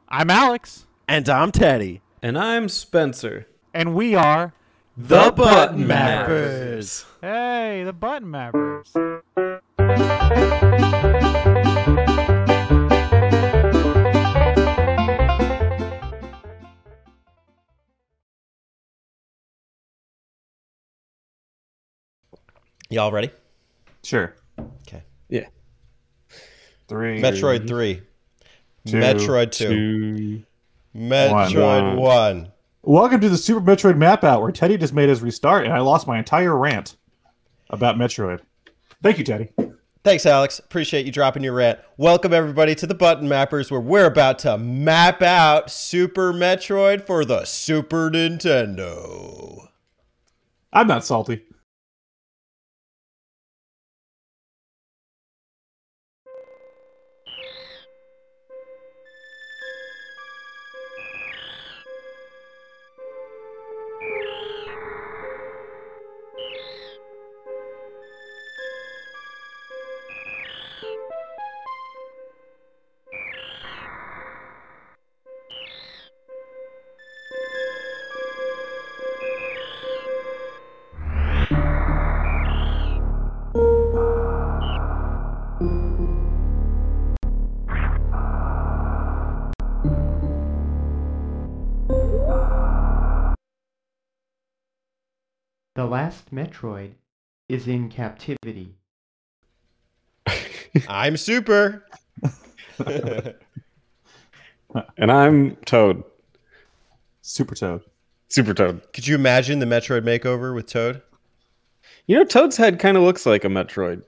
I'm Alex. And I'm Teddy. And I'm Spencer. And we are The Button Mappers. Hey, the Button Mappers. Y'all ready? Sure. Okay. Yeah. Metroid 3. Two, Metroid 2. Metroid 1. Welcome to the Super Metroid map out, where Teddy just made his restart, and I lost my entire rant about Metroid. Thank you, Teddy. Thanks, Alex. Appreciate you dropping your rant. Welcome, everybody, to the Button Mappers, where we're about to map out Super Metroid for the Super Nintendo. I'm not salty. The last Metroid is in captivity. I'm Super. And I'm Toad. Super Toad. Super Toad. Could you imagine the Metroid makeover with Toad? You know, Toad's head kind of looks like a Metroid.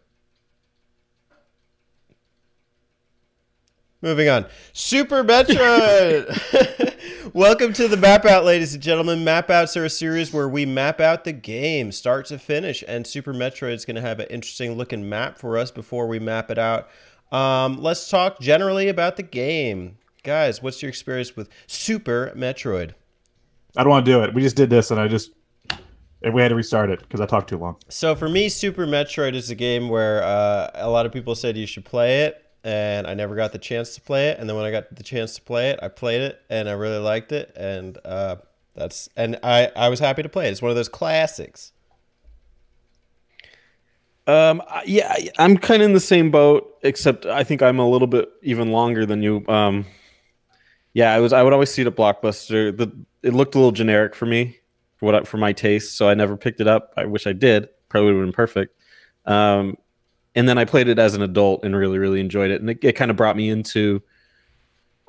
Moving on. Super Metroid! Welcome to the Map Out, ladies and gentlemen. Map Outs are a series where we map out the game, start to finish, and Super Metroid is going to have an interesting looking map for us before we map it out. Let's talk generally about the game. Guys, what's your experience with Super Metroid? I don't want to do it. We just did this, and we had to restart it because I talked too long. So for me, Super Metroid is a game where a lot of people said you should play it, and I never got the chance to play it. And then when I got the chance to play it, I played it, and I really liked it. And I was happy to play it. It's one of those classics. Yeah, I'm kind of in the same boat, except I think I'm a little bit even longer than you. Yeah, I would always see it at Blockbuster. It looked a little generic for me, for my taste, so I never picked it up. I wish I did. Probably would have been perfect. And then I played it as an adult and really, really enjoyed it. And it kind of brought me into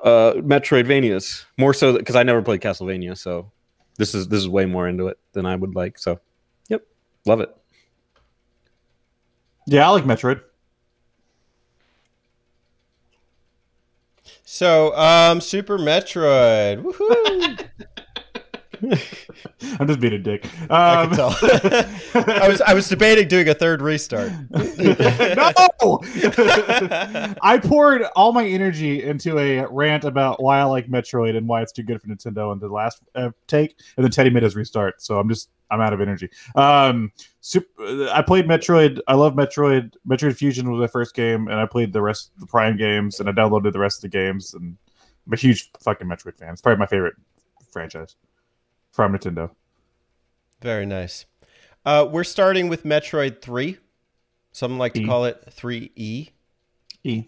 Metroidvanias, more so because I never played Castlevania. So this is way more into it than I would like. So, yep, love it. Yeah, I like Metroid. So, Super Metroid. Woohoo! I'm just being a dick. I can tell. I was debating doing a third restart. No! I poured all my energy into a rant about why I like Metroid and why it's too good for Nintendo in the last take, and then Teddy made his restart, so I'm out of energy. I played Metroid. I love Metroid. Metroid Fusion was my first game, and I played the rest of the Prime games, and I downloaded the rest of the games, and I'm a huge fucking Metroid fan. It's probably my favorite franchise from Nintendo. Very nice. We're starting with Metroid 3. Some like to call it 3E. E.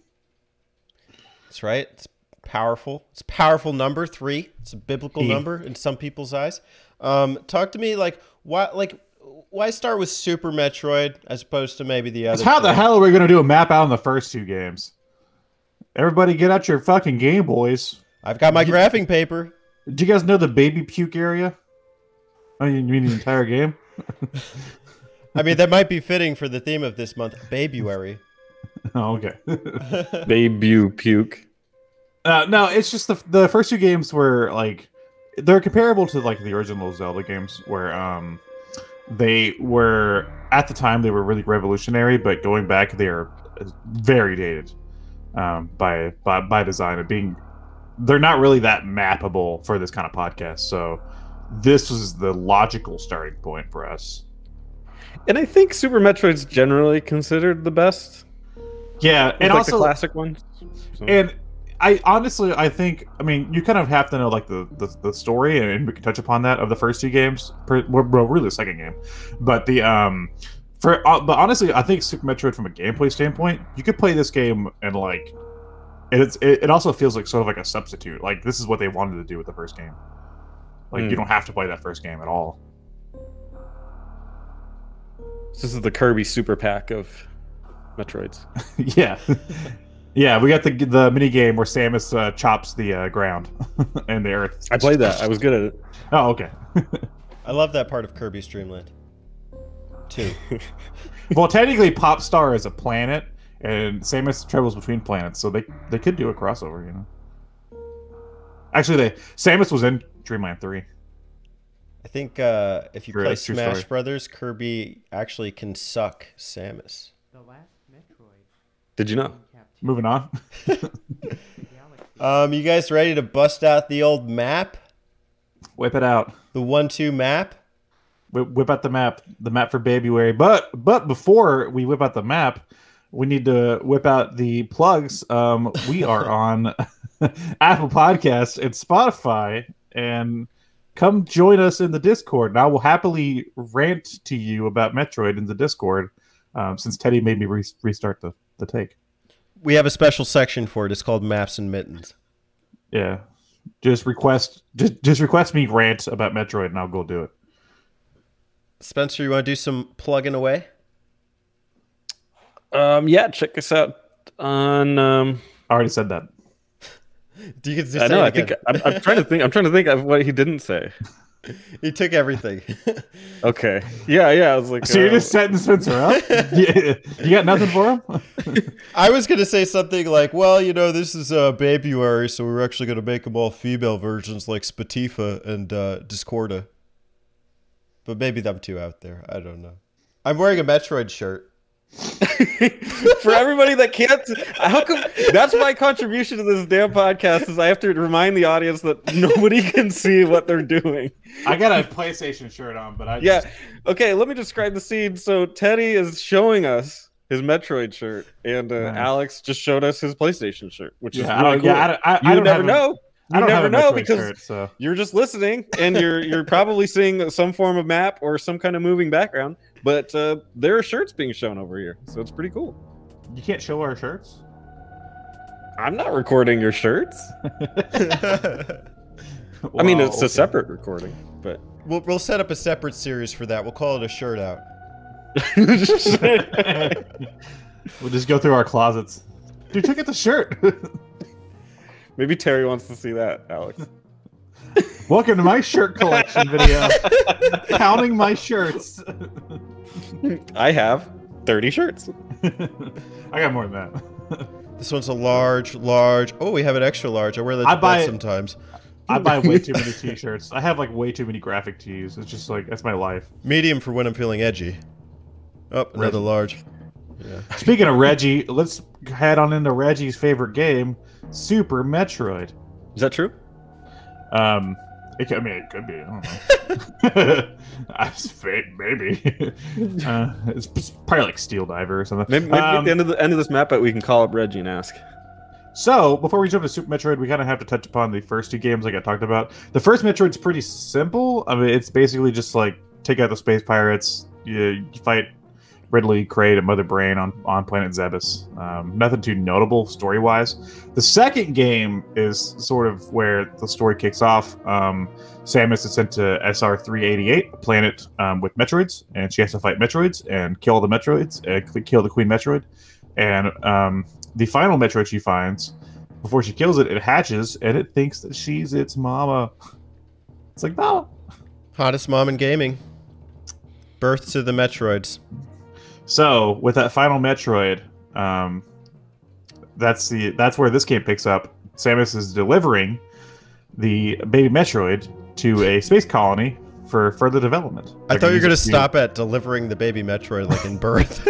That's right. It's powerful. It's a powerful number, 3. It's a biblical number in some people's eyes. Talk to me why start with Super Metroid as opposed to maybe the other? How the hell are we going to do a map out in the first two games? Everybody get out your fucking Game Boys. I've got my graphing paper. Do you guys know the baby puke area? Oh, you mean the entire game? I mean, that might be fitting for the theme of this month, Babyuary. Oh, okay. Baby puke. No, it's just the first two games were like they're comparable to like the original Zelda games, where they were at the time they were really revolutionary, but going back they are very dated by design of being. They're not really that mappable for this kind of podcast, so this was the logical starting point for us. And I think Super Metroid's generally considered the best. Yeah, and like also the classic ones. So. And I honestly, I think, I mean, you kind of have to know like the story, and we can touch upon that of the first two games. Well, really the second game, but but honestly, I think Super Metroid from a gameplay standpoint, you could play this game and like, it also feels like sort of like a substitute. Like this is what they wanted to do with the first game. Like you don't have to play that first game at all. This is the Kirby Super Pack of Metroids. Yeah. Yeah, we got the mini game where Samus chops the ground and the earth. I played that. I was good at it. Oh, okay. I love that part of Kirby's Dream Land. 2. Well, technically, Popstar is a planet, and Samus travels between planets, so they could do a crossover, you know. Actually, Samus was in Dreamland 3. I think if you play True Smash story. Brothers, Kirby actually can suck Samus. The last Metroid Did you know? in captivity. Moving on. Galaxy. You guys ready to bust out the old map? Whip it out. The 1-2 map? Whip out the map for Babyuary. But before we whip out the map, we need to whip out the plugs. We are on Apple Podcasts and Spotify, and come join us in the Discord. Now we'll happily rant to you about Metroid in the Discord, since Teddy made me restart the take. We have a special section for it. It's called Maps and Mittens. Yeah, just request me rant about Metroid, and I'll go do it. Spencer, you want to do some plugging away? Yeah, check us out on. I already said that. Do you get to I say know. it I again? think I'm trying to think. I'm trying to think of what he didn't say. He took everything. Okay. Yeah. I was like, So you're just setting Spencer up? You got nothing for him? I was going to say something like, well, you know, this is Babyuary, so we're actually going to make them all female versions like Spatifa and Discorda. But maybe I'm too out there. I don't know. I'm wearing a Metroid shirt. for everybody that can't, how come that's my contribution to this damn podcast is I have to remind the audience that nobody can see what they're doing. I got a PlayStation shirt on, but Okay, let me describe the scene. So Teddy is showing us his Metroid shirt, and Alex just showed us his PlayStation shirt, which is really cool. I You don't never have know. I don't never have a know Metroid because shirt, so. you're just listening, and you're probably seeing some form of map or some kind of moving background. But there are shirts being shown over here, so it's pretty cool. You can't show our shirts? I'm not recording your shirts. I mean, it's a separate recording, but We'll set up a separate series for that. We'll call it a shirt out. We'll just go through our closets. Dude, check out the shirt. maybe Terry wants to see that, Alex. Welcome to my shirt collection video. Counting my shirts. I have 30 shirts. I got more than that. This one's a large. Oh, we have an extra large. I wear that to bed sometimes. I buy way too many t-shirts. I have like way too many graphic tees. It's just like, that's my life. Medium for when I'm feeling edgy. Oh, another large. Yeah. Speaking of Reggie, let's head on into Reggie's favorite game, Super Metroid. Is that true? It could be. I don't know. Maybe. It's probably like Steel Diver or something. Maybe at the end of this map, we can call up Reggie and ask. So, before we jump to Super Metroid, we kind of have to touch upon the first two games like I talked about. The first Metroid's pretty simple. I mean, it's basically just like take out the space pirates, you fight Ridley, Kraid, and Mother Brain on planet Zebus. Nothing too notable story-wise. The second game is sort of where the story kicks off. Samus is sent to SR-388, a planet with Metroids, and she has to fight Metroids and kill the Metroids, kill the Queen Metroid. And the final Metroid she finds, before she kills it, it hatches, and it thinks that she's its mama. It's like, Mama. Hottest mom in gaming. Birth to the Metroids. So, with that final Metroid, that's where this game picks up. Samus is delivering the baby Metroid to a space colony for further development. I thought you were going to stop at delivering the baby Metroid like in birth.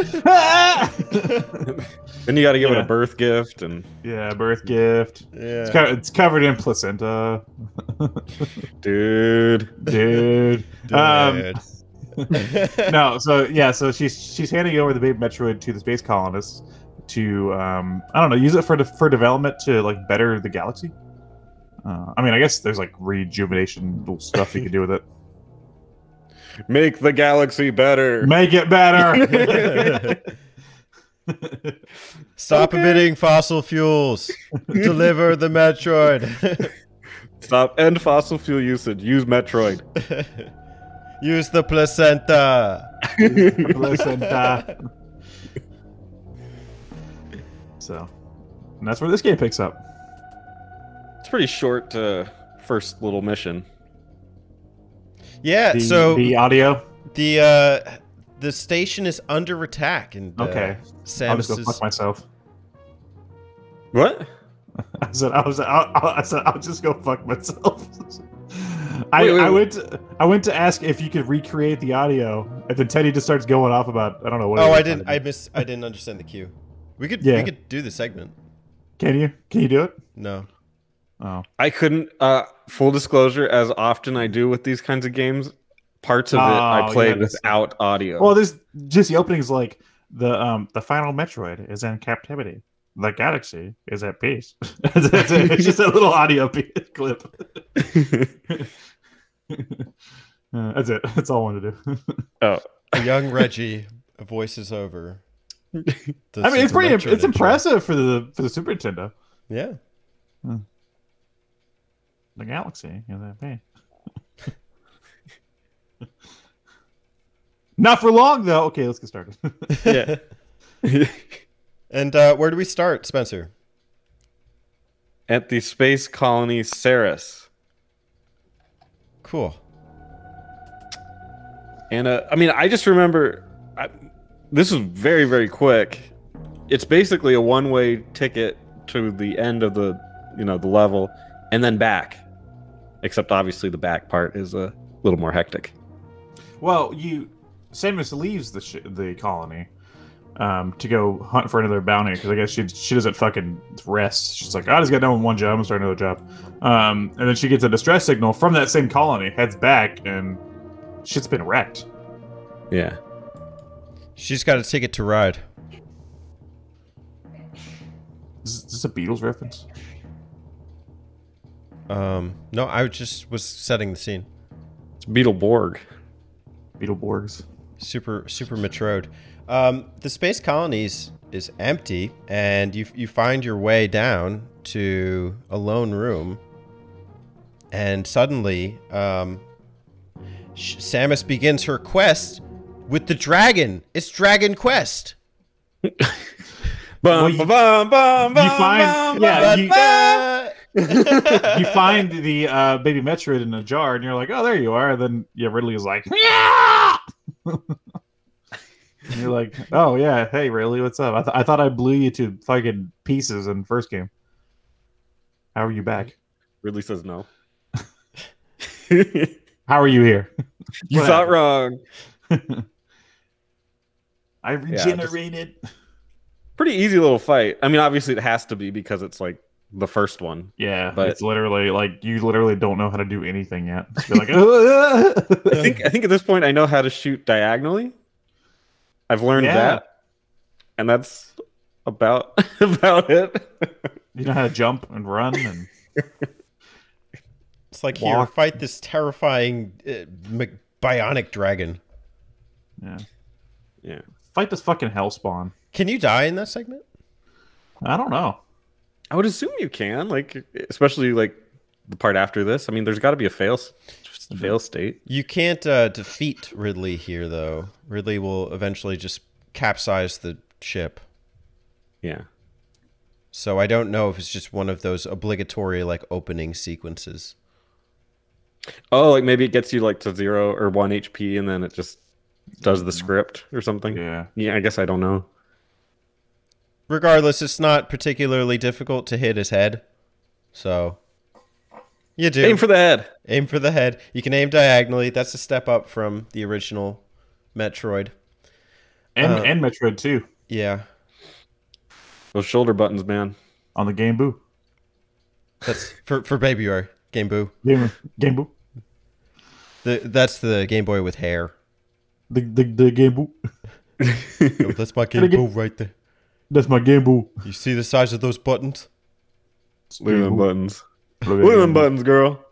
Then you got to give it a birth gift and birth gift. Yeah. It's covered in placenta. dude. No, so she's handing over the baby Metroid to the space colonists to I don't know, use it for development to like better the galaxy. I mean, I guess there's like rejuvenation stuff you can do with it. Make the galaxy better. Make it better. Stop emitting fossil fuels. Deliver the Metroid. Stop. End fossil fuel usage. Use Metroid. Use the placenta. So, and that's where this game picks up. It's pretty short first little mission. Yeah, The audio. the station is under attack, and Okay, Samus I'll just go is fuck myself. What? I said I'll just go fuck myself. Wait. I went to ask if you could recreate the audio, and then Teddy just starts going off about I don't know what. Oh, I didn't understand the cue. We could do the segment. Can you do it? No. Oh. I couldn't. Full disclosure, as often I do with these kinds of games, parts of it I played without audio. Well, there's just the openings like the final Metroid is in captivity. The galaxy is at peace. That's it. It's just a little audio clip. That's it. That's all I wanted to do. Oh, A young Reggie voices over. I mean, it's pretty. It's impressive for the Super Nintendo. Yeah. The galaxy is at peace. Not for long though. Okay, let's get started. yeah. And where do we start, Spencer? At the space colony Ceres. Cool. And I mean, I just remember this was very, very quick. It's basically a one-way ticket to the end of the level and then back. Except obviously the back part is a little more hectic. Well, Samus leaves the colony to go hunt for another bounty because I guess she doesn't fucking rest. She's like, I just got done with one job, I'm gonna start another job. And then she gets a distress signal from that same colony, heads back, and shit's been wrecked. Yeah. She's got a ticket to ride. Is this a Beatles reference? No, I just was setting the scene. It's Beetleborg. Beetleborgs. Super Metroid. The space colonies is empty, and you find your way down to a lone room, and suddenly Samus begins her quest with the dragon. It's Dragon Quest. You find the baby Metroid in a jar, and you're like, oh, there you are. And then Ridley is like, yeah! And you're like, oh yeah, hey Ridley, what's up? I thought I blew you to fucking pieces in the first game. How are you back? Ridley says no. How are you here? You thought wrong. I regenerated. Pretty easy little fight. I mean, obviously it has to be because it's like the first one. Yeah, but it's literally like you literally don't know how to do anything yet. You're like, I think at this point I know how to shoot diagonally. I've learned that, and that's about it. You know how to jump and run, and it's like here, fight this terrifying bionic dragon. Yeah. Fight this fucking hellspawn. Can you die in that segment? I don't know. I would assume you can, like, especially like the part after this. I mean, there's got to be a fail state. You can't defeat Ridley here, though. Ridley will eventually just capsize the ship. Yeah. So I don't know if it's just one of those obligatory like opening sequences. Oh, like maybe it gets you like to 0 or 1 HP, and then it just does the script or something. Yeah. I guess I don't know. Regardless, it's not particularly difficult to hit his head. So you do. Aim for the head. Aim for the head. You can aim diagonally. That's a step up from the original Metroid. And Metroid 2. Yeah. Those shoulder buttons, man. On the Game Boo. That's for Baby Boy. Game Boo. Game Boo. That's the Game Boy with hair. The Game Boo. No, that's my Game Boo right there. That's my Game Boy. You see the size of those buttons? Look at them buttons. Look at them buttons, girl.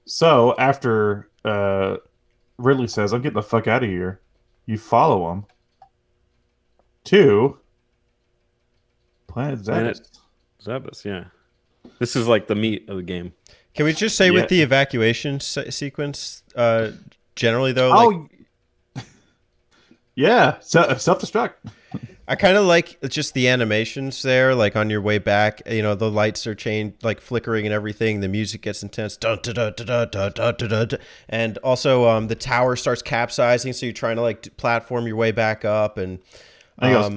So after Ridley says, "I'm getting the fuck out of here," you follow him to Planet Zebus. Zebus, yeah. This is like the meat of the game. Can we just say with the evacuation sequence, generally though, like, yeah, self-destruct. I kind of like just the animations there, like on your way back, you know, the lights are changed, like flickering and everything. The music gets intense. Dun, dun, dun, dun, dun, dun, dun, dun, dun. And also the tower starts capsizing, so you're trying to like platform your way back up. And he goes,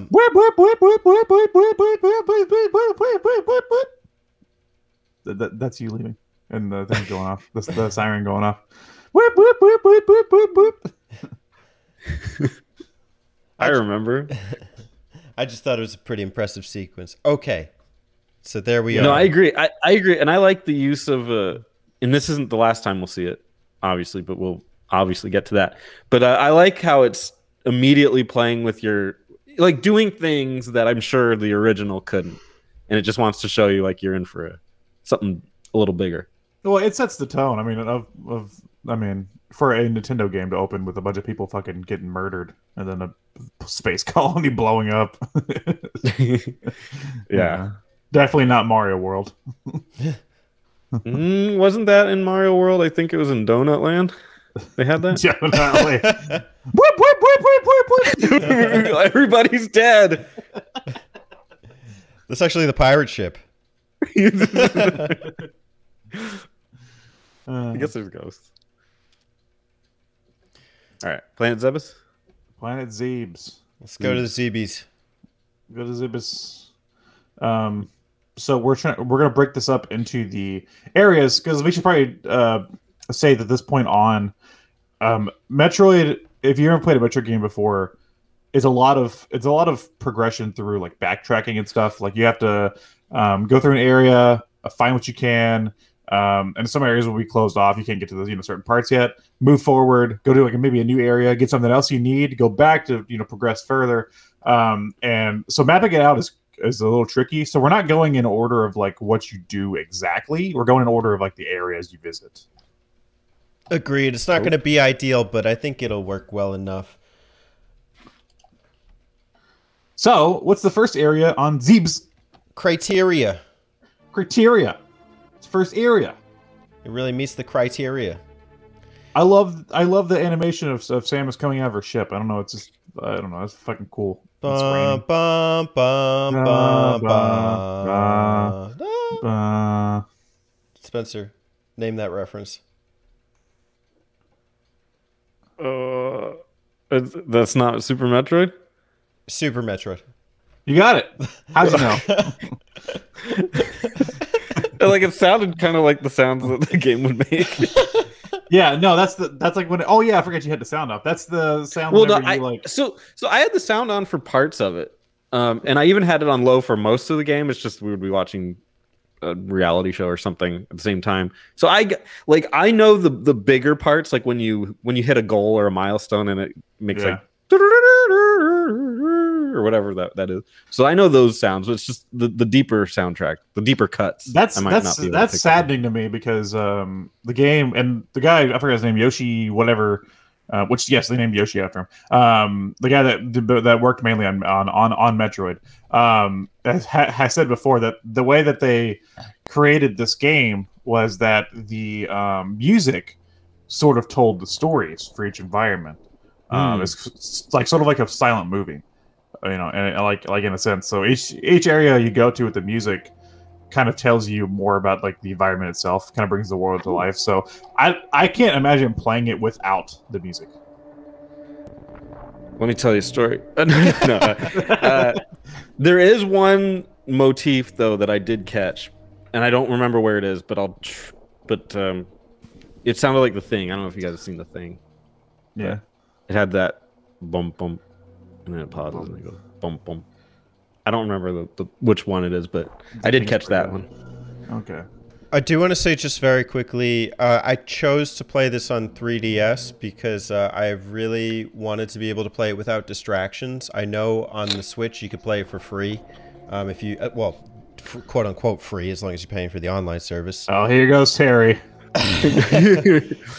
that's you leaving. And the thing going off. The siren going off. I remember. I just thought it was a pretty impressive sequence. Okay. So there we are. No, I agree. I agree. And I like the use of, and this isn't the last time we'll see it, obviously, but we'll obviously get to that. But I like how it's immediately playing with your, like doing things that I'm sure the original couldn't. And it just wants to show you like you're in for something a little bigger. Well, it sets the tone. I mean, for a Nintendo game to open with a bunch of people fucking getting murdered and then a space colony blowing up. Yeah. Definitely not Mario World. Wasn't that in Mario World? I think it was in Donut Land. They had that? Definitely. Everybody's dead. That's actually the pirate ship. I guess there's ghosts. All right, Planet Zebus. Planet Zebes. Let's go to the Zebes. Go to Zebus. So we're gonna break this up into the areas because we should probably say that at this point on, Metroid. If you haven't played a Metroid game before, it's a lot of progression through like backtracking and stuff. Like you have to go through an area, find what you can. And some areas will be closed off. You can't get to those, certain parts yet. Move forward, go to like maybe a new area, get something else you need, go back to, progress further. And so mapping it out is a little tricky. So we're not going in order of like what you do exactly. We're going in order of like the areas you visit. Agreed. It's not going to be ideal, but I think it'll work well enough. So what's the first area on Zebes? Criteria. First area. It really meets the criteria. I love the animation of Samus coming out of her ship. I don't know. It's fucking cool. Bum, bum, bum, bum, bum. Spencer, name that reference. That's not Super Metroid? Super Metroid. You got it. How'd you know? Like it sounded kind of like the sounds that the game would make. Yeah, no, that's like when. Oh yeah, I forgot you had the sound off. That's the sound. Well, no, so I had the sound on for parts of it, and I even had it on low for most of the game. It's just we would be watching a reality show or something at the same time. So I know the bigger parts, like when you hit a goal or a milestone and it makes like or whatever that is. So I know those sounds, but it's just the deeper soundtrack, the deeper cuts. That's saddening to me because the game and the guy, I forgot his name, Yoshi whatever, which yes, they named Yoshi after him. The guy that worked mainly on Metroid has said before that the way that they created this game was that the music sort of told the stories for each environment. It's like sort of like a silent movie, and like in a sense. So each area you go to with the music kind of tells you more about like the environment itself, kind of brings the world to life. So I can't imagine playing it without the music. Let me tell you a story. There is one motif though that I did catch, and I don't remember where it is, but it sounded like The Thing. I don't know if you guys have seen The Thing. Yeah. It had that bump bump, and then it pauses and it goes bump bump. I don't remember which one it is, but I did catch that one. Okay. I do want to say just very quickly, I chose to play this on 3DS because I really wanted to be able to play it without distractions. I know on the Switch you could play it for free, if you quote unquote free, as long as you're paying for the online service. Oh, here goes Terry.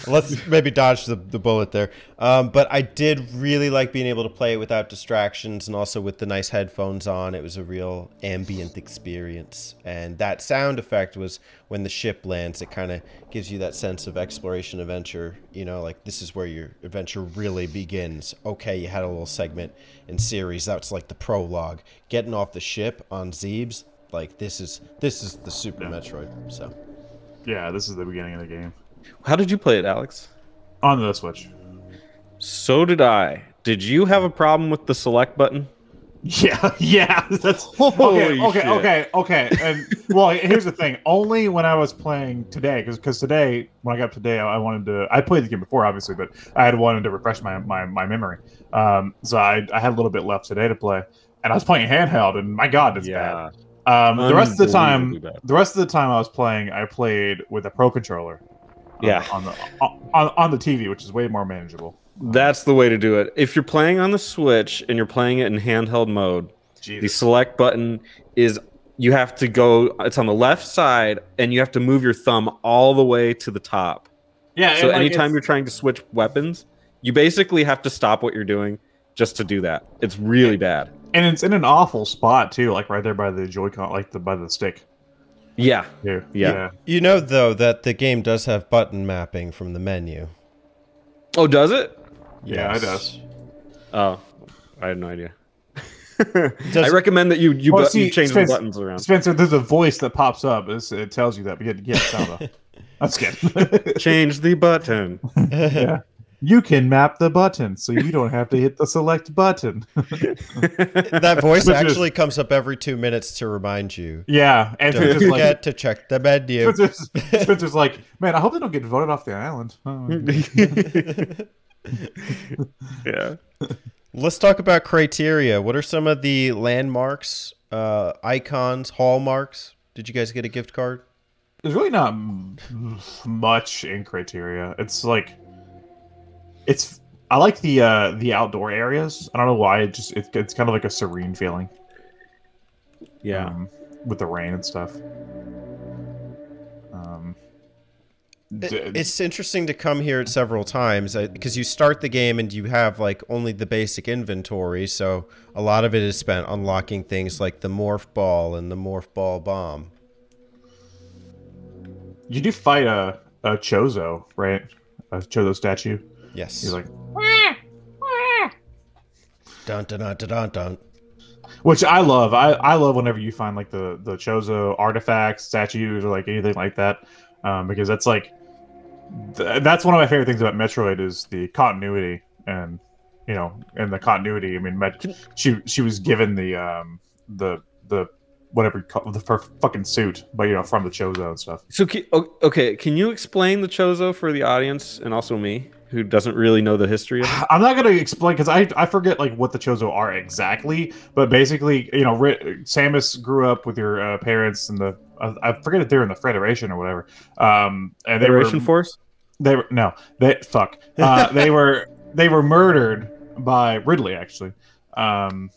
Let's maybe dodge the bullet there. But I did really like being able to play it without distractions and also with the nice headphones on. It was a real ambient experience. And that sound effect was when the ship lands, it kind of gives you that sense of exploration adventure. You know, like this is where your adventure really begins. Okay, you had a little segment in series. That's like the prologue. Getting off the ship on Zebus, like this is the Super Metroid. So. Yeah, this is the beginning of the game. How did you play it, Alex? On the Switch. So did I. Did you have a problem with the select button? Yeah. That's Holy okay. And well, here's the thing. Only when I was playing today, because today, when I got up today, I played the game before, obviously, but I had wanted to refresh my memory. So I had a little bit left today to play, and I was playing handheld, and my God, it's bad. The rest of the time I was playing, I played with a Pro controller. On the TV, which is way more manageable. That's the way to do it. If you're playing on the Switch and you're playing it in handheld mode, the select button is you have to go. It's on the left side, and you have to move your thumb all the way to the top. Yeah. So anytime you're trying to switch weapons, you basically have to stop what you're doing just to do that. It's really bad. And it's in an awful spot too, like right there by the Joy-Con, by the stick. Yeah. Yeah. You know, though, that the game does have button mapping from the menu. Oh, does it? Yeah, it does. Oh, I had no idea. I recommend that you change the buttons around. Spencer, there's a voice that pops up. It tells you that. But yeah, sound off. That's good. Change the button. Yeah. You can map the button, so you don't have to hit the select button. That voice actually comes up every 2 minutes to remind you. Yeah, and don't forget to check the menu. Spencer's like, man, I hope they don't get voted off the island. Yeah. Let's talk about criteria. What are some of the landmarks, icons, hallmarks? Did you guys get a gift card? There's really not much in criteria. It's like... I like the outdoor areas. I don't know why. It's kind of like a serene feeling. Yeah, with the rain and stuff. It's interesting to come here several times because you start the game and you have like only the basic inventory. So a lot of it is spent unlocking things like the morph ball and the morph ball bomb. You do fight a Chozo, right? A Chozo statue. Yes. He's like, dun dun dun dun dun. Which I love. I love whenever you find like the Chozo artifacts, statues, or like anything like that, because that's like that's one of my favorite things about Metroid is the continuity, and and the continuity. I mean, she was given the whatever you call her fucking suit, but from the Chozo and stuff. So okay, can you explain the Chozo for the audience and also me, who doesn't really know the history of it? I'm not going to explain because I forget like what the Chozo are exactly, but basically, Samus grew up with your parents and I forget if they're in the Federation or whatever. And Federation Force? They were they were murdered by Ridley actually, and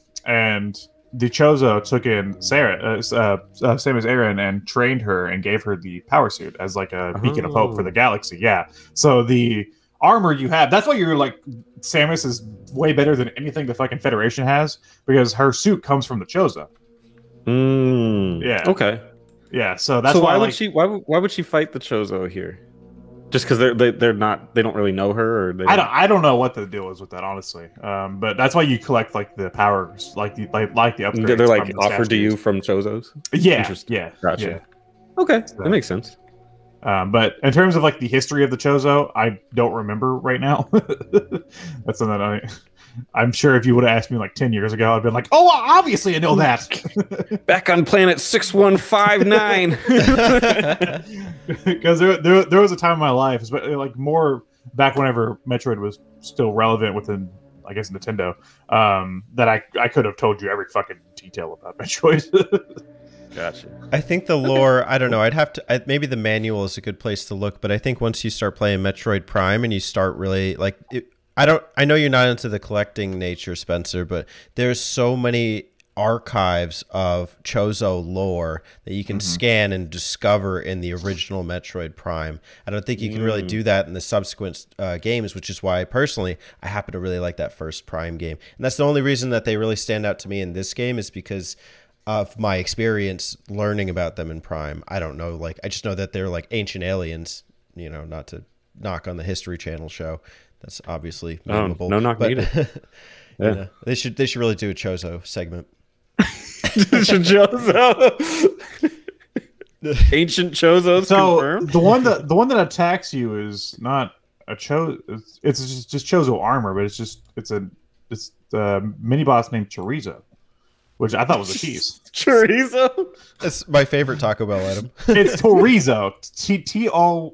the Chozo took in Samus Aran and trained her and gave her the power suit as like a beacon of hope for the galaxy. Yeah, so the armor you have, that's why you're like, Samus is way better than anything the fucking Federation has because her suit comes from the Chozo. Yeah. Okay. Yeah. So that's why would she fight the Chozo here? Just because they don't really know her, or I don't know what the deal is with that, honestly. But that's why you collect like the powers, like the upgrades. They're like offered to you from Chozos. Yeah. Yeah. Gotcha. Yeah. Okay, that makes sense. But in terms of like the history of the Chozo, I don't remember right now. That's something I'm sure if you would have asked me like 10 years ago, I'd been like, oh, obviously I know that. Back on planet 6159. Because there was a time in my life, like more back whenever Metroid was still relevant within, I guess, Nintendo, that I could have told you every fucking detail about Metroid. Gotcha. I think the lore, I don't know, maybe the manual is a good place to look, but I think once you start playing Metroid Prime and you start really, like, I know you're not into the collecting nature, Spencer, but there's so many archives of Chozo lore that you can scan and discover in the original Metroid Prime. I don't think you can really do that in the subsequent games, which is why personally I happen to really like that first Prime game. And that's the only reason that they really stand out to me in this game, is because of my experience learning about them in Prime. I don't know, like, I just know that they're like ancient aliens, you know, not to knock on the History Channel show. That's obviously memeable. No knock needed. Yeah. Yeah. You know, they should really do a Chozo segment. Chozo. Ancient Chozos confirmed. the one that attacks you is not a Chozo. It's just Chozo armor, but it's the mini boss named Chorizo, which I thought was a cheese. Chorizo. That's my favorite Taco Bell item. It's Torizo. Torizo.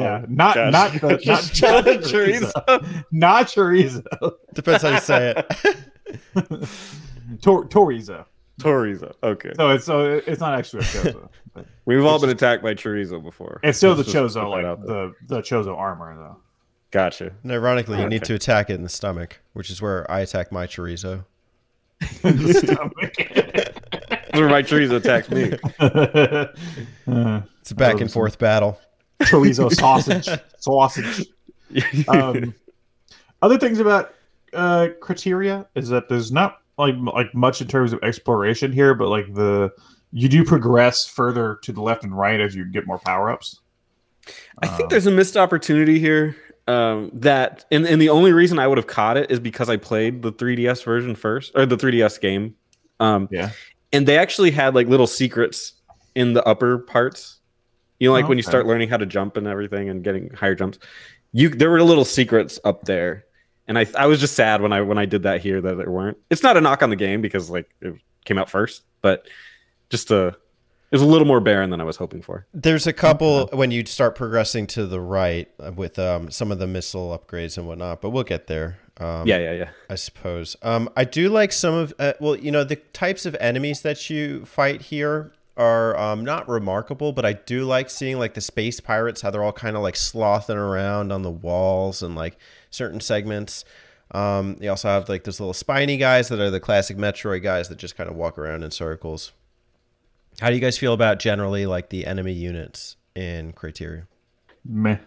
Yeah, not chorizo. Not chorizo. Depends how you say it. Torizo. Chorizo. Okay. So it's not actually a Chozo. But We've all been attacked by chorizo before. it's still the Let's just Chozo, put that like out there. the Chozo armor though. Gotcha. And ironically, you need Okay. to attack it in the stomach, which is where I attack my chorizo. That's where my chorizo attacks me. It's a back and forth battle. Chorizo sausage. Other things about Criteria is that there's not like much in terms of exploration here, but like you do progress further to the left and right as you get more power-ups. I think there's a missed opportunity here. That and the only reason I would have caught it is because I played the 3DS version first, or the 3DS game. Yeah. And they actually had like little secrets in the upper parts. You know, like when you start learning how to jump and everything and getting higher jumps, there were little secrets up there. And I was just sad when I did that here that there weren't. It's not a knock on the game because like it came out first, but just it was a little more barren than I was hoping for. There's a couple when you start progressing to the right with some of the missile upgrades and whatnot, but we'll get there. Yeah. I suppose. I do like some of, the types of enemies that you fight here are not remarkable, but I do like seeing like the space pirates, how they're all kind of like slothing around on the walls and like certain segments. You also have like those little spiny guys that are the classic Metroid guys that just kind of walk around in circles. How do you guys feel about generally like the enemy units in Criteria? Meh.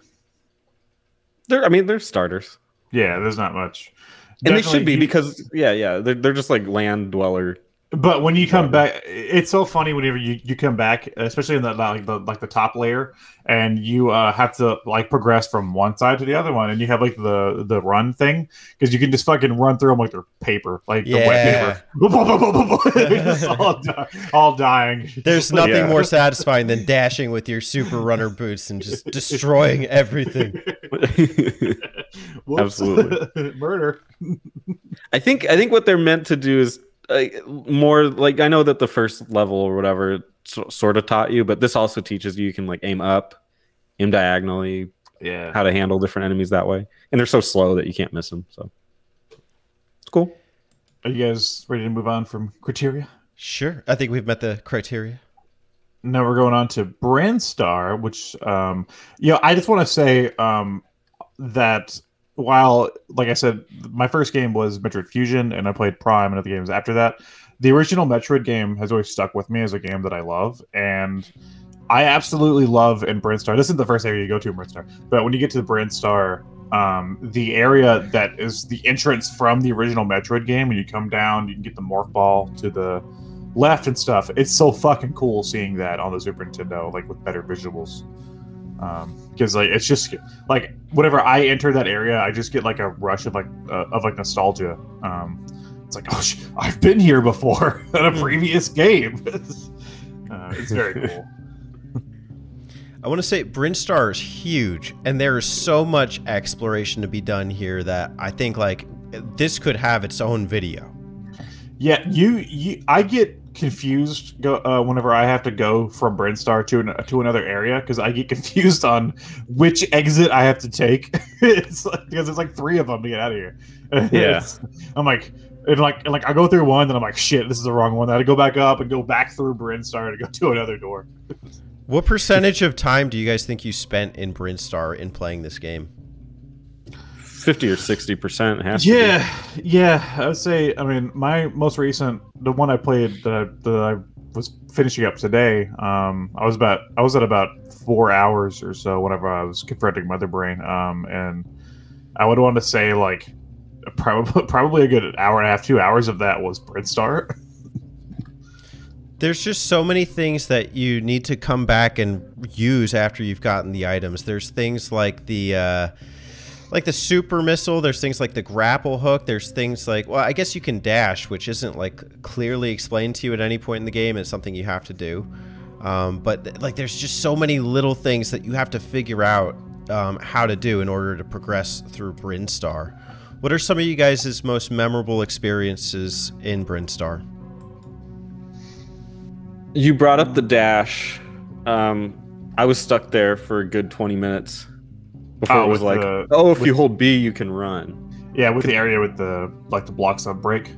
They're starters. Yeah, there's not much. And they should be because they're just like land dweller. But when you come back, it's so funny whenever you come back, especially in the top layer, and you have to like progress from one side to the other one, and you have like the run thing because you can just fucking run through them like they're paper, like the wet paper. They're just all dying. There's nothing more satisfying than dashing with your super runner boots and just destroying everything. Absolutely. Murder. I think what they're meant to do is more like, I know that the first level or whatever sort of taught you, but this also teaches you can like aim up, aim diagonally, how to handle different enemies that way, and they're so slow that you can't miss them. So it's cool. Are you guys ready to move on from Criteria? Sure, I think we've met the criteria. Now we're going on to Brinstar, which I just want to say that while, like I said, my first game was Metroid Fusion, and I played Prime and other games after that, the original Metroid game has always stuck with me as a game that I love, and I absolutely love in Brinstar. This isn't the first area you go to in Brinstar, but when you get to the Brinstar, the area that is the entrance from the original Metroid game, when you come down, you can get the Morph Ball to the left and stuff. It's so fucking cool seeing that on the Super Nintendo, like with better visuals. Because like it's just like whenever I enter that area, I just get like a rush of nostalgia. It's like, oh, I've been here before in a previous game. It's very cool. I want to say Brinstar is huge, and there is so much exploration to be done here that I think like this could have its own video. Yeah, I get confused whenever I have to go from Brinstar to another area because I get confused on which exit I have to take. It's like, because there's like 3 of them to get out of here. I'm like, And like I go through one, then I'm like, shit, this is the wrong one. I had to go back up and go back through Brinstar to go to another door. What percentage of time do you guys think you spent in Brinstar in playing this game? 50 or 60% has Yeah, I would say. I mean, my most recent, the one I played that I was finishing up today. I was at about 4 hours or so whenever I was confronting Mother Brain. And I would want to say like probably a good hour and a half, 2 hours of that was Brinstar. There's just so many things that you need to come back and use after you've gotten the items. There's things like the super missile. There's things like the grapple hook. There's things like, well, I guess you can dash, which isn't like clearly explained to you at any point in the game. It's something you have to do. But like, there's just so many little things that you have to figure out how to do in order to progress through Brinstar. What are some of you guys' most memorable experiences in Brinstar? You brought up the dash. I was stuck there for a good 20 minutes before it was like, if you hold B, you can run. Yeah, with the area with the blocks on break.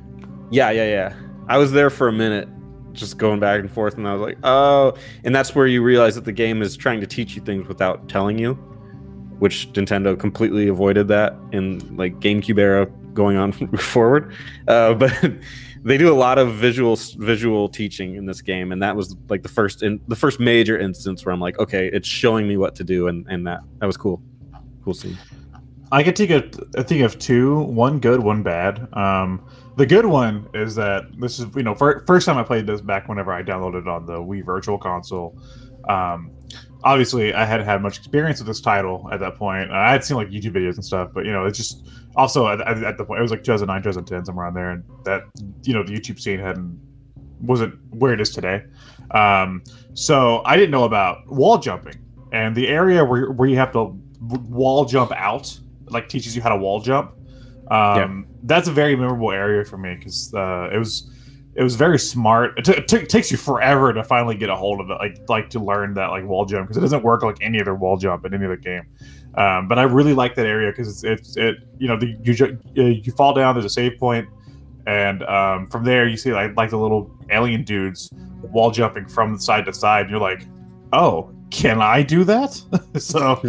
Yeah. I was there for a minute, just going back and forth, and I was like, oh. And that's where you realize that the game is trying to teach you things without telling you, which Nintendo completely avoided that in like GameCube era going on forward. But they do a lot of visual teaching in this game, and that was like the first major instance where I'm like, okay, it's showing me what to do, and that was cool. Cool scene. I could think of two, one good, one bad. The good one is that this is, first time I played this back whenever I downloaded it on the Wii Virtual Console. Obviously, I hadn't had much experience with this title at that point. I had seen like YouTube videos and stuff, but it's just also at the point it was like 2009, 2010, somewhere around there, and that the YouTube scene wasn't where it is today. So I didn't know about wall jumping, and the area where you have to wall jump out like teaches you how to wall jump. That's a very memorable area for me because it was very smart. It takes you forever to finally get a hold of it, like to learn that like wall jump, because it doesn't work like any other wall jump in any other game. But I really like that area because you fall down, there's a save point, and from there you see like the little alien dudes wall jumping from side to side, and you're like, oh, can I do that? so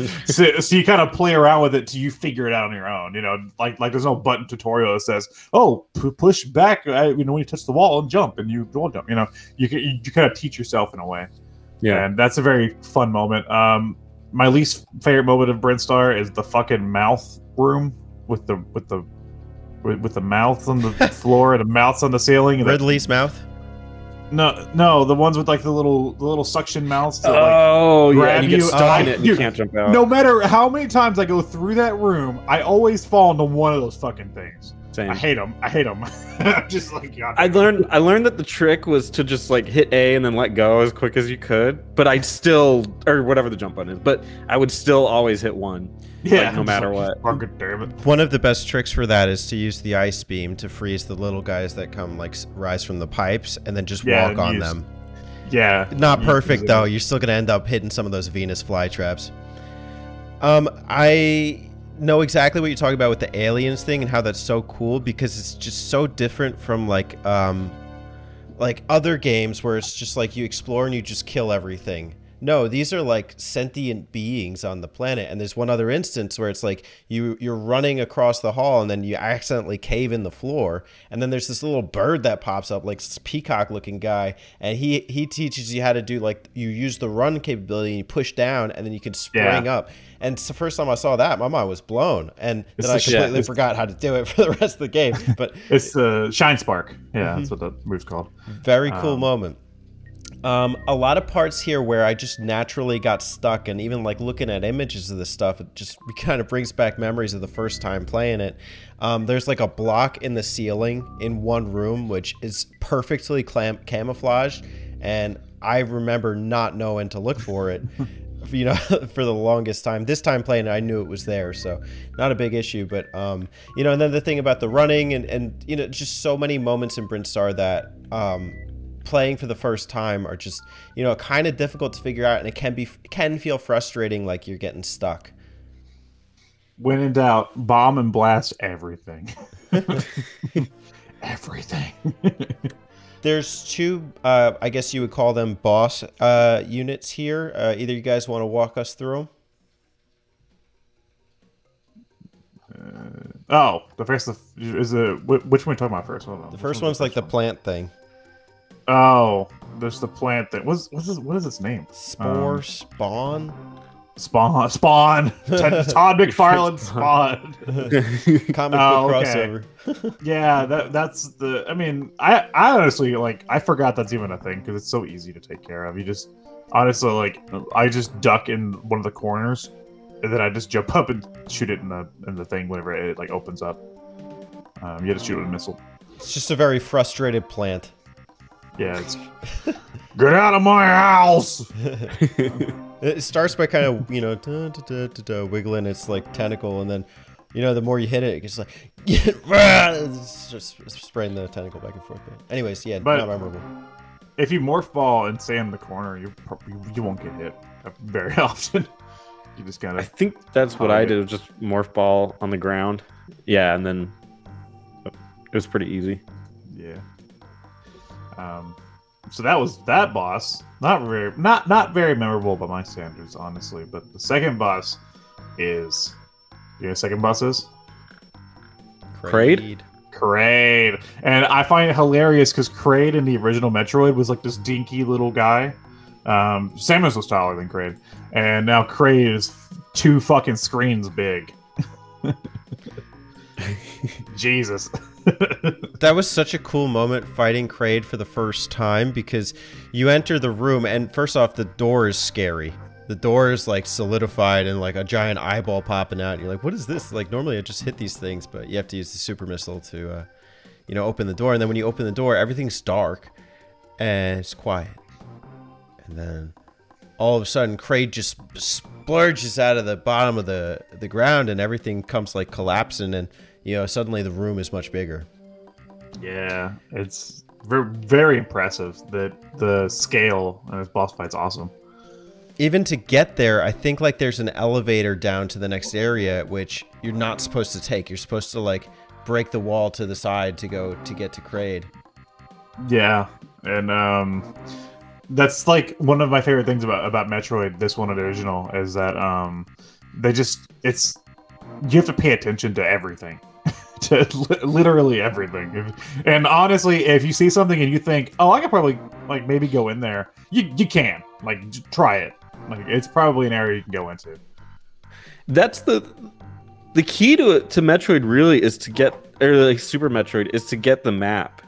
you kind of play around with it till you figure it out on your own. Like there's no button tutorial that says, oh, push back, when you touch the wall and jump, and you wall jump. You kind of teach yourself in a way. Yeah, and that's a very fun moment. My least favorite moment of Brinstar is the fucking mouth room with the mouth on the floor and the mouths on the ceiling. And Ridley's mouth. No, the ones with like the little suction mouths. That, and you get stuck in it and you can't jump out. No matter how many times I go through that room, I always fall into one of those fucking things. Same. I hate them. I'm just like, God. I learned that the trick was to just like hit A and then let go as quick as you could. But I'd still, or whatever the jump button is, but I would still always hit one. Yeah, no matter what. Damn it. One of the best tricks for that is to use the ice beam to freeze the little guys that come like rise from the pipes, and then just walk on them. Yeah. Not perfect though. You're still gonna end up hitting some of those Venus flytraps. I know exactly what you're talking about with the aliens thing and how that's so cool, because it's just so different from like other games where it's just like you explore and you just kill everything. No, these are like sentient beings on the planet. And there's one other instance where it's like you're running across the hall and then you accidentally cave in the floor. And then there's this little bird that pops up, like this peacock looking guy. And he teaches you how to do, like, you use the run capability and you push down and then you can spring up. And it's the first time I saw that, my mind was blown. And then I completely forgot how to do it for the rest of the game. But it's the Shine Spark. Yeah, that's what the move's called. Very cool moment. A lot of parts here where I just naturally got stuck, and even like looking at images of this stuff, it just kind of brings back memories of the first time playing it. There's like a block in the ceiling in one room which is perfectly camouflaged, and I remember not knowing to look for it for the longest time. This time playing it, I knew it was there, so not a big issue. But and then the thing about the running and just so many moments in Brinstar that playing for the first time are just kind of difficult to figure out, and it can feel frustrating, like you're getting stuck. When in doubt, bomb and blast everything. everything. There's two, I guess you would call them boss units here. Either you guys want to walk us through them? The first is which one are we talking about first? Hold on. The first one's like the plant thing. Oh, there's the plant thing. What is its name? Spore, spawn? Spawn. Todd McFarlane Spawn. Comic book crossover. Yeah, that's the. I mean, I honestly I forgot that's even a thing because it's so easy to take care of. You just honestly I just duck in one of the corners, and then I just jump up and shoot it in the thing whenever it opens up. You have to shoot it with a missile. It's just a very frustrated plant. Yeah, it's get out of my house. It starts by kind of wiggling its like tentacle, and then the more you hit it, it gets like it's just spraying the tentacle back and forth. But anyways, yeah, but not memorable. If you morph ball and stay in the corner, you won't get hit very often. You just gotta. I think that's what I did. Was just morph ball on the ground. Yeah, and then it was pretty easy. Yeah. So that was that boss. Not very memorable by my standards, honestly. But the second boss is, second boss is Kraid. Kraid, and I find it hilarious because Kraid in the original Metroid was like this dinky little guy. Samus was taller than Kraid, and now Kraid is 2 fucking screens big. Jesus. That was such a cool moment fighting Kraid for the first time because you enter the room and first off the door is scary. The door is like solidified and like a giant eyeball popping out and you're like, what is this? Like normally I just hit these things, but you have to use the super missile to open the door, and then when you open the door everything's dark and it's quiet. And then all of a sudden Kraid just splurges out of the bottom of the ground and everything comes like collapsing, and suddenly the room is much bigger. Yeah, it's very impressive that the scale of this boss fight's awesome. Even to get there, I think like there's an elevator down to the next area, which you're not supposed to take. You're supposed to like break the wall to the side to get to Kraid. Yeah, and that's like one of my favorite things about Metroid, this one, the original, is that you have to pay attention to everything. To literally everything. And honestly, if you see something and you think, oh, I could probably like maybe go in there, you can like try it. Like it's probably an area you can go into. That's the key to Metroid really is to get, or like Super Metroid is to get the map.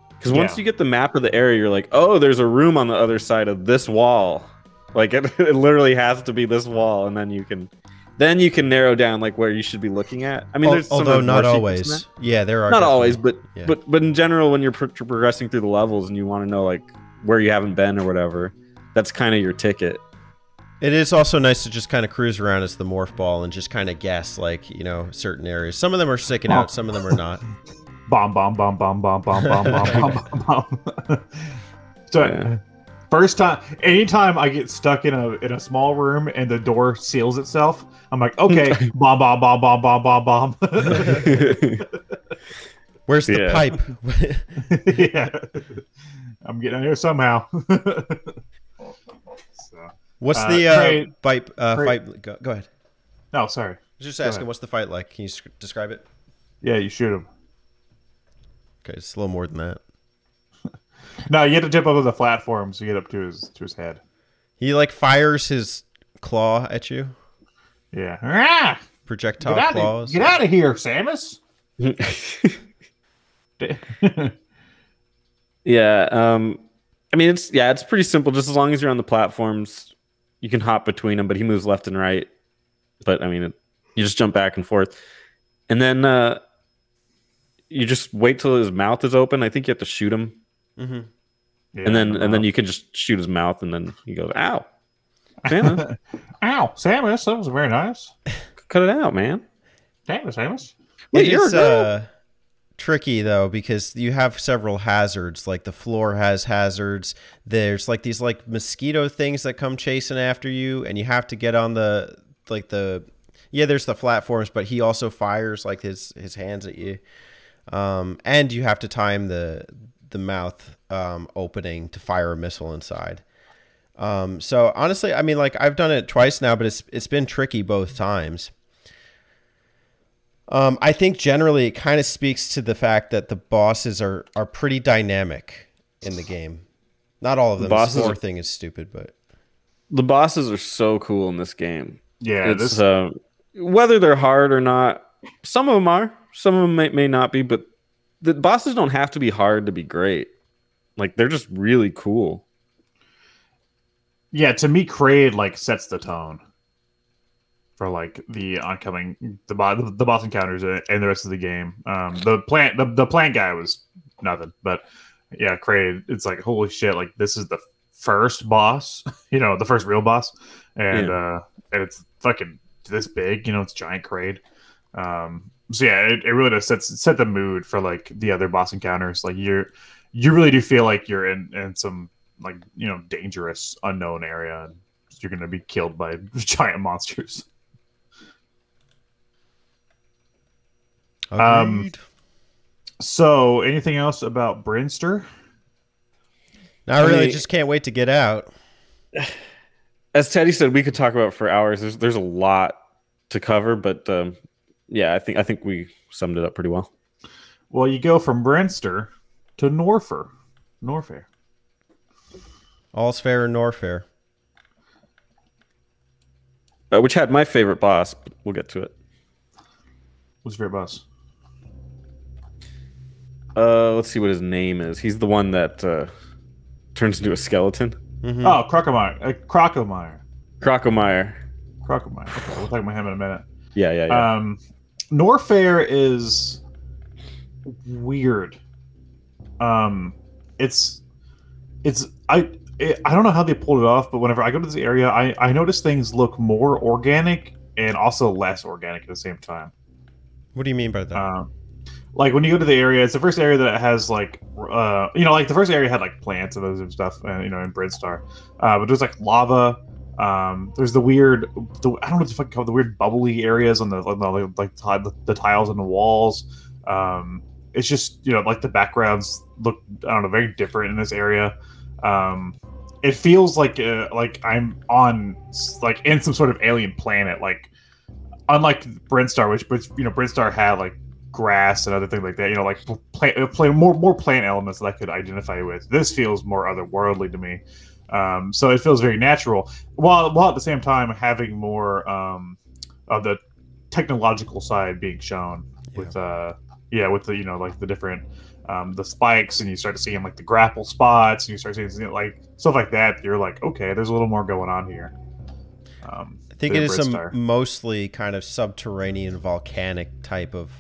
Because once you get the map of the area, you're like, oh, there's a room on the other side of this wall. Like it literally has to be this wall, and then you can narrow down like where you should be looking at. I mean, there's although not always. Yeah, there are not always, but yeah. but in general, when you're progressing through the levels and you want to know like where you haven't been or whatever, that's kind of your ticket. It is also nice to just kind of cruise around as the morph ball and just kind of guess like certain areas. Some of them are sticking out, some of them are not. Bomb. So, Yeah. First time, anytime I get stuck in a small room and the door seals itself, I'm like, okay, bomb. Where's the pipe? Yeah, I'm getting out here somehow. So, what's the Kraid, fight? Go ahead. No, sorry. I was just asking, what's the fight like? Can you describe it? Yeah, you shoot him. Okay, it's a little more than that. No, you have to jump up on the platforms to get up to his head. He like fires his claw at you. Yeah. Projectile claws. Get out of here, Samus. Yeah. I mean, it's pretty simple. Just as long as you're on the platforms, you can hop between them. But he moves left and right. But I mean, you just jump back and forth, and then you just wait till his mouth is open. I think you have to shoot him. Mm-hmm. Yeah, and then you can just shoot his mouth, and then he goes, "Ow, Samus! Ow, Samus! That was very nice. Cut it out, man! Damn it, Samus!" It is tricky though because you have several hazards. Like the floor has hazards. There's like these like mosquito things that come chasing after you, and you have to get on there's the platforms, but he also fires like his hands at you. and you have to time the mouth opening to fire a missile inside. So honestly, I mean, like I've done it twice now, but it's been tricky both times. I think generally it kind of speaks to the fact that the bosses are pretty dynamic in the game. Not all of them. The score thing is stupid, but the bosses are so cool in this game. Yeah, it's whether they're hard or not. Some of them are. Some of them may not be. But the bosses don't have to be hard to be great. Like they're just really cool. Yeah, to me, Kraid like sets the tone for like the oncoming the boss encounters and the rest of the game. The plant guy was nothing, but yeah, Kraid. It's like holy shit! Like this is the first boss, the first real boss, and it's fucking this big. It's giant Kraid. So yeah, it really does set the mood for like the other boss encounters. Like you really do feel like you're in some like dangerous unknown area, and you're gonna be killed by giant monsters. Agreed. So anything else about Brinstar? Not really. Just can't wait to get out. As Teddy said, we could talk about it for hours. There's a lot to cover, but yeah, I think we summed it up pretty well. Well, you go from Brinstar to Norfair. All's fair and Norfair. Which had my favorite boss, but we'll get to it. What's your favorite boss? Let's see what his name is. He's the one that turns into a skeleton. Mm-hmm. Oh, Crocomeyer. Crocomeyer. Okay, we'll talk about him in a minute. Yeah. Norfair is weird. I don't know how they pulled it off, but whenever I go to this area, I notice things look more organic and also less organic at the same time. What do you mean by that? Like when you go to the area, it's the first area that has like, like the first area had like plants and those stuff, and in Brinstar, but there's like lava. There's the weird, I don't know what the fuck called, the weird bubbly areas on the tiles on the walls. It's just like the backgrounds look, I don't know, very different in this area. It feels like I'm on like in some sort of alien planet, like unlike Brinstar, which Brinstar had like grass and other things like that, like more plant elements that I could identify with. This feels more otherworldly to me. So it feels very natural, while at the same time having more of the technological side being shown with the like the different the spikes, and you start to see like the grapple spots, and you start seeing like stuff like that. You're like, okay, there's a little more going on here. I think it is a mostly kind of subterranean volcanic type of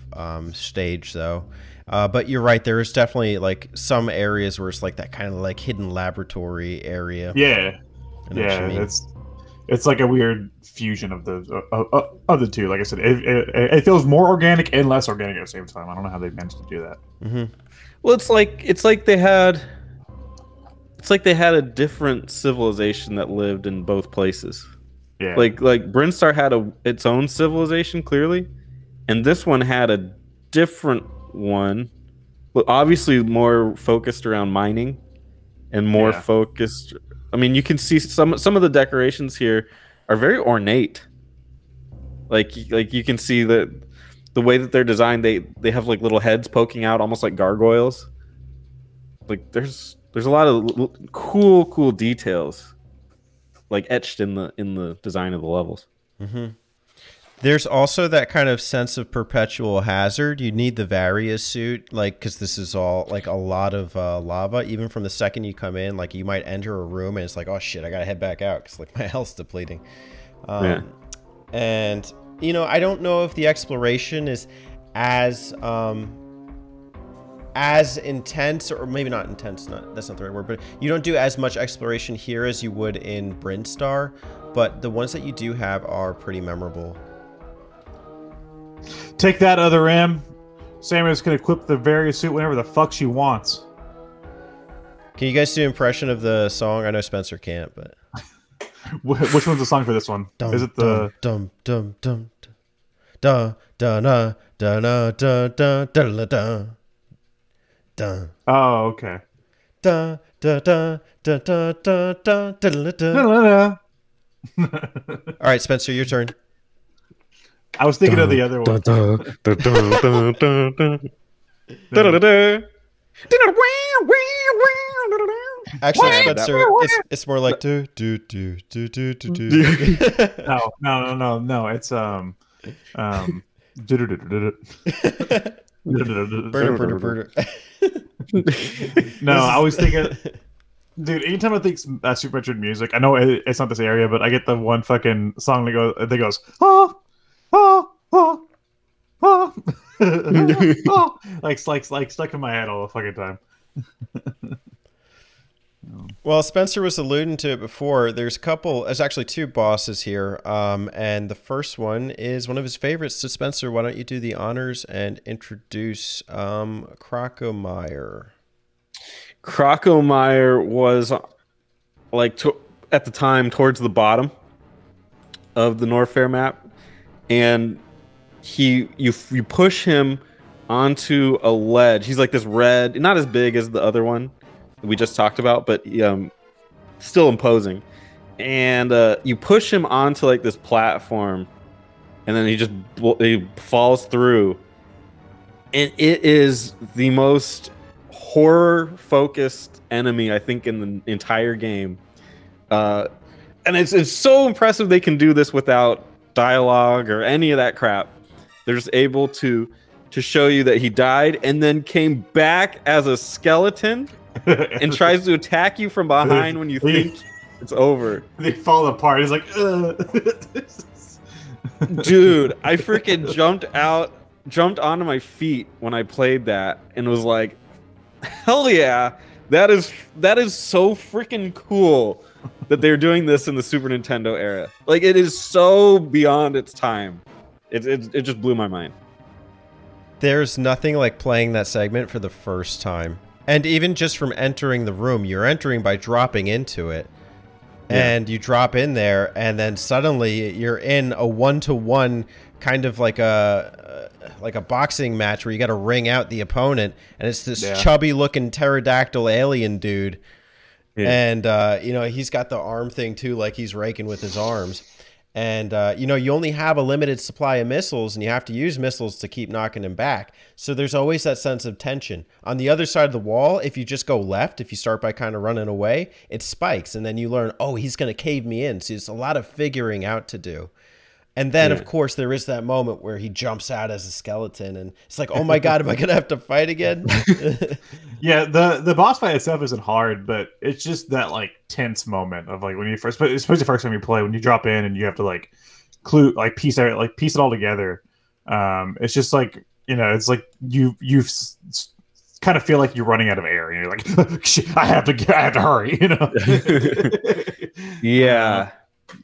stage, though. But you're right. There is definitely like some areas where it's like that kind of like hidden laboratory area. Yeah, it's like a weird fusion of the two. Like I said, it feels more organic and less organic at the same time. I don't know how they managed to do that. Mm-hmm. Well, it's like they had a different civilization that lived in both places. Yeah, like Brinstar had its own civilization clearly, and this one had a different one, obviously more focused around mining and more focused. I mean, you can see some of the decorations here are very ornate. Like you can see that the way that they're designed, they have like little heads poking out, almost like gargoyles. Like there's a lot of cool details like etched in the design of the levels. Mm-hmm. There's also that kind of sense of perpetual hazard. You need the Varia suit, like, because this is all like a lot of lava. Even from the second you come in, like you might enter a room and it's like, oh shit, I gotta head back out because like my health's depleting. And I don't know if the exploration is as intense, or maybe not intense. That's not the right word, but you don't do as much exploration here as you would in Brinstar. But the ones that you do have are pretty memorable. Take that, other M. Samus can equip the various suit whenever the fuck she wants. Can you guys do an impression of the song? I know Spencer can't, but which one's the song for this one? Is it the dum dum dum da da da da da da da da da da. Oh, okay. Da da da da da da da da da. No. All right, Spencer, your turn. I was thinking of the other one. Actually, Spencer, it's more like do do do do do do do. No. It's Burner. No, I was thinking, dude. Anytime I think Super Metroid music, I know it's not this area, but I get the one fucking song that goes like stuck in my head all the fucking time. Well, Spencer was alluding to it before. There's actually two bosses here. And the first one is one of his favorites. So Spencer, why don't you do the honors and introduce Crocomeyer? Crocomeyer was at the time towards the bottom of the Norfair map, and you push him onto a ledge. He's like this red, not as big as the other one we just talked about, but still imposing. And you push him onto like this platform, and then he falls through. And it is the most horror-focused enemy I think in the entire game. And it's so impressive they can do this without dialogue or any of that crap. They're just able to show you that he died and then came back as a skeleton and tries to attack you from behind when you think it's over. They fall apart. He's like, dude, I freaking jumped onto my feet when I played that and was like, hell yeah, that is so freaking cool that they're doing this in the Super Nintendo era. Like, it is so beyond its time. It just blew my mind. There's nothing like playing that segment for the first time. And even just from entering the room, you're entering by dropping into it. Yeah. And you drop in there, and then suddenly you're in a one-to-one kind of like a boxing match where you got to ring out the opponent, and it's this chubby-looking pterodactyl alien dude. Yeah. And, he's got the arm thing, too, like he's raking with his arms. And, you only have a limited supply of missiles, and you have to use missiles to keep knocking him back. So there's always that sense of tension. On the other side of the wall, if you just go left, if you start by kind of running away, it spikes. And then you learn, oh, he's going to cave me in. So it's a lot of figuring out to do. And then, of course, there is that moment where he jumps out as a skeleton, and it's like, oh my God, am I going to have to fight again? Yeah, the boss fight itself isn't hard, but it's just that like tense moment of like when you first, especially the first time you play, when you drop in and you have to piece it all together. It's just like, it's like you kind of feel like you're running out of air, and you're like, shit, I have to hurry, Yeah.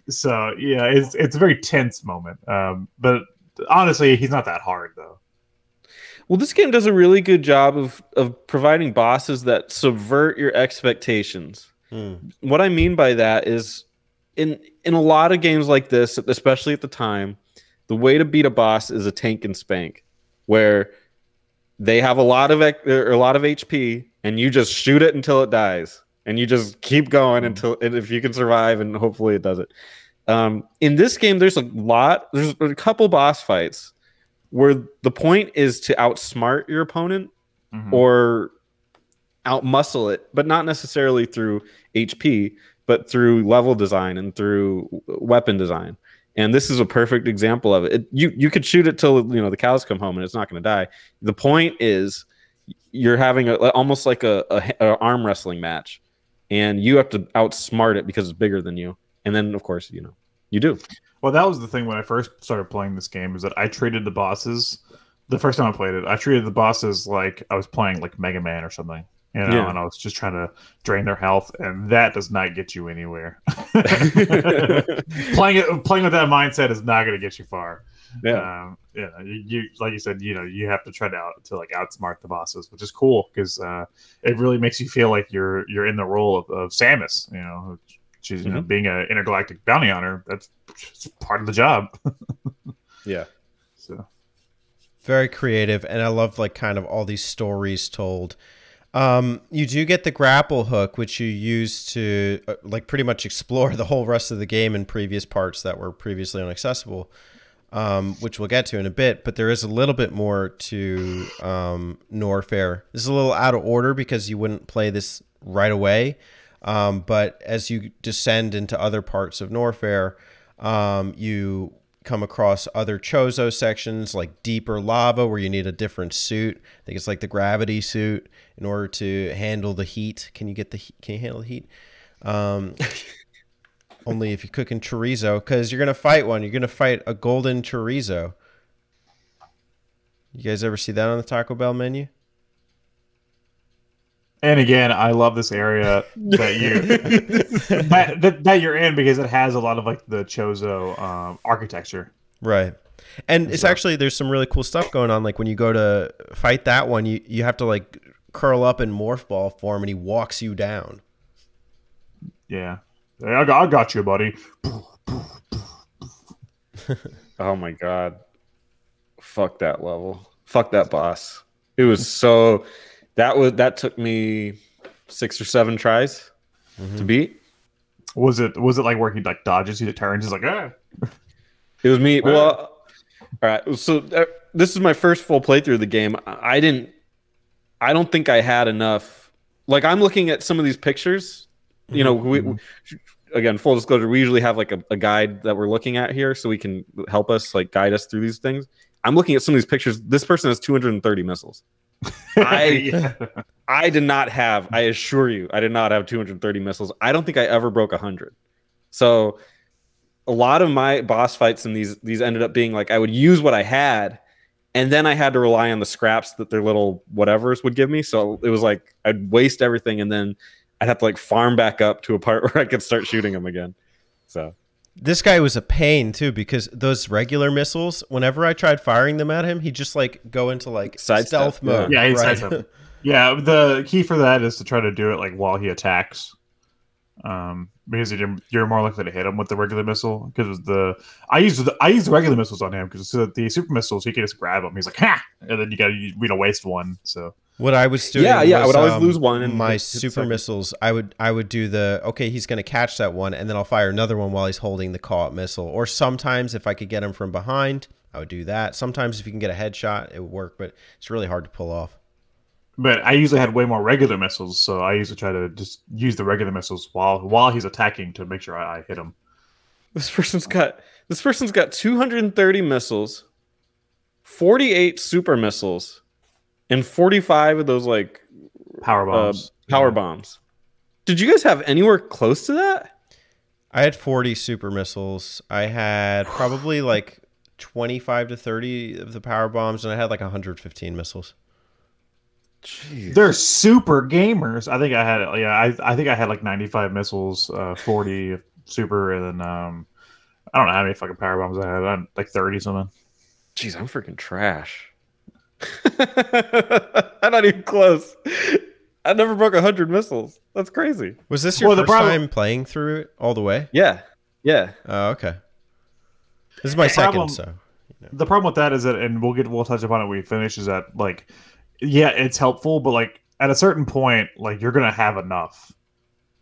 So yeah, it's a very tense moment. But honestly, he's not that hard though. Well, this game does a really good job of providing bosses that subvert your expectations. What I mean by that is in a lot of games like this, especially at the time, the way to beat a boss is a tank and spank, where they have a lot of HP and you just shoot it until it dies. And you just keep going until, and if you can survive, and hopefully it does it. In this game, there's a couple boss fights where the point is to outsmart your opponent or outmuscle it, but not necessarily through HP, but through level design and through weapon design. And this is a perfect example of it. You could shoot it till the cows come home and it's not going to die. The point is you're having almost like a arm wrestling match. And you have to outsmart it because it's bigger than you. And then, of course, you do. Well, that was the thing when I first started playing this game, is that I treated the bosses, the first time I played it, I treated the bosses like I was playing like Mega Man or something. And I was just trying to drain their health, and that does not get you anywhere. Playing with that mindset is not going to get you far. Yeah. You like you said, you have to try to outsmart the bosses, which is cool because it really makes you feel like you're in the role of Samus. She's being an intergalactic bounty hunter. That's part of the job. Yeah. So Very creative, and I love like kind of all these stories told. You do get the grapple hook, which you use to like pretty much explore the whole rest of the game in previous parts that were previously inaccessible, which we'll get to in a bit. But there is a little bit more to Norfair. This is a little out of order because you wouldn't play this right away. But as you descend into other parts of Norfair, you come across other Chozo sections like deeper lava where you need a different suit. I think it's like the gravity suit in order to handle the heat. Can you handle the heat? Only if you're cooking chorizo, because you're going to fight one. You're going to fight a golden chorizo. You guys ever see that on the Taco Bell menu? and again, I love this area that you that you're in because it has a lot of like the Chozo architecture. Right. And it's actually, there's some really cool stuff going on. Like when you go to fight that one, you have to like curl up in morph ball form and he walks you down. Yeah. Hey, I got you, buddy. Oh my god. Fuck that level. Fuck that boss. It was so that took me 6 or 7 tries to beat. Was it like where he like dodges, he turns, he's like, ah. It was me. Well, all right. So this is my first full playthrough of the game. I don't think I had enough. Like I'm looking at some of these pictures. You know, again, full disclosure, we usually have like a guide that we're looking at here, so we can help us like guide us through these things. I'm looking at some of these pictures. This person has 230 missiles. I did not have. I assure you, I did not have 230 missiles. I don't think I ever broke 100. So a lot of my boss fights in these ended up being like I would use what I had, and then I had to rely on the scraps that their little whatevers would give me. So it was like I'd waste everything, and then I'd have to like farm back up to a part where I could start shooting them again. So this guy was a pain too, because those regular missiles, whenever I tried firing them at him, he'd just like go into like stealth mode. Yeah, right? Yeah, the key for that is to try to do it like while he attacks. Because you're more likely to hit him with the regular missile. Because I used the regular missiles on him because the super missiles he can just grab them. He's like ha, and then you gotta waste one. So what I was doing, was, I would always lose one. And my super missiles, I would do he's gonna catch that one, and then I'll fire another one while he's holding the caught missile. Or sometimes if I could get him from behind, I would do that. Sometimes if you can get a headshot, it would work, but it's really hard to pull off. But I usually had way more regular missiles, so I usually try to just use the regular missiles while he's attacking to make sure I hit him. This person's got 230 missiles, 48 super missiles, and 45 of those like power bombs. Bombs. Did you guys have anywhere close to that? I had 40 super missiles. I had probably like 25 to 30 of the power bombs, and I had like 115 missiles. Jeez. They're super gamers. I think I had I think I had like 95 missiles, 40 super, and then I don't know how many fucking power bombs I had. Like 30 something. Jeez, I'm freaking trash. I'm not even close. I never broke 100 missiles. That's crazy. Was this your first time playing through it all the way? Yeah. Oh, okay. This is my second, so. You know. The problem with that is that, and we'll touch upon it when we finish, is that like, yeah, it's helpful, but like at a certain point, like you're gonna have enough,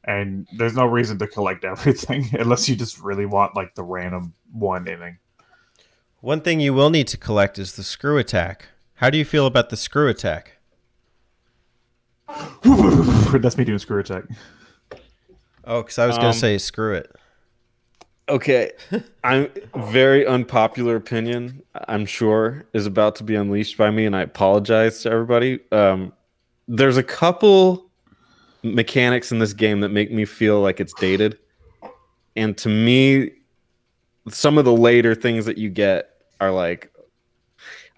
and there's no reason to collect everything unless you just really want like the random one inning. One thing you will need to collect is the screw attack. How do you feel about the screw attack? That's me doing screw attack. Oh, because I was going to say screw it. Okay. I'm very unpopular opinion, I'm sure, is about to be unleashed by me, and I apologize to everybody. There's a couple mechanics in this game that make me feel like it's dated. And to me, some of the later things that you get are like,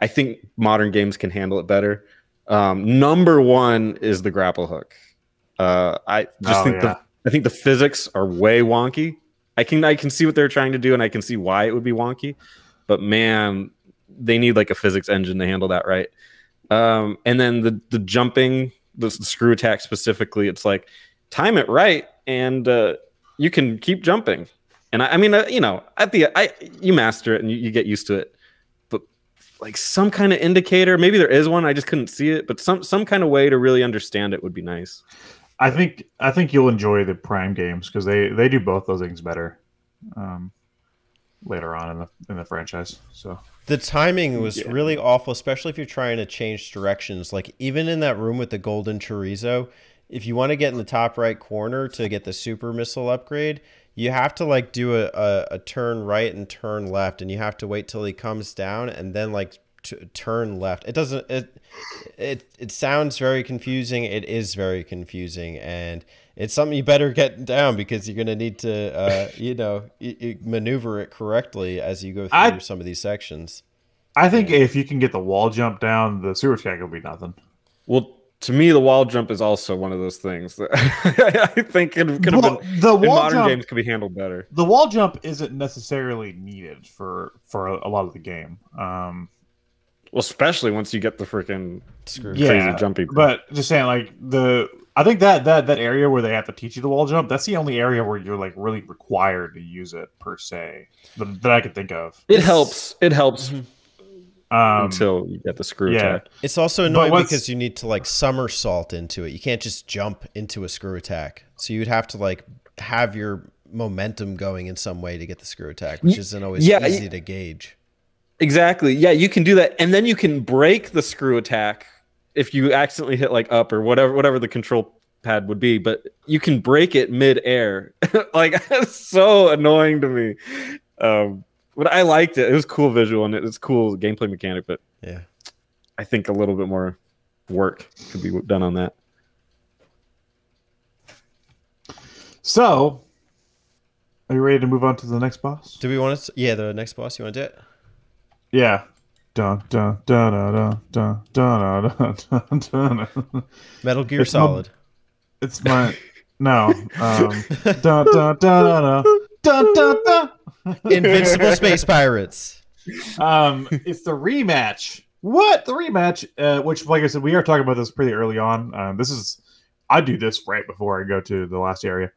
I think modern games can handle it better. Number one is the grapple hook. I think the physics are way wonky. I can see what they're trying to do, and I can see why it would be wonky. But man, they need like a physics engine to handle that right. And then the jumping, the screw attack specifically, it's like time it right, and you can keep jumping. And I mean, you know, you master it and you get used to it. But like some kind of indicator. Maybe there is one. I just couldn't see it, but some kind of way to really understand it would be nice. I think you'll enjoy the Prime games because they do both those things better later on in the franchise. So the timing was really awful, especially if you're trying to change directions. Like even in that room with the golden chorizo, if you want to get in the top right corner to get the super missile upgrade, you have to like do a turn right and turn left, and you have to wait till he comes down and then like turn left. It doesn't. It sounds very confusing. It is very confusing, and it's something you better get down because you're gonna need to maneuver it correctly as you go through some of these sections. I think if you can get the wall jump down, the super attack will be nothing. Well, to me, the wall jump is also one of those things that I think could have been the in wall modern jump, games could be handled better. The wall jump isn't necessarily needed for a lot of the game. Well, especially once you get the freaking crazy jumpy. But just saying, like I think that area where they have to teach you the wall jump, that's the only area where you're like really required to use it per se that I could think of. It helps. Mm-hmm. Until you get the screw attack. It's also annoying because you need to like somersault into it. You can't just jump into a screw attack. So you'd have to like have your momentum going in some way to get the screw attack, which isn't always easy to gauge. Exactly. Yeah, you can do that. And then you can break the screw attack if you accidentally hit like up or whatever the control pad would be, but you can break it mid-air. Like that's so annoying to me. But I liked it. It was cool visual and it's cool gameplay mechanic, but yeah, I think a little bit more work could be done on that. So, are you ready to move on to the next boss? Do we want to? Yeah, the next boss. You want to do it? Yeah. Dun dun dun dun dun dun dun dun dun. Metal Gear Solid. It's my no. Dun dun dun dun dun dun dun. Invincible Space Pirates. It's the rematch. What the rematch? Which, like I said, we are talking about this pretty early on. I do this right before I go to the last area.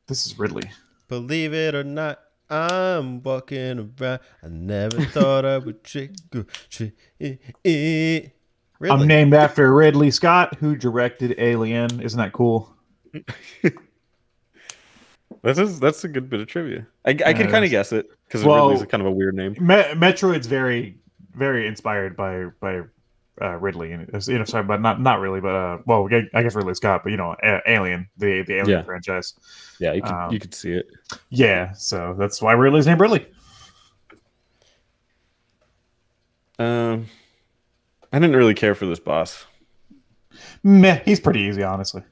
This is Ridley. Believe it or not, I'm walking around. I never thought I would trick. Ridley. I'm named after Ridley Scott, who directed Alien. Isn't that cool? That's a good bit of trivia. I could kind of guess it because Ridley's kind of a weird name. Metroid's very, very inspired by Ridley, and sorry, but not really, but well, I guess Ridley Scott, but Alien, the Alien franchise. Yeah, you could see it. Yeah, so that's why Ridley's named Ridley. I didn't really care for this boss. Meh, he's pretty easy, honestly.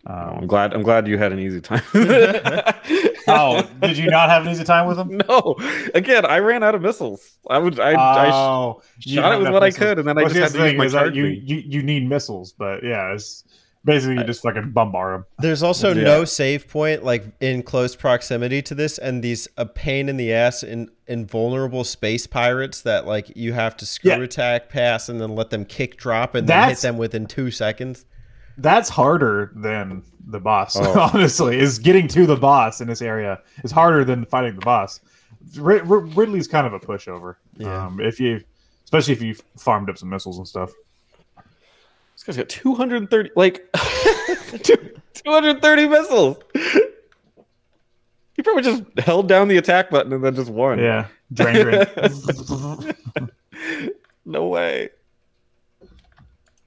I'm glad you had an easy time. Oh, did you not have an easy time with him? No. Again, I ran out of missiles. I shot it with what I could, and then I just had to use my charge. You need missiles, but yeah, it's basically you just fucking bombard them. There's also no save point like in close proximity to this, and these a pain in the ass invulnerable space pirates that like you have to screw attack pass and then let them kick drop and then hit them within 2 seconds. That's harder than the boss, honestly. Is getting to the boss in this area is harder than fighting the boss. Ridley's kind of a pushover. Yeah. Especially if you farmed up some missiles and stuff. This guy's got 230, like 230 missiles. He probably just held down the attack button and then just won. Yeah, drain. No way.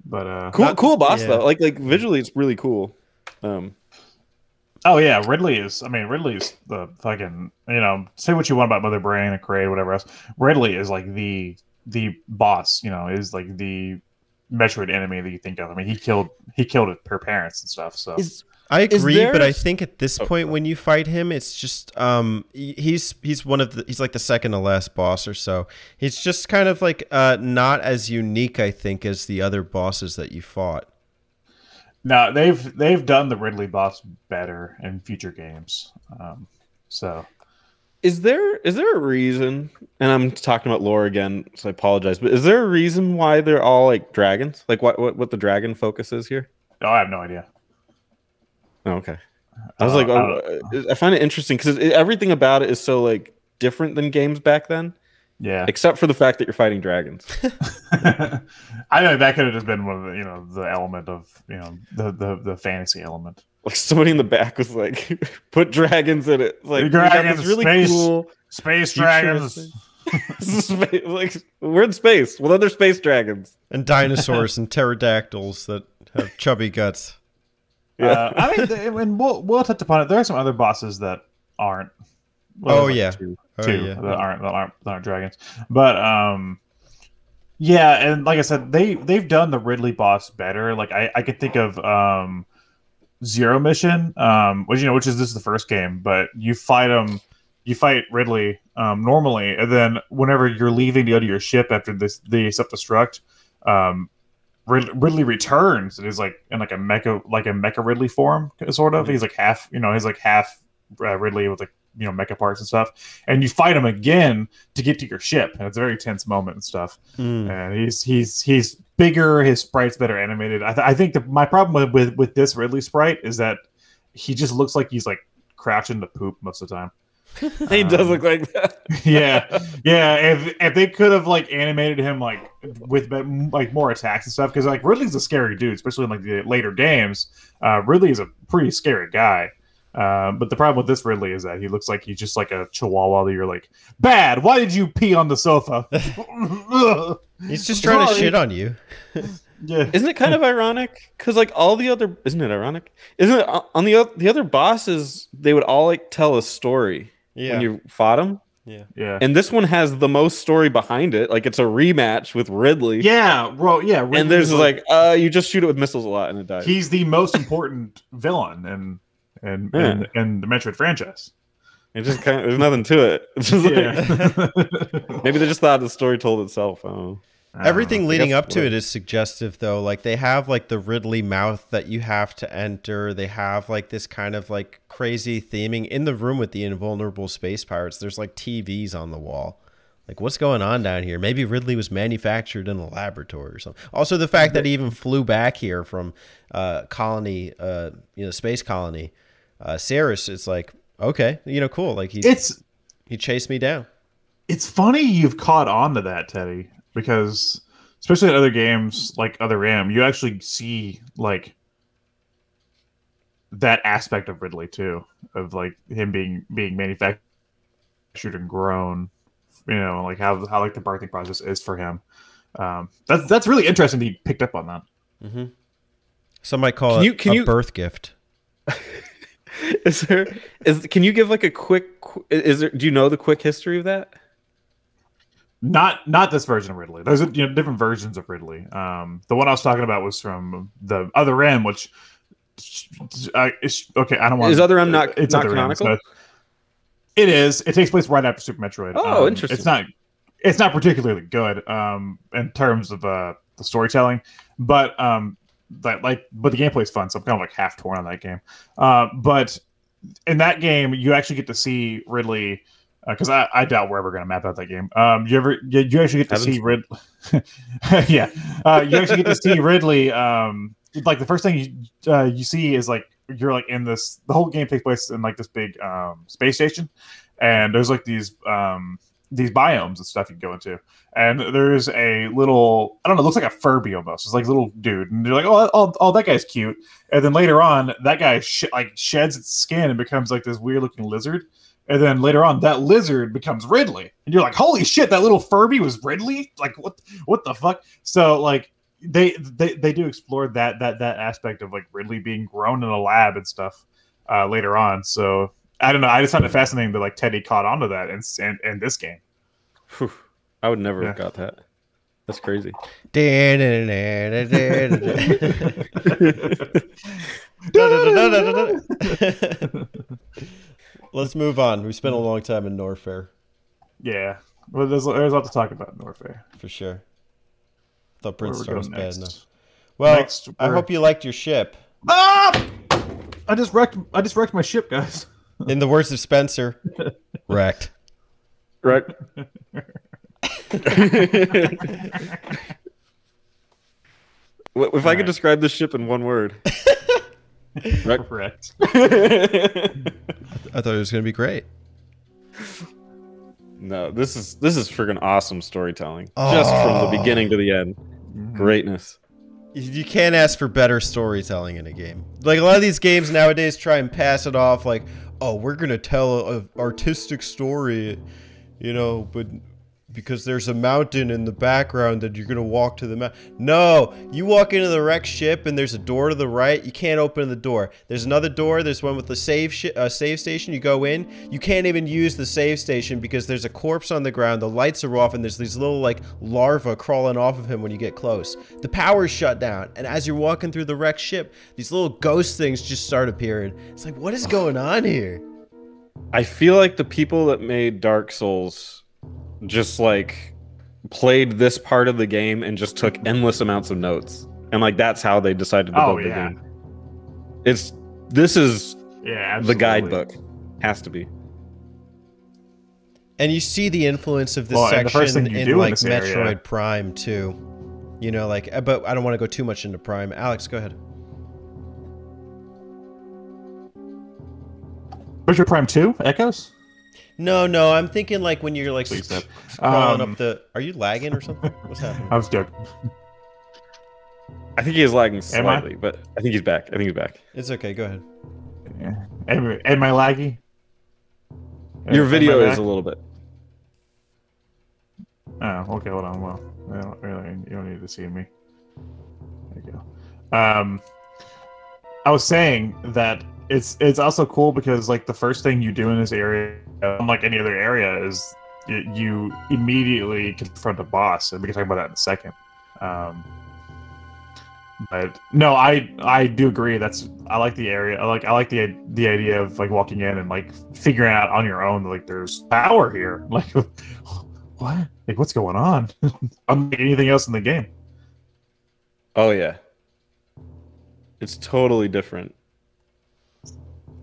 But cool boss though. Like visually, it's really cool. Oh yeah, Ridley's the fucking say what you want about Mother Brain and Kraid, whatever else. Ridley is like the boss. Is like the Metroid enemy that you think of. I mean, he killed her parents and stuff. So I agree, but I think at this point when you fight him, it's just he's like the second to last boss or so. He's just kind of like not as unique, I think, as the other bosses that you fought. No, they've done the Ridley boss better in future games. So is there a reason? And I'm talking about lore again, so I apologize. But is there a reason why they're all like dragons? Like what the dragon focus is here? Oh, I have no idea. Oh, okay. I was I find it interesting because everything about it is so like different than games back then. Yeah. except for the fact that you're fighting dragons. I know that could have just been one of the, the element of, the fantasy element. Like somebody in the back was like, "Put dragons in it." Like, Dragons, this really space, cool space dragons. like we're in space with other space dragons And dinosaurs and pterodactyls that have chubby guts. I mean, we'll touch upon it. There are some other bosses that aren't. Oh, there's yeah. two Yeah. that aren't dragons. But yeah, and like I said, they've done the Ridley boss better. Like I could think of Zero Mission, which is this is the first game, but you fight Ridley normally, and then whenever you're leaving to go to your ship after the self-destruct, Ridley returns and is like in like a mecha Ridley form, sort of. He's like half Ridley with like mecha parts and stuff, and you fight him again to get to your ship, and it's a very tense moment and stuff. And he's bigger, his sprite's better animated. I think my problem with this Ridley sprite is that he just looks like he's like crouching to poop most of the time. He does look like that. yeah. If they could have like animated him like with like more attacks and stuff, because like Ridley's a scary dude, especially in like the later games. Ridley is a pretty scary guy. But the problem with this Ridley is that he looks like he's just like a chihuahua that you're like, bad, why did you pee on the sofa? He's just trying to shit on you. Yeah. Isn't it kind of ironic? Because like all the other, isn't it ironic? Isn't it on the other bosses? They would all like tell a story when you fought them. Yeah. And this one has the most story behind it. Like it's a rematch with Ridley. Yeah, bro. Yeah. Ridley and there's like, you just shoot it with missiles a lot and it dies. He's the most important villain in the Metroid franchise. It just kind of, there's nothing to it. It's just like, maybe they just thought the story told itself. I don't know. Everything leading up to it is suggestive, though. Like they have like the Ridley mouth that you have to enter. They have like this kind of like crazy theming in the room with the invulnerable space pirates. There's like TVs on the wall. Like what's going on down here? Maybe Ridley was manufactured in a laboratory or something. Also, the fact that he even flew back here from colony, space colony, Ceres. It's like okay, cool. Like he chased me down. It's funny you've caught on to that, Teddy. Because especially in other games like Other M, you actually see like that aspect of Ridley too, of like him being manufactured and grown, like how like the birthing process is for him. That's really interesting that you picked up on that. Mm-hmm. Some might call it a birth gift. Can you give like a quick? Do you know the quick history of that? Not this version of Ridley. There's different versions of Ridley. The one I was talking about was from the Other M, which is okay. I don't want. Is Other M not Other canonical? M, so it is. It takes place right after Super Metroid. Oh, interesting. It's not particularly good in terms of the storytelling, but but the gameplay is fun. So I'm kind of like half torn on that game. But in that game, you actually get to see Ridley. Because I doubt we're ever going to map out that game. You actually get to see Ridley. Yeah, you actually get to see Ridley. Like the first thing you see is like you're like in this. The whole game takes place in like this big space station, and there's like these biomes and stuff you can go into. And there's a little, I don't know, it looks like a Furby almost. It's like a little dude, and you're like, oh, that guy's cute. And then later on, that guy sheds its skin and becomes like this weird looking lizard. And then later on, that lizard becomes Ridley, and you're like, "Holy shit! That little Furby was Ridley! Like, what the fuck?" So, like, they do explore that aspect of like Ridley being grown in a lab and stuff later on. So, I don't know. I just found it fascinating that like Teddy caught onto that in this game. Whew. I would never have got that. That's crazy. Let's move on. We spent a long time in Norfair. Yeah. Well, there's a lot to talk about in Norfair. For sure. I thought Brinstar was bad enough. Well, I hope you liked your ship. Ah! I just wrecked my ship, guys. In the words of Spencer, wrecked. Right. If I could describe this ship in one word. Correct. I thought it was going to be great. No, this is freaking awesome storytelling. Just from the beginning to the end. Greatness. You can't ask for better storytelling in a game. Like, a lot of these games nowadays try and pass it off like, oh, we're going to tell an artistic story, you know, but because there's a mountain in the background that you're going to walk to the mountain. No, you walk into the wrecked ship and there's a door to the right. You can't open the door. There's another door. There's one with the save station. You go in. You can't even use the save station because there's a corpse on the ground. The lights are off and there's these little like larvae crawling off of him when you get close. The power's shut down. And as you're walking through the wrecked ship, these little ghost things just start appearing. It's like, what is going on here? I feel like the people that made Dark Souls just like played this part of the game and just took endless amounts of notes, and like that's how they decided to build the game. This is the guidebook. Has to be. And you see the influence of this section in like Metroid Prime too. You know, like, but I don't want to go too much into Prime. Alex, go ahead. Metroid Prime 2 Echoes? No, I'm thinking like when you're like scrolling up the... Are you lagging or something? What's happening? I was joking. I think he is lagging slightly, but I think he's back. It's okay, go ahead. Yeah. Am I laggy? Your video is a little bit. Oh, okay, hold on. Well, you don't need to see me. There you go. I was saying that it's also cool because like the first thing you do in this area, unlike any other area, is you immediately confront a boss, and we can talk about that in a second. But no, I do agree. I like the area. I like the idea of like walking in and like figuring out on your own like there's power here. Like what? Like what's going on? Unlike anything else in the game. Oh yeah, it's totally different.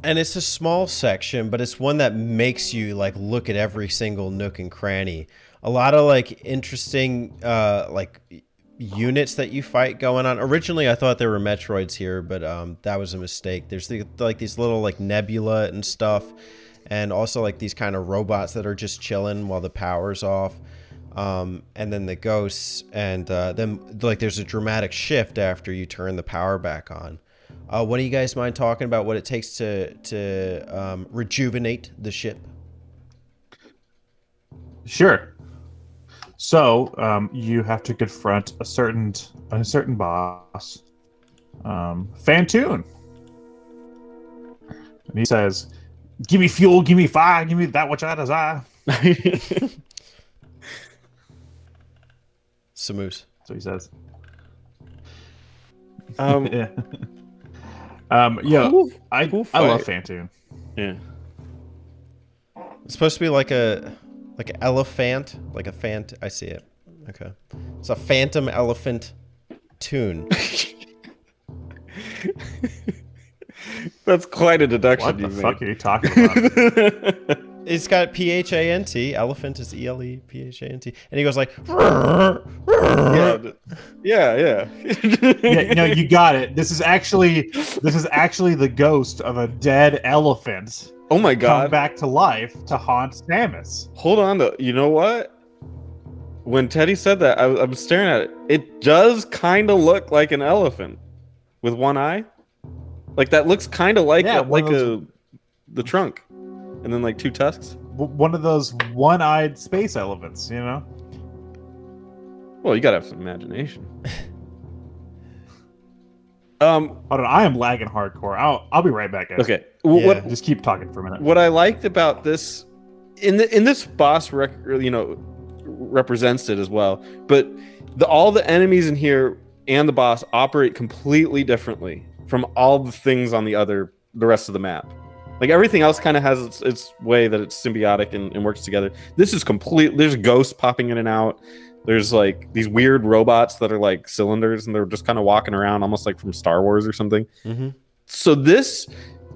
And it's a small section, but it's one that makes you like look at every single nook and cranny. A lot of like interesting like units that you fight going on. Originally, I thought there were Metroids here, but that was a mistake. There's like these little like nebula and stuff, and also like these kind of robots that are just chilling while the power's off. And then the ghosts, and then like there's a dramatic shift after you turn the power back on. One of you guys mind talking about what it takes to rejuvenate the ship? Sure. So you have to confront a certain boss, Fantoon, and he says, "Give me fuel, give me fire, give me that which I desire." Samus. So he says. Yeah. Yeah, cool I love Fantoon. Yeah. It's supposed to be like an elephant, like a fant. I see it. Okay, it's a phantom elephant tune. That's quite a deduction. What the fuck are you talking about? It's got P-H-A-N-T. Elephant is E-L-E-P-H-A-N-T. And he goes like... Yeah. Yeah, you know, you got it. This is actually the ghost of a dead elephant. Oh my god. Come back to life to haunt Samus. Hold on though. You know what? When Teddy said that, I'm staring at it. It does kind of look like an elephant with one eye. Like that looks kind of like the trunk. And then like two tusks. One of those one-eyed space elephants, you know? Well, you gotta have some imagination. Hold on, I am lagging hardcore. I'll be right back, guys. Okay. Yeah. Just keep talking for a minute. What I liked about this, in this boss, represents it as well. But all the enemies in here and the boss operate completely differently from all the things on the rest of the map. Like everything else kind of has its way that it's symbiotic and works together. This is complete. There's ghosts popping in and out. There's like these weird robots that are like cylinders and they're just kind of walking around almost like from Star Wars or something. Mm-hmm. So this,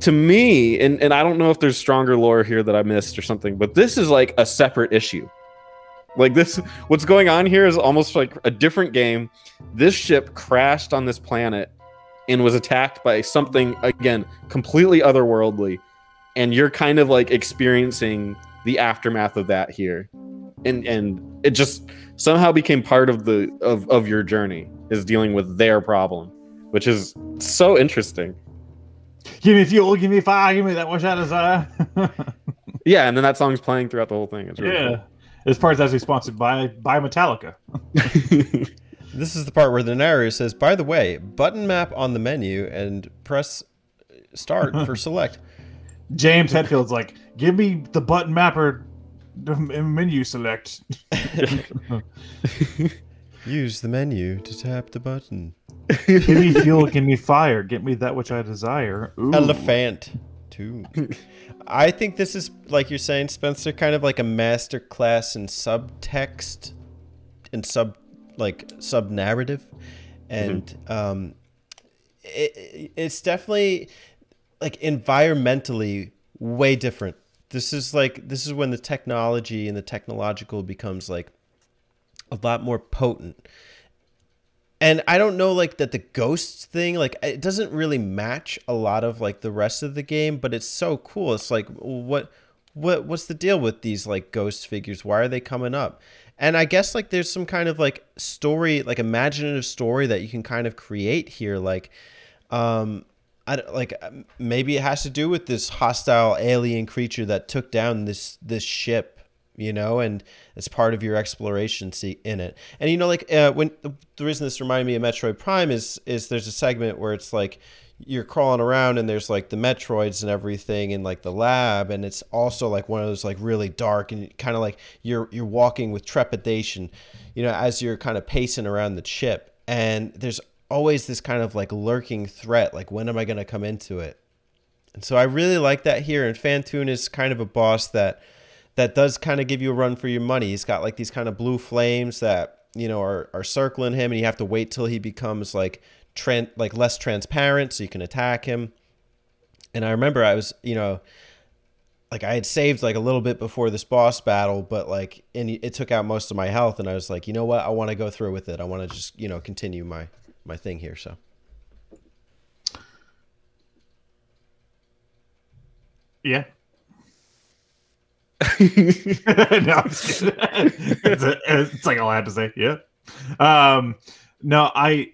to me, and I don't know if there's stronger lore here that I missed or something, but this is like a separate issue. Like this, what's going on here is almost like a different game. This ship crashed on this planet and was attacked by something, again, completely otherworldly. And you're kind of like experiencing the aftermath of that here, and it just somehow became part of of your journey, is dealing with their problem, which is so interesting. Give me fuel, give me fire, give me that much I desire. Yeah, and then that song's playing throughout the whole thing. It's really Yeah. This part is actually sponsored by Metallica. cool. This is the part where the narrator says, by the way, button map on the menu and press start for select. James Hetfield's like, give me the button mapper menu select. Use the menu to tap the button. Give me fuel, give me fire, get me that which I desire. Ooh. Elephant. Too. I think this is, like you're saying, Spencer, kind of like a master class in subtext and sub narrative, and it's definitely like environmentally way different. This is when the technology and the technological becomes like a lot more potent. And I don't know, like, that the ghosts thing, like, it doesn't really match a lot of like the rest of the game, but it's so cool. It's like, what's the deal with these like ghost figures? Why are they coming up? And I guess like there's some kind of like story, like imaginative story that you can kind of create here. Like, maybe it has to do with this hostile alien creature that took down this ship, you know, and it's part of your exploration in it. And, you know, like when the reason this reminded me of Metroid Prime is there's a segment where it's like you're crawling around and there's like the Metroids and everything in like the lab, and it's also like one of those like really dark and kind of like you're walking with trepidation, you know, as you're kind of pacing around the ship, and there's always this kind of like lurking threat, like when am I going to come into it? And so I really like that here. And Phantoon is kind of a boss that does kind of give you a run for your money. He's got like these kind of blue flames that, you know, are circling him, and you have to wait till he becomes like less transparent so you can attack him. And I remember I was, you know, like I had saved like a little bit before this boss battle, but like it took out most of my health, and I was like, you know what, I want to go through with it. I want to just, you know, continue my thing here. So yeah. No, I'm just kidding. It's like all I had to say. Yeah. No, I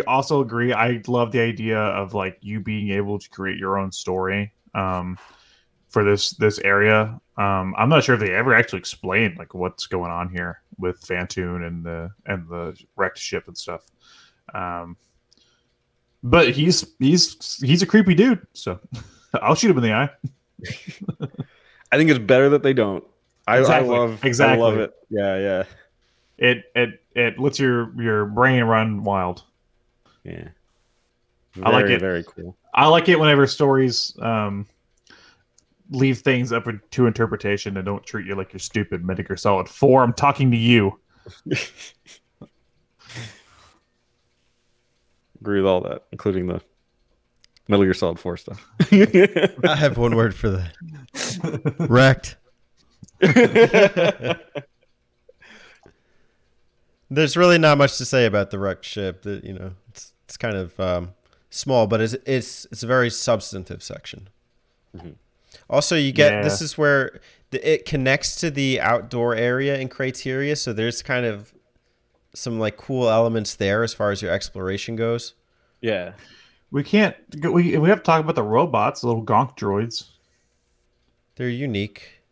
also agree. I love the idea of like you being able to create your own story for this area. I'm not sure if they ever actually explained like what's going on here with Phantoon and the wrecked ship and stuff. But he's a creepy dude, so I'll shoot him in the eye. I think it's better that they don't. Exactly. I love it. Yeah. It lets your brain run wild. Yeah. I like it. Very cool. I like it whenever stories leave things up to interpretation and don't treat you like you're stupid. Metal Gear Solid 4, I'm talking to you. Agree with all that, including the Metal Gear Solid 4 stuff. I have one word for that. Wrecked. There's really not much to say about the wrecked ship. That, you know, it's kind of small, but it's a very substantive section. Mm-hmm. Also, you get this is where it connects to the outdoor area in Criteria, so there's kind of some like cool elements there as far as your exploration goes. Yeah. We can't. We have to talk about the robots, the little gonk droids. They're unique.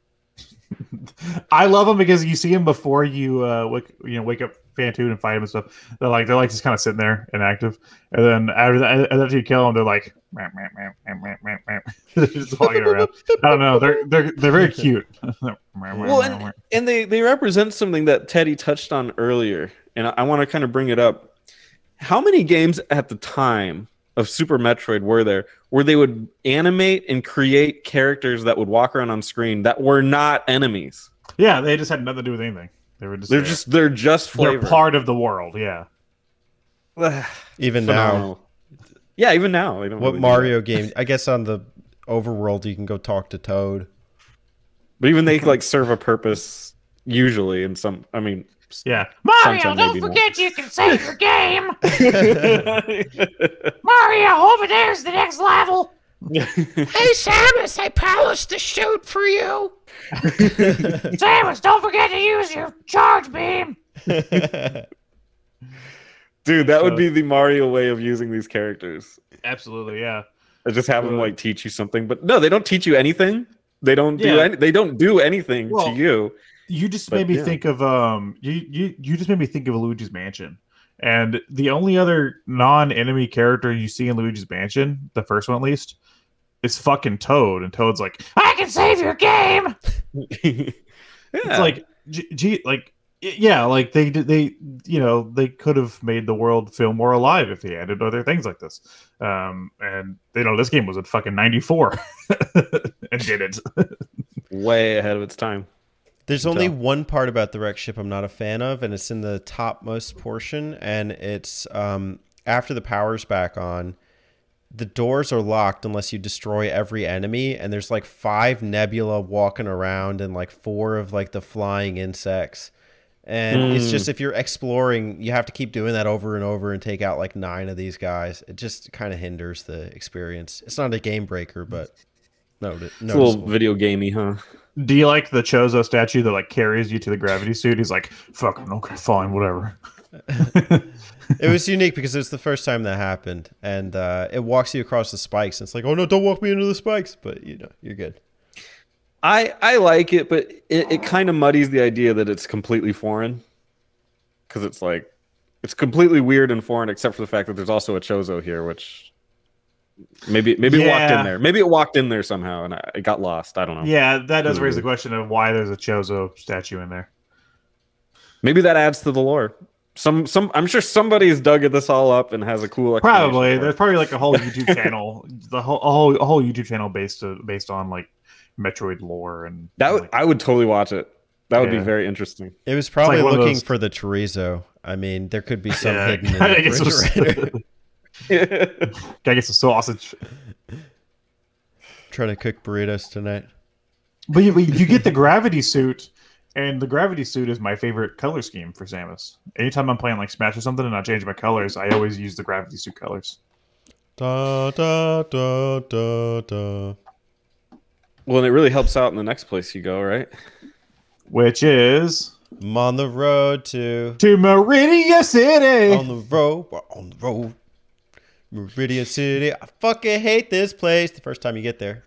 I love them because you see them before you wake up Phantoon and fight him and stuff. They're like just kind of sitting there inactive, and then after you kill them, they're like they're just walking around. I don't know. They're very cute. Well, and they represent something that Teddy touched on earlier, and I want to kind of bring it up. How many games at the time of Super Metroid were there where they would animate and create characters that would walk around on screen that were not enemies? Yeah, they just had nothing to do with anything. They're just flavor. They're part of the world. Yeah. Even now. Yeah, even now. What really Mario game? I guess on the overworld you can go talk to Toad. But even they like serve a purpose usually in some. I mean. Yeah. Mario, don't forget you can save your game. Mario, over there's the next level. Hey, Samus, I polished the chute for you. Samus, don't forget to use your charge beam. Dude, that would be the Mario way of using these characters. Absolutely, yeah. Just have them like teach you something, but no, they don't teach you anything. They don't do anything to you. You just made me think of you just made me think of Luigi's Mansion. And the only other non-enemy character you see in Luigi's Mansion, the first one at least, is fucking Toad. And Toad's like, I can save your game. It's like, like they could have made the world feel more alive if they added other things like this. And this game was in fucking 94 and did it way ahead of its time. There's only one part about the wreck ship I'm not a fan of, and it's in the topmost portion, and it's after the power's back on, the doors are locked unless you destroy every enemy, and there's like 5 nebula walking around and like 4 of like the flying insects. And it's just, if you're exploring, you have to keep doing that over and over and take out like 9 of these guys. It just kind of hinders the experience. It's not a game breaker, but it's a little video gamey, huh? Do you like the Chozo statue that like carries you to the gravity suit? He's like, fucking okay, fine, whatever. It was unique because it was the first time that happened, and it walks you across the spikes, and it's like, oh no, don't walk me into the spikes, but you're good. I like it, but it kind of muddies the idea that it's completely foreign, because it's like it's completely weird and foreign, except for the fact that there's also a Chozo here, which maybe it walked in there. Maybe it walked in there somehow, and it got lost. I don't know. Yeah, that does raise the question of why there's a Chozo statue in there. Maybe that adds to the lore. I'm sure somebody's dug this all up and has a cool explanation. Probably there's probably like a whole YouTube channel, a whole YouTube channel based on like Metroid lore, and I would totally watch it. That would be very interesting. It was probably like looking for the chorizo. I mean, there could be some hidden in the refrigerator. Gotta get some sausage. Trying to cook burritos tonight. But you get the gravity suit, and the gravity suit is my favorite color scheme for Samus. Anytime I'm playing like Smash or something and I change my colors, I always use the gravity suit colors. Da, da, da, da, da. Well, and it really helps out in the next place you go, right? Which is... I'm on the road to Meridian City. On the road. Meridian City. I fucking hate this place the first time you get there.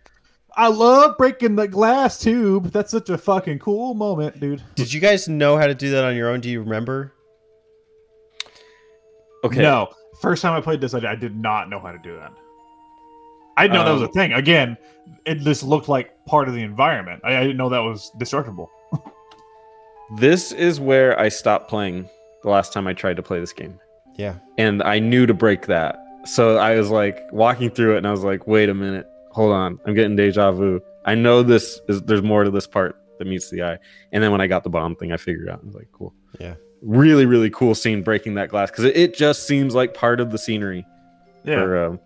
I love breaking the glass tube. That's such a fucking cool moment, dude. Did you guys know how to do that on your own? Do you remember? Okay. No. First time I played this, I did not know how to do that. I didn't know that was a thing. Again, it just looked like part of the environment. I didn't know that was destructible. This is where I stopped playing the last time I tried to play this game. Yeah. And I knew to break that. So I was like walking through it and I was like, wait a minute. Hold on. I'm getting deja vu. I know there's more to this part that meets the eye. And then when I got the bomb thing, I figured out. I was like, cool. Yeah. Really, really cool scene breaking that glass. Because it just seems like part of the scenery for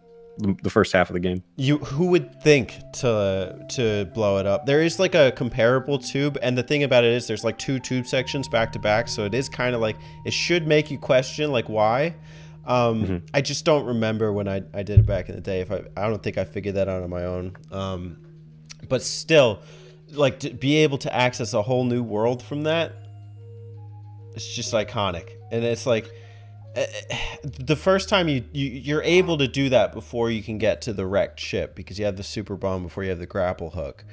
the first half of the game. Who would think to blow it up? There is like a comparable tube, and the thing about it is there's like 2 tube sections back to back, so it is kind of like it should make you question like why. I just don't remember when I did it back in the day. I don't think I figured that out on my own. But still, like to be able to access a whole new world from that, it's just iconic. And it's like the first time you're able to do that before you can get to the wrecked ship, because you have the super bomb before you have the grapple hook.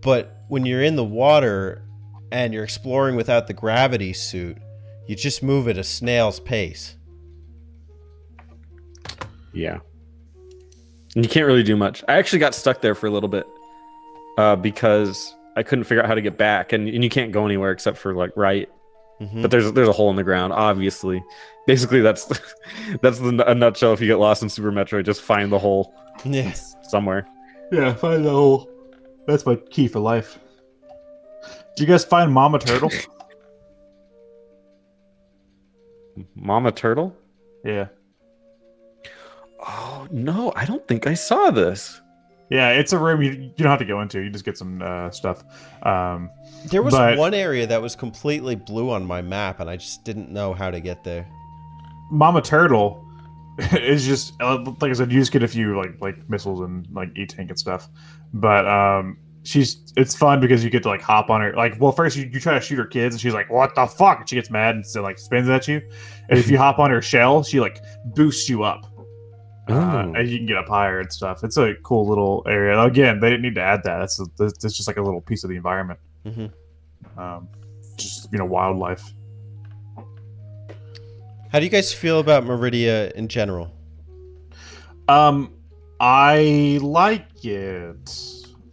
But when you're in the water and you're exploring without the gravity suit, you just move at a snail's pace. Yeah. And you can't really do much. I actually got stuck there for a little bit because I couldn't figure out how to get back, and you can't go anywhere except for like right. But there's a hole in the ground, obviously. Basically, that's a nutshell. If you get lost in Super Metroid, just find the hole. Yes, somewhere. Yeah, find the hole. That's my key for life. Did you guys find Mama Turtle? Mama Turtle? Yeah. Oh no, I don't think I saw this. Yeah, it's a room you don't have to go into. You just get some stuff. There was one area that was completely blue on my map, and I just didn't know how to get there. Mama Turtle it's just like I said, you just get a few like missiles and like E-tank and stuff, but it's fun because you get to like hop on her. Like, well, first you try to shoot her kids, and she's like, "What the fuck?" And she gets mad and so like spins at you. And if you hop on her shell, she like boosts you up, and you can get up higher and stuff. It's a cool little area. Again, they didn't need to add that. That's just like a little piece of the environment. Just wildlife. How do you guys feel about Meridia in general? I like it.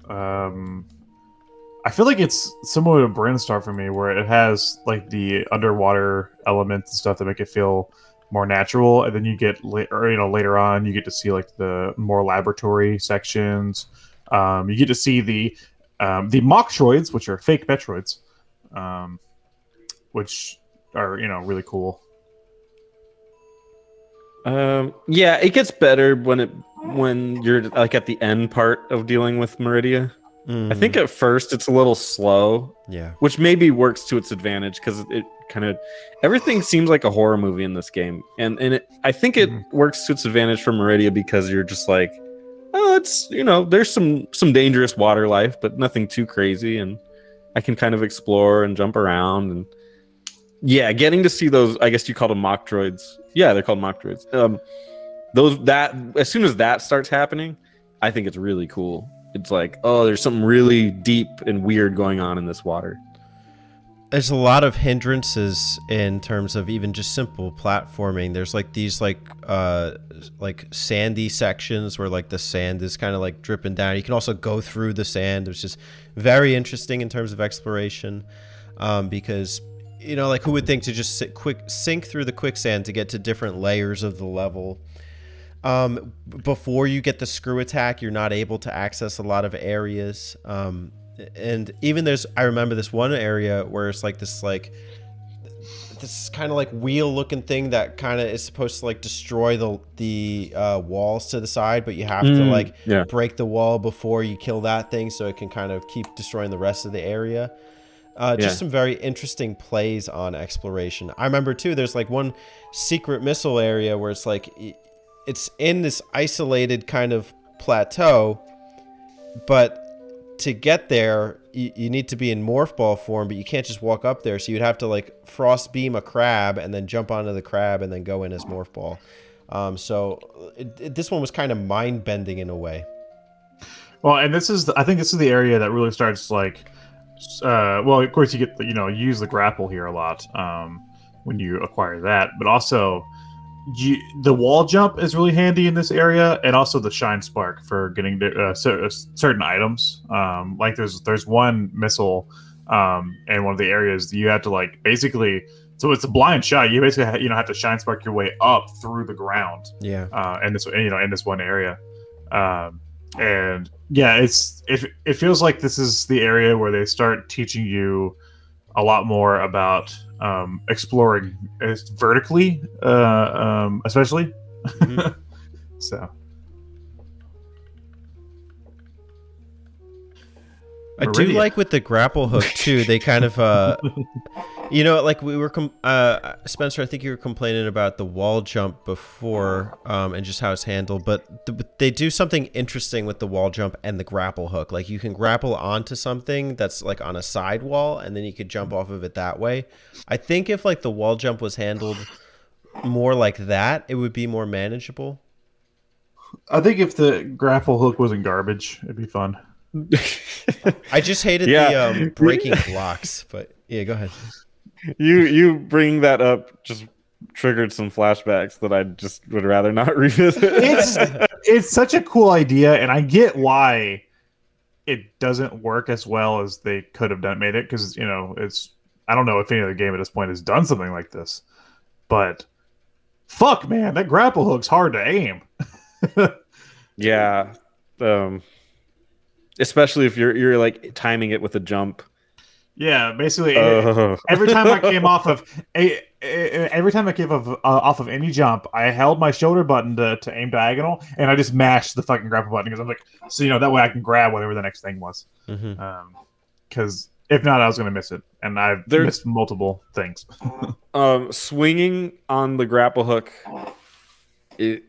I feel like it's similar to Brinstar for me, where it has like the underwater elements and stuff that make it feel more natural, and then you get later on you get to see like the more laboratory sections. You get to see the Mocktroids, which are fake Metroids, which are really cool. Yeah, it gets better when you're like at the end part of dealing with Meridia. I think at first it's a little slow, which maybe works to its advantage because it kind of everything seems like a horror movie in this game, and I think it works to its advantage for Meridia because you're just like, oh, it's there's some dangerous water life, but nothing too crazy, and I can kind of explore and jump around, and yeah, getting to see those, I guess you call them mock droids. Yeah, they're called mock droids. That as soon as that starts happening, I think it's really cool. It's like, oh, there's something really deep and weird going on in this water. There's a lot of hindrances in terms of even just simple platforming. There's like these like sandy sections where like the sand is kind of like dripping down. You can also go through the sand. It's just very interesting in terms of exploration, because like who would think to just sink through the quicksand to get to different layers of the level. Before you get the screw attack, you're not able to access a lot of areas. And even I remember this one area where it's like this kind of like wheel looking thing that kind of is supposed to like destroy the walls to the side, but you have to break the wall before you kill that thing so it can kind of keep destroying the rest of the area. Just some very interesting plays on exploration. I remember too, there's like one secret missile area where it's like it's in this isolated kind of plateau, but to get there you need to be in morph ball form, but you can't just walk up there, so you'd have to like frost beam a crab and then jump onto the crab and then go in as morph ball. This one was kind of mind bending in a way. Well, and I think this is the area that really starts like well, of course you get you use the grapple here a lot when you acquire that, but also the wall jump is really handy in this area, and also the shine spark for getting certain items. Like there's one missile in one of the areas you have to like basically, so it's a blind shot. You basically have to shine spark your way up through the ground. In this one area. And yeah, it feels like this is the area where they start teaching you a lot more about exploring vertically, especially. So I do like with the grapple hook too. They kind of, like we were, Spencer, I think you were complaining about the wall jump before, and just how it's handled. But they do something interesting with the wall jump and the grapple hook. Like you can grapple onto something that's like on a side wall, and then you could jump off of it that way. I think if like the wall jump was handled more like that, it would be more manageable. I think if the grapple hook wasn't garbage, it'd be fun. I just hated the breaking blocks, but yeah, go ahead. You bring that up just triggered some flashbacks that I just would rather not revisit. It's such a cool idea, and I get why it doesn't work as well as they could have made it, because I don't know if any other game at this point has done something like this, but fuck, man, that grapple hook's hard to aim. Yeah. Especially if you're like timing it with a jump. Yeah, basically every time I came off of off of any jump, I held my shoulder button to aim diagonal, and I just mashed the fucking grapple button because I'm like, so that way I can grab whatever the next thing was. Because if not, I was gonna miss it, and I've missed multiple things. Swinging on the grapple hook it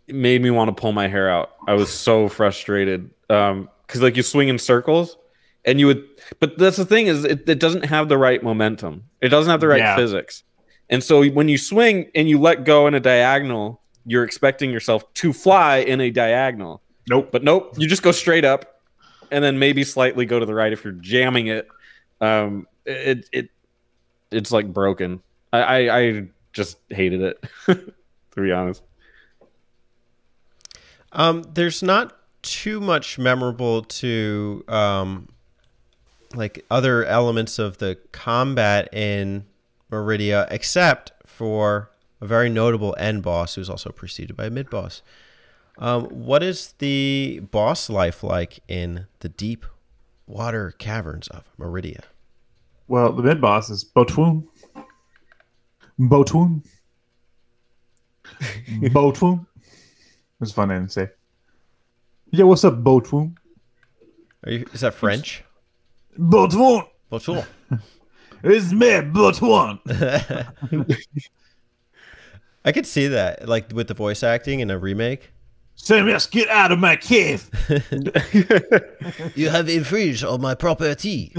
made me want to pull my hair out. I was so frustrated because like you swing in circles, and you would. But that's the thing is it doesn't have the right momentum. It doesn't have the right physics, and so when you swing and you let go in a diagonal, you're expecting yourself to fly in a diagonal. But nope, you just go straight up, and then maybe slightly go to the right if you're jamming it. It's like broken. I just hated it, to be honest. There's not too much memorable to like other elements of the combat in Meridia, except for a very notable end boss who's also preceded by a mid boss. What is the boss life like in the deep water caverns of Meridia? Well, the mid boss is Botwoon. Botwoon. Botwoon. It's a fun name to say. Yeah, what's up, Botwoon? Is that French? Botwoon. Botwoon. It's me, Botwoon. I could see that, like with the voice acting in a remake. Samus, get out of my cave. You have infringed on my property.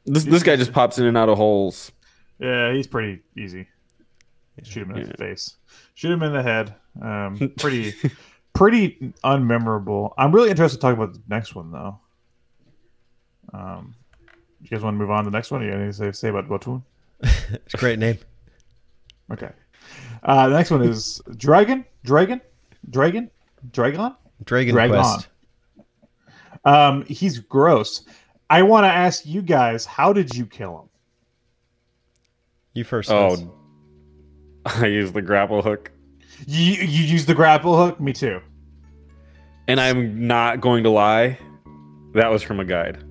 This guy just pops in and out of holes. Yeah, he's pretty easy. Shoot him in the face. Shoot him in the head. Pretty unmemorable. I'm really interested to talk about the next one, though. You guys want to move on to the next one? You got anything to say about Botwoon? It's a great name. Okay. The next one is Dragon Quest. He's gross. I want to ask you guys, how did you kill him? You first. Oh, I used the grapple hook. You used the grapple hook? Me too. And I'm not going to lie, that was from a guide.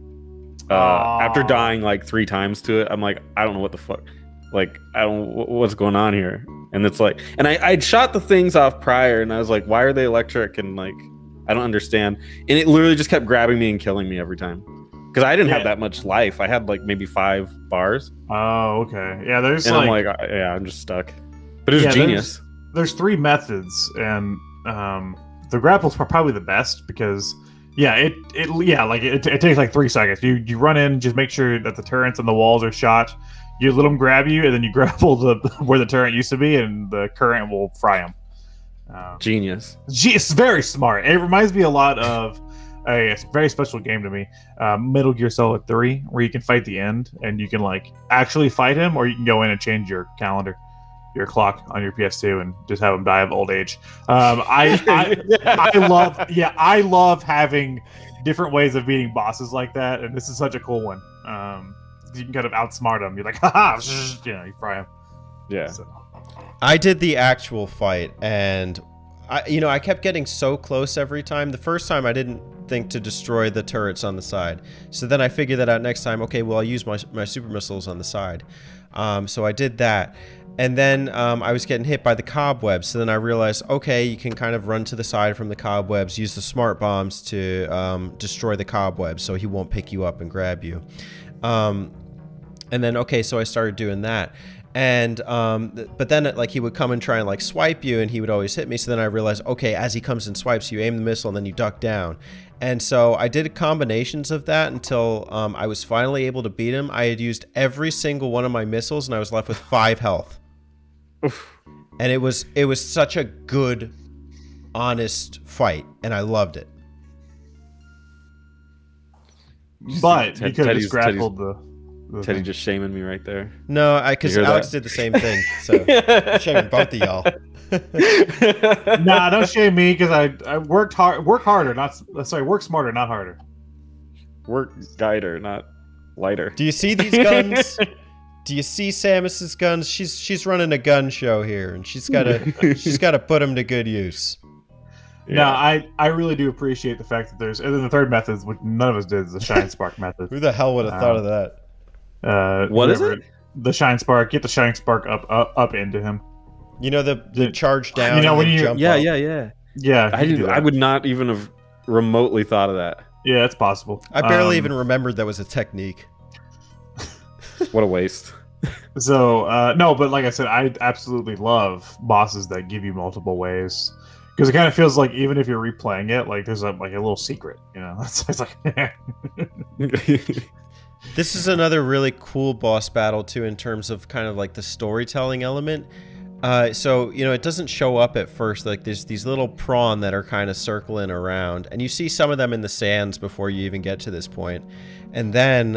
After dying like 3 times to it, I'm like, I don't know what the fuck. Like, I don't what's going on here. And it's like, and I'd shot the things off prior, and I was like, why are they electric? And like, I don't understand. And it literally just kept grabbing me and killing me every time. Because I didn't have that much life. I had like maybe 5 bars. Oh, okay. Yeah, there's and I'm like, yeah, I'm just stuck. But it was genius. There's 3 methods, and the grapple's probably the best because it takes like 3 seconds. You run in, just make sure that the turrets and the walls are shot. You let them grab you, and then you grapple where the turret used to be, and the current will fry them. Genius. It's very smart. It reminds me a lot of a very special game to me, Metal Gear Solid 3, where you can fight the end, and you can like actually fight him, or you can go in and change your calendar, your clock on your PS2, and just have him die of old age. I love having different ways of beating bosses like that, and this is such a cool one. You can kind of outsmart him. You're like, haha, you fry him. Yeah. So. I did the actual fight, and I kept getting so close every time. The first time I didn't think to destroy the turrets on the side. So then I figured that out next time. Okay, well, I'll use my super missiles on the side. So I did that. And then I was getting hit by the cobwebs. So then I realized, okay, you can kind of run to the side from the cobwebs, use the smart bombs to destroy the cobwebs so he won't pick you up and grab you. And then, okay, so I started doing that. And but then like he would come and try and like swipe you, and he would always hit me. So then I realized, okay, as he comes and swipes, you aim the missile and then you duck down. And so I did combinations of that until I was finally able to beat him. I had used every single one of my missiles, and I was left with 5 health. Oof. And it was such a good, honest fight, and I loved it. But you could have just grappled the Teddy just shaming me right there. No, because Alex did the same thing. So I'm shaming both of y'all. Nah, don't shame me because I worked hard. Work harder, work smarter, not harder. Work guider, not lighter. Do you see these guns? Do you see Samus's guns? She's running a gun show here, and she's gotta put them to good use. Yeah. No, I really do appreciate the fact that there's, and then the third method, which none of us did, is the Shine Spark method. Who the hell would have thought of that? What is it? The Shine Spark. Get the Shine Spark up into him. You know the charge down. You know when you jump yeah, up. Yeah. I would not even have remotely thought of that. Yeah, it's possible. I barely even remembered that was a technique. What a waste. So no, but like I said, I absolutely love bosses that give you multiple ways because it kind of feels like even if you're replaying it, like there's a little secret, you know. It's like This is another really cool boss battle too, in terms of kind of like the storytelling element. So you know, it doesn't show up at first. Like there's these little prawn that are kind of circling around, and you see some of them in the sands before you even get to this point. And then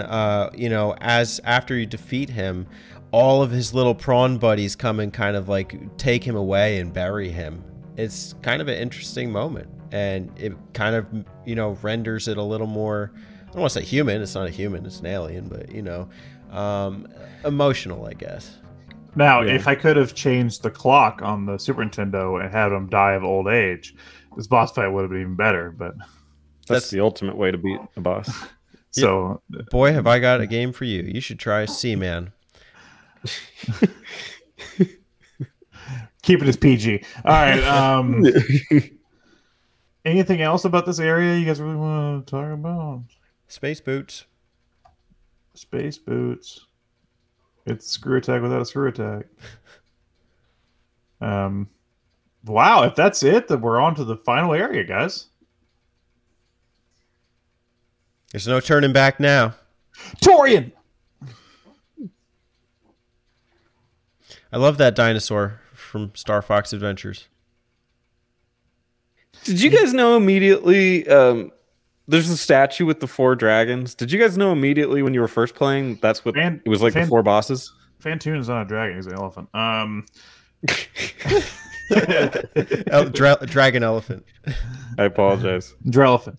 you know, after you defeat him, all of his little prawn buddies come and kind of like take him away and bury him. It's kind of an interesting moment, and it kind of, you know, renders it a little more, I don't want to say human, it's not a human, it's an alien, but, you know, emotional, I guess. now, if I could have changed the clock on the Super Nintendo and had him die of old age, this boss fight would have been even better. But That's the ultimate way to beat a boss. so, Boy, have I got a game for you. You should try Seaman. keep it as PG. All right. Anything else about this area you guys really want to talk about? Space boots. Space boots. It's screw attack without a screw attack. Wow, if that's it, then we're on to the final area, guys. There's no turning back now. Torian! I love that dinosaur from Star Fox Adventures. Did you guys know immediately? There's a statue with the 4 dragons. Did you guys know immediately when you were first playing that's what it was like? The 4 bosses. Fantoon is not a dragon; he's an elephant. Dragon elephant. I apologize. Drelephant.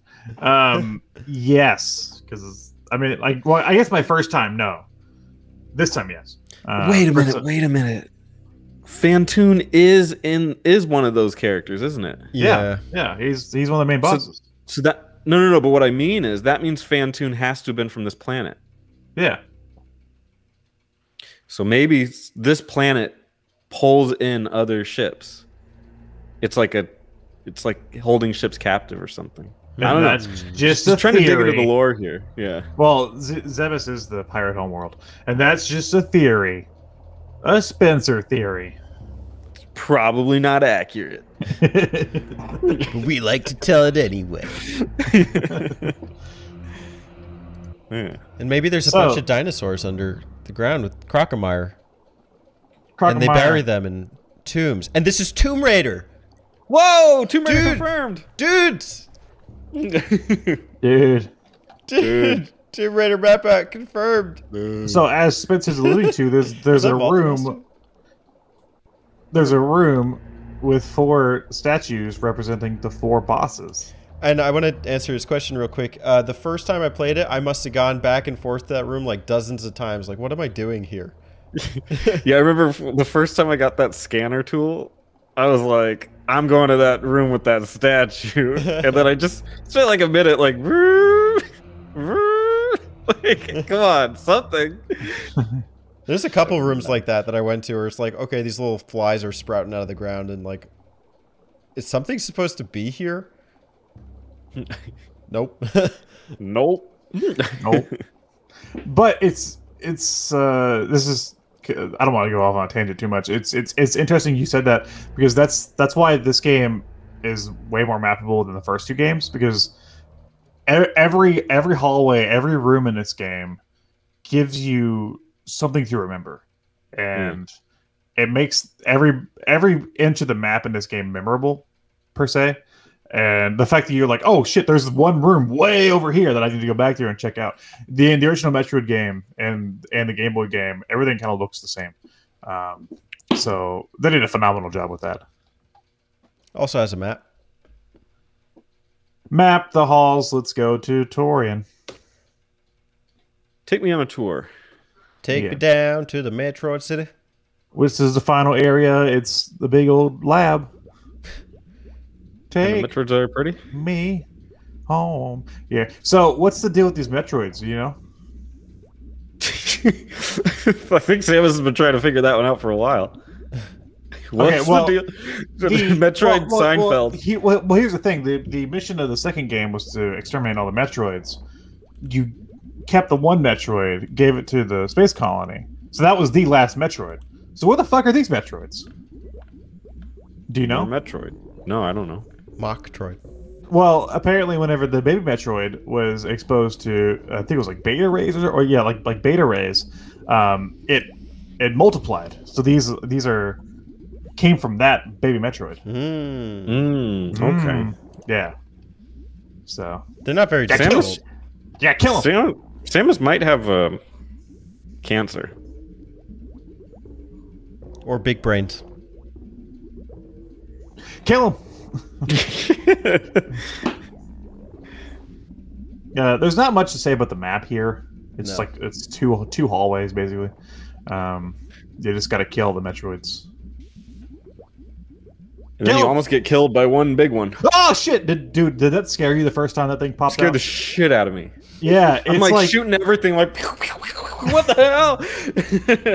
Yes, because I mean, like, well, I guess my first time, no. This time, yes. Wait a minute. Fantoon is one of those characters, isn't it? Yeah. He's one of the main bosses. So that no. But what I mean is that means Fantoon has to have been from this planet. Yeah. So maybe this planet pulls in other ships. It's like holding ships captive or something. And I don't that's know. just trying to dig into the lore here. Yeah. Well, Zebus is the pirate homeworld, and that's just a theory, a Spencer theory. Probably not accurate. We like to tell it anyway. Yeah. And maybe there's a bunch of dinosaurs under the ground with Crocomeyer. Crocomeyer. And they bury them in tombs. And this is Tomb Raider. Whoa! Tomb Raider Dude. confirmed. Dudes! Dude. Tomb Raider map out confirmed. So as Spencer's alluding to, there's a room. There's a room with 4 statues representing the 4 bosses. And I want to answer his question real quick. The first time I played it, I must have gone back and forth to that room like dozens of times. Like, what am I doing here? Yeah, I remember the first time I got that scanner tool, I was like, I'm going to that room with that statue. And then I just spent like a minute like, like, come on, something. There's a couple rooms like that I went to where it's like, okay, these little flies are sprouting out of the ground and like, is something supposed to be here? Nope. Nope. Nope. But this is, I don't want to go off on a tangent too much. It's interesting you said that because that's why this game is way more mappable than the first 2 games, because every hallway, every room in this game gives you something to remember, and it makes every inch of the map in this game memorable, per se. And the fact that you're like, oh shit, there's one room way over here that I need to go back there and check out. The original Metroid game and the Game Boy game, everything kind of looks the same. So they did a phenomenal job with that. Also has a map. Map the halls. Let's go to Torian. Take me on a tour. Take me down to the Metroid City. This is the final area. It's the big old lab. And Take the Metroids are pretty. me home. Yeah. So what's the deal with these Metroids? You know? I think Samus has been trying to figure that one out for a while. What's the deal? Metroid Seinfeld. Well, here's the thing. The mission of the second game was to exterminate all the Metroids. You kept the one Metroid, gave it to the space colony, So that was the last Metroid. So what the fuck are these Metroids? Do you know? Metroid. No, I don't know. Mocktroid. Well, apparently, whenever the baby Metroid was exposed to, I think it was like beta rays, or yeah, like beta rays, it multiplied. So these came from that baby Metroid. Okay. Yeah. So They're not very difficult. yeah, kill him. Samus might have cancer. Or big brains. Kill him. Yeah, there's not much to say about the map here. It's like it's two hallways basically. You just got to kill the Metroids. And then you almost get killed by one big one. Oh shit! Did that scare you the first time that thing popped out? Scared the shit out of me. Yeah, I'm it's like shooting everything like what the hell?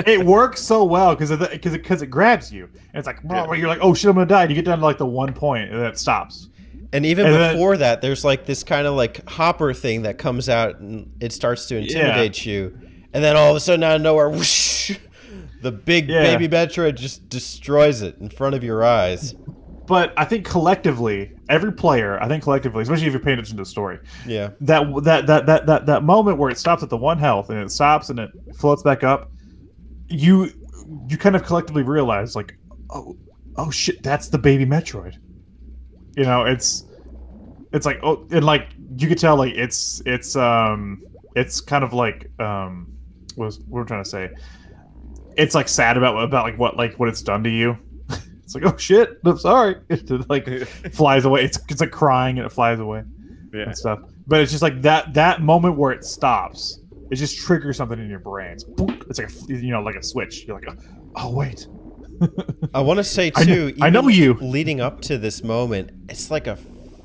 It works so well because it grabs you. And it's like you're like, oh shit, I'm gonna die. And you get down to like the one point and then it stops. And even before that, there's like this kind of like hopper thing that comes out and it starts to intimidate you. And then all of a sudden out of nowhere, whoosh, the big baby Metroid just destroys it in front of your eyes. But I think collectively, every player, especially if you're paying attention to the story, that moment where it stops at the 1 health and it stops and it floats back up, you kind of collectively realize like, oh shit, that's the baby Metroid. You know, it's like, oh, and like you could tell like it's kind of like what we're trying to say. It's like sad about like what it's done to you. It's like, oh shit, I'm sorry. It like flies away. It's like crying and it flies away and stuff. But it's just like that moment where it stops. It just triggers something in your brain. It's like like a switch. You're like, oh wait. I want to say too. I know you. Leading up to this moment, it's like a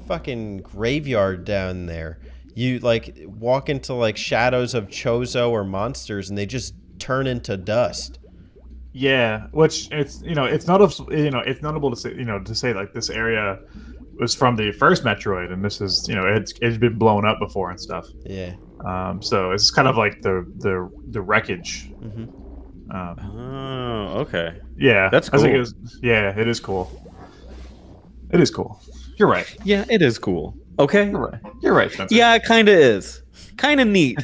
fucking graveyard down there. You like walk into like shadows of Chozo or monsters, and they just turn into dust. Yeah, which it's it's notable to say like this area was from the first Metroid, and this is it's been blown up before and stuff. Yeah. So it's kind of like the wreckage. Oh, okay. Yeah, that's cool. It is cool. It is cool. You're right. Yeah, it is cool. Okay. You're right, Spencer. Yeah, it kind of is. Kind of neat.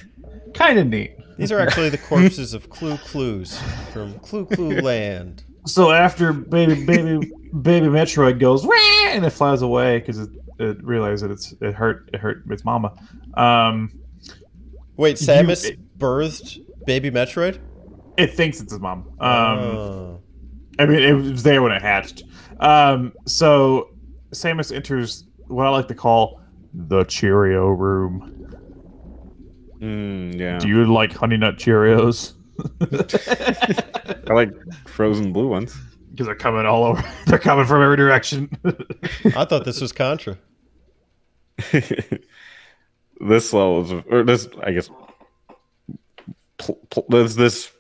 Kind of neat. These are actually the corpses of Clues from Clue Land. So after baby Metroid goes Wah! And it flies away because it realized that it hurt its mama. Wait, Samus birthed baby Metroid? It thinks it's his mom. I mean, it was there when it hatched. So Samus enters what I like to call the Cheerio room. Yeah. Do you like Honey Nut Cheerios? I like frozen blue ones. Because they're coming all over. They're coming from every direction. I thought this was Contra. This level is, or this, I guess, this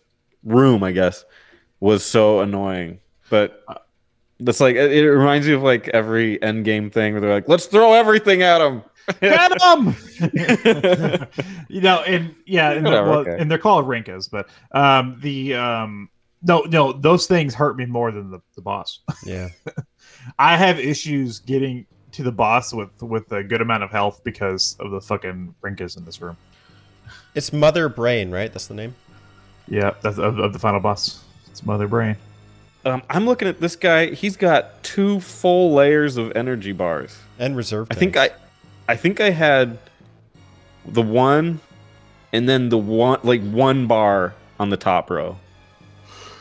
room, I guess, was so annoying. But that's like, it reminds me of like every end game thing where they're like, let's throw everything at them. Get them! And they're called Rinkas, but no, those things hurt me more than the boss. Yeah. I have issues getting to the boss with a good amount of health because of the fucking Rinkas in this room. It's Mother Brain, right? That's the name? Yeah, that's of the final boss. It's Mother Brain. I'm looking at this guy. He's got 2 full layers of energy bars. And reserve tanks. I think I had the one and then the one bar on the top row.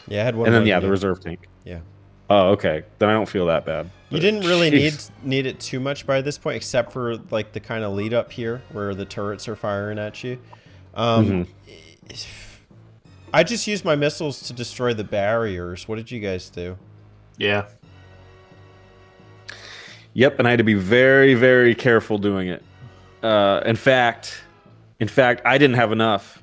Yeah, I had one. And then the reserve tank. Yeah. Oh, okay. Then I don't feel that bad. You didn't really need it too much by this point, except for like the kind of lead up here where the turrets are firing at you. I just used my missiles to destroy the barriers. What did you guys do? Yeah. Yep, and I had to be very, very careful doing it. In fact, I didn't have enough.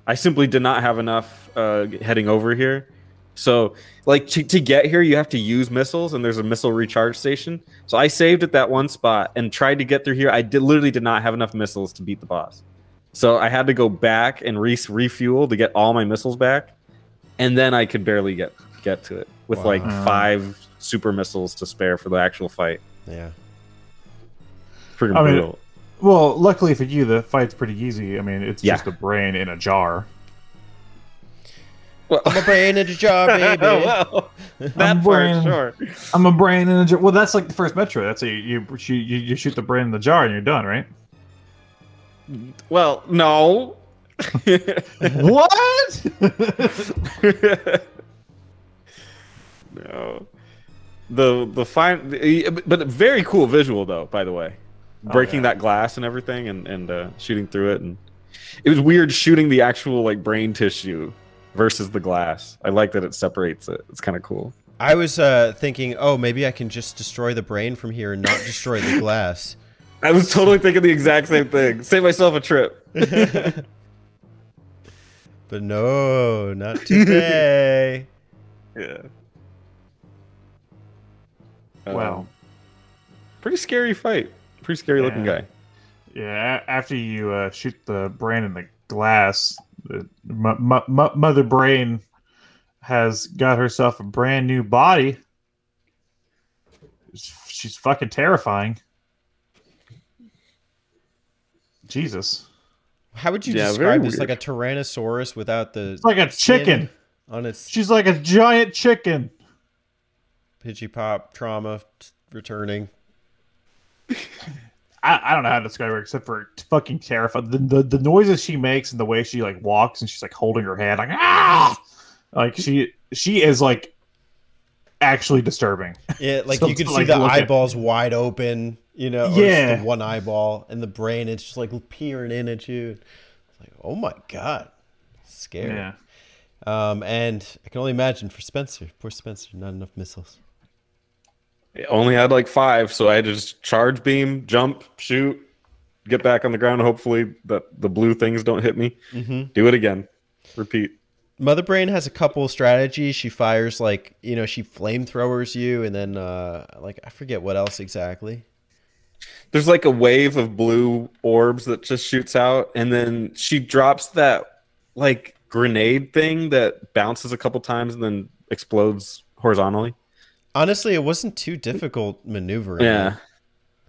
I simply did not have enough heading over here. So, like, to get here, you have to use missiles, and there's a missile recharge station. So I saved at that one spot and tried to get through here. I literally did not have enough missiles to beat the boss. So I had to go back and refuel to get all my missiles back. and then I could barely get to it with like 5 super missiles to spare for the actual fight. Yeah. Freaking I mean, brutal. well, luckily for you, the fight's pretty easy. I mean, it's Yeah. just a brain in a jar. Well, I'm a brain in a jar, baby. well, that part, brain- sure. I'm a brain in a jar. Well, that's like the first Metro. That's you shoot the brain in the jar and you're done, right? Well, no. What? No. The fine, but very cool visual though. By the way, breaking that glass and everything, and shooting through it, and it was weird shooting the actual like brain tissue versus the glass. I like that it separates it. It's kind of cool. I was thinking, oh, maybe I can just destroy the brain from here and not destroy the glass. I was totally thinking the exact same thing. Save myself a trip. But no, not today. Yeah. Wow. Pretty scary fight. Pretty scary looking guy. Yeah. After you shoot the brain in the glass, the mother brain has got herself a brand new body. She's fucking terrifying. Jesus. How would you Yeah, describe very this? Like a weird. Tyrannosaurus without the It's like a chicken. on its She's like a giant chicken. Pidgey-Pop trauma returning. I don't know how to describe her except for fucking terrifying. The noises she makes and the way she like walks and she's like holding her head like ah, like she is like actually disturbing. Yeah, like So you can to, see like, the look at- eyeballs wide open, you know, or Yeah. just the one eyeball, and the brain it's just like peering in at you. It's like, oh my god, scary. Yeah. And I can only imagine for Spencer, poor Spencer, not enough missiles. It only had like 5, so I had to just charge beam, jump, shoot, get back on the ground. Hopefully that the blue things don't hit me. Do it again. Repeat. Mother Brain has a couple of strategies. She fires like, you know, she flamethrowers you, and then like I forget what else exactly. There's like a wave of blue orbs that just shoots out, and then she drops that like grenade thing that bounces a couple times and then explodes horizontally. Honestly, it wasn't too difficult maneuvering. Yeah.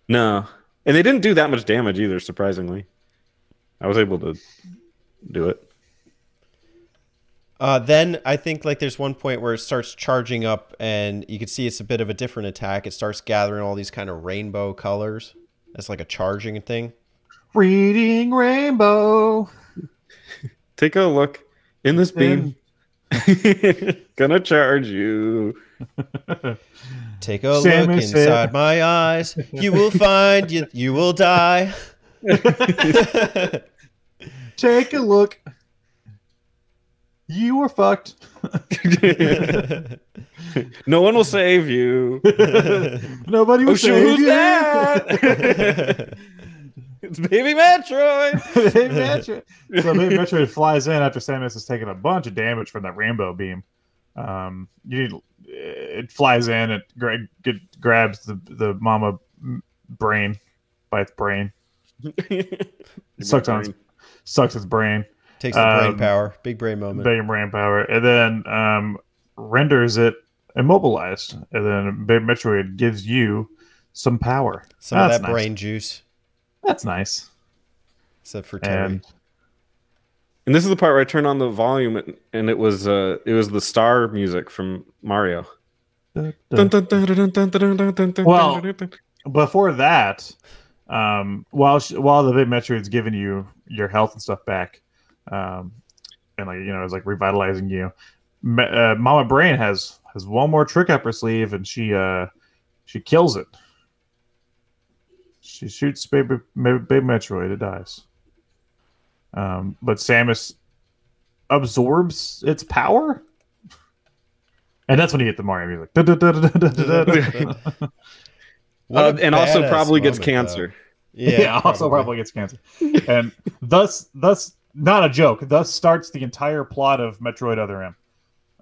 No. And they didn't do that much damage either, surprisingly. I was able to do it. Then I think like there's one point where it starts charging up, and you can see it's a bit of a different attack. It starts gathering all these kind of rainbow colors. That's like a charging thing. Reading rainbow. Take a look in this beam. Gonna charge you. Take a Sammy look said- inside my eyes. You will find you will die. Take a look. You were fucked. No one will save you. Nobody will Oh, shoot, save who's you. that? It's Baby Metroid. Baby Metroid. So Baby Metroid flies in after Samus has taken a bunch of damage from that rainbow beam. It flies in. It grabs the mama brain by its brain. Sucks its brain. Takes the brain power. Big brain moment. Big brain power, and then renders it immobilized. And then Baby Metroid gives you some power. Some of That's that nice. brain juice. That's nice. Except for Terry. And this is the part where I turned on the volume, and it was the star music from Mario. Well, before that, while the Big Metroid's giving you your health and stuff back, and like it's like revitalizing you, Mama Brain has one more trick up her sleeve, and she kills it. She shoots Baby Metroid, it dies. But Samus absorbs its power, and that's when you get the Mario music. And also badass probably gets moment, cancer. Yeah, also probably gets cancer, and thus not a joke. Thus starts the entire plot of Metroid Other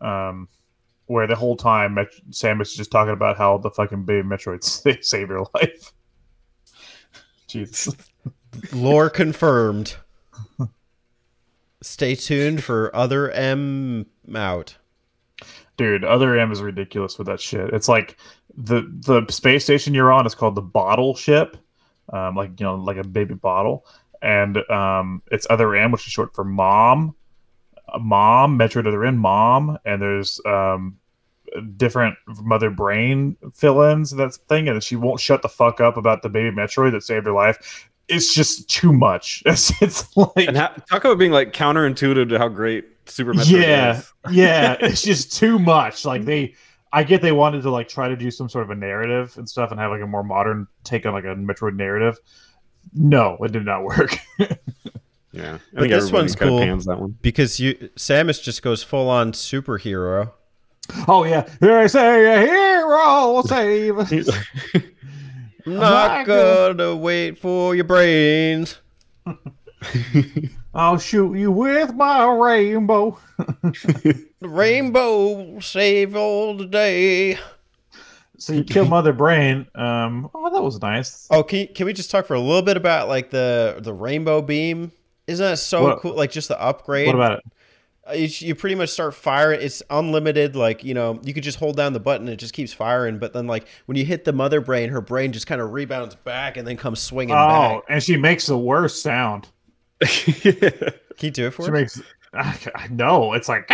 M, where the whole time Samus is just talking about how the fucking Baby Metroid saved her life. Jesus. Lore confirmed. Stay tuned for Other M out. Dude, Other M is ridiculous with that shit. It's like the space station you're on is called the bottle ship, like like a baby bottle, and it's Other M, which is short for mom. Metroid Other M, mom, and there's different Mother Brain fill-ins. That thing, and she won't shut the fuck up about the baby Metroid that saved her life. It's just too much. It's like, and talk about being like counterintuitive to how great Super Metroid is. Yeah, it's just too much. Like I get they wanted to like try to do some sort of a narrative and stuff and have like a more modern take on like a Metroid narrative. No, it did not work. Yeah, I but think this one's cool pans that one. because Samus just goes full on superhero. Oh yeah, here I say a hero will save us. I'm not gonna wait for your brains. I'll shoot you with my rainbow. The rainbow will save all the day. So you kill Mother Brain. Oh, that was nice. Oh, can we just talk for a little bit about like the rainbow beam? Isn't that so cool? Like just the upgrade. What about it? You pretty much start firing. It's unlimited. Like, you could just hold down the button and it just keeps firing. But then like when you hit the Mother Brain, her brain just kind of rebounds back and then comes swinging back. Oh, and she makes the worst sound. Can you do it for us? No, it's like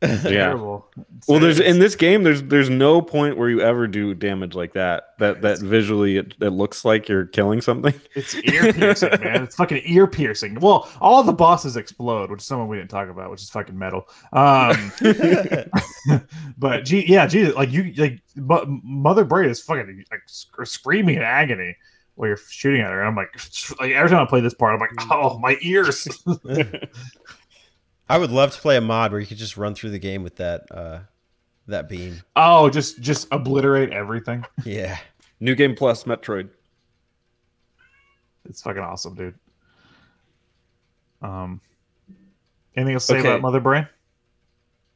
It's terrible. Well, there's in this game, there's no point where you ever do damage like that. That visually it looks like you're killing something. It's ear piercing, man. It's fucking ear piercing. Well, all the bosses explode, which is something we didn't talk about, which is fucking metal. But Jesus, Mother Brain is fucking like screaming in agony while you're shooting at her. And I'm like every time I play this part, I'm like, oh, my ears. I would love to play a mod where you could just run through the game with that beam. Oh, just obliterate everything. Yeah. New Game Plus Metroid. It's fucking awesome, dude. Anything else to say about Mother Brain?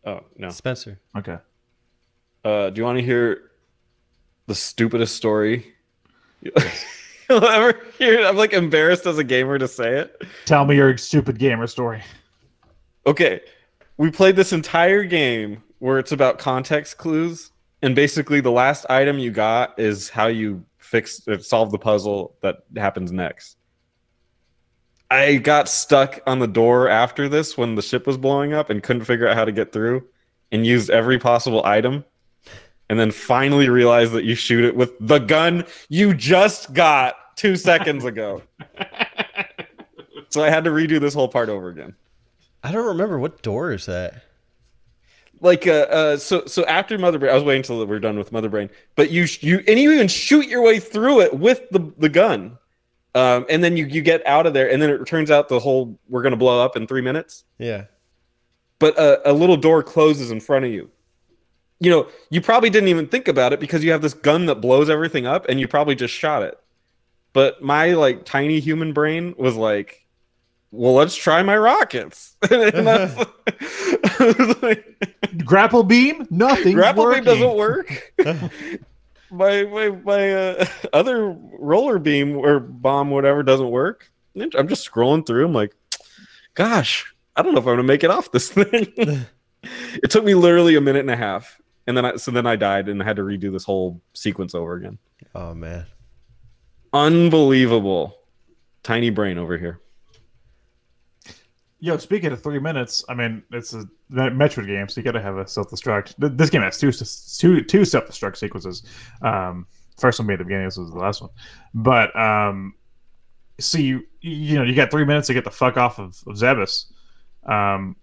Oh, no. Spencer. Okay. Do you want to hear the stupidest story you'll ever hear? I'm like embarrassed as a gamer to say it. Tell me your stupid gamer story. Okay, we played this entire game where it's about context clues, and basically the last item you got is how you solve the puzzle that happens next. I got stuck on the door after this when the ship was blowing up and couldn't figure out how to get through, and used every possible item, and then finally realized that you shoot it with the gun you just got 2 seconds ago. So I had to redo this whole part over again. I don't remember what door is that. Like so after Mother Brain, I was waiting until we're done with Mother Brain, but you even shoot your way through it with the gun, and then you get out of there, and then it turns out we're gonna blow up in 3 minutes. Yeah, but a little door closes in front of you. You probably didn't even think about it because you have this gun that blows everything up, and you probably just shot it. But my like tiny human brain was like, well, let's try my rockets. Grapple beam? Nothing. Grapple beam doesn't work. my other roller beam or bomb, whatever, doesn't work. I'm just scrolling through. I'm like, gosh, I don't know if I'm gonna make it off this thing. It took me literally a minute and a half, and then I died and I had to redo this whole sequence over again. Oh man, unbelievable! Tiny brain over here. Yo, speaking of 3 minutes, I mean, it's a Metroid game, so you got to have a self-destruct. This game has two self-destruct sequences. First one made at the beginning, this was the last one. But, so you got 3 minutes to get the fuck off of Zebus. Then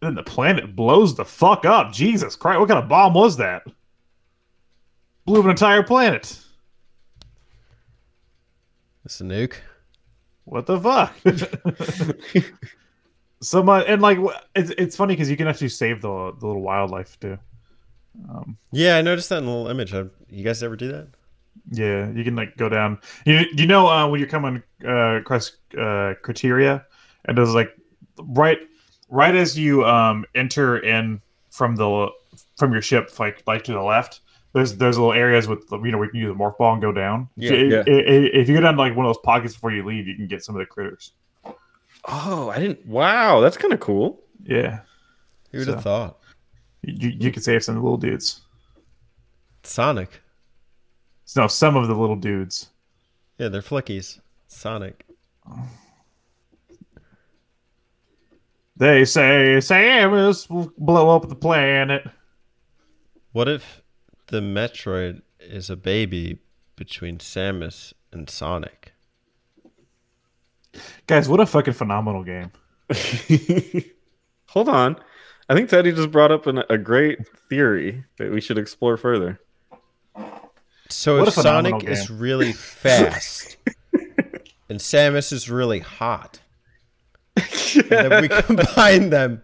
the planet blows the fuck up. Jesus Christ, what kind of bomb was that? Blew up an entire planet. It's a nuke. What the fuck? And like it's funny because you can actually save the little wildlife too. Yeah, I noticed that in the little image. You guys ever do that? Yeah, you can like go down. You know when you're coming across criteria, and there's like right as you enter in from your ship, like to the left. There's little areas with where you can use a morph ball and go down. Yeah. If you go down to like one of those pockets before you leave, you can get some of the critters. Oh, I didn't. Wow, that's kind of cool. Yeah. Who would have So. thought? You could save some of the little dudes. Sonic. No, some of the little dudes. Yeah, they're flickies. Sonic. They say Samus will blow up the planet. What if the Metroid is a baby between Samus and Sonic? Guys, what a fucking phenomenal game. Hold on. I think Teddy just brought up a great theory that we should explore further. So What if a phenomenal Sonic is game. really fast and Samus is really hot, and then we combine them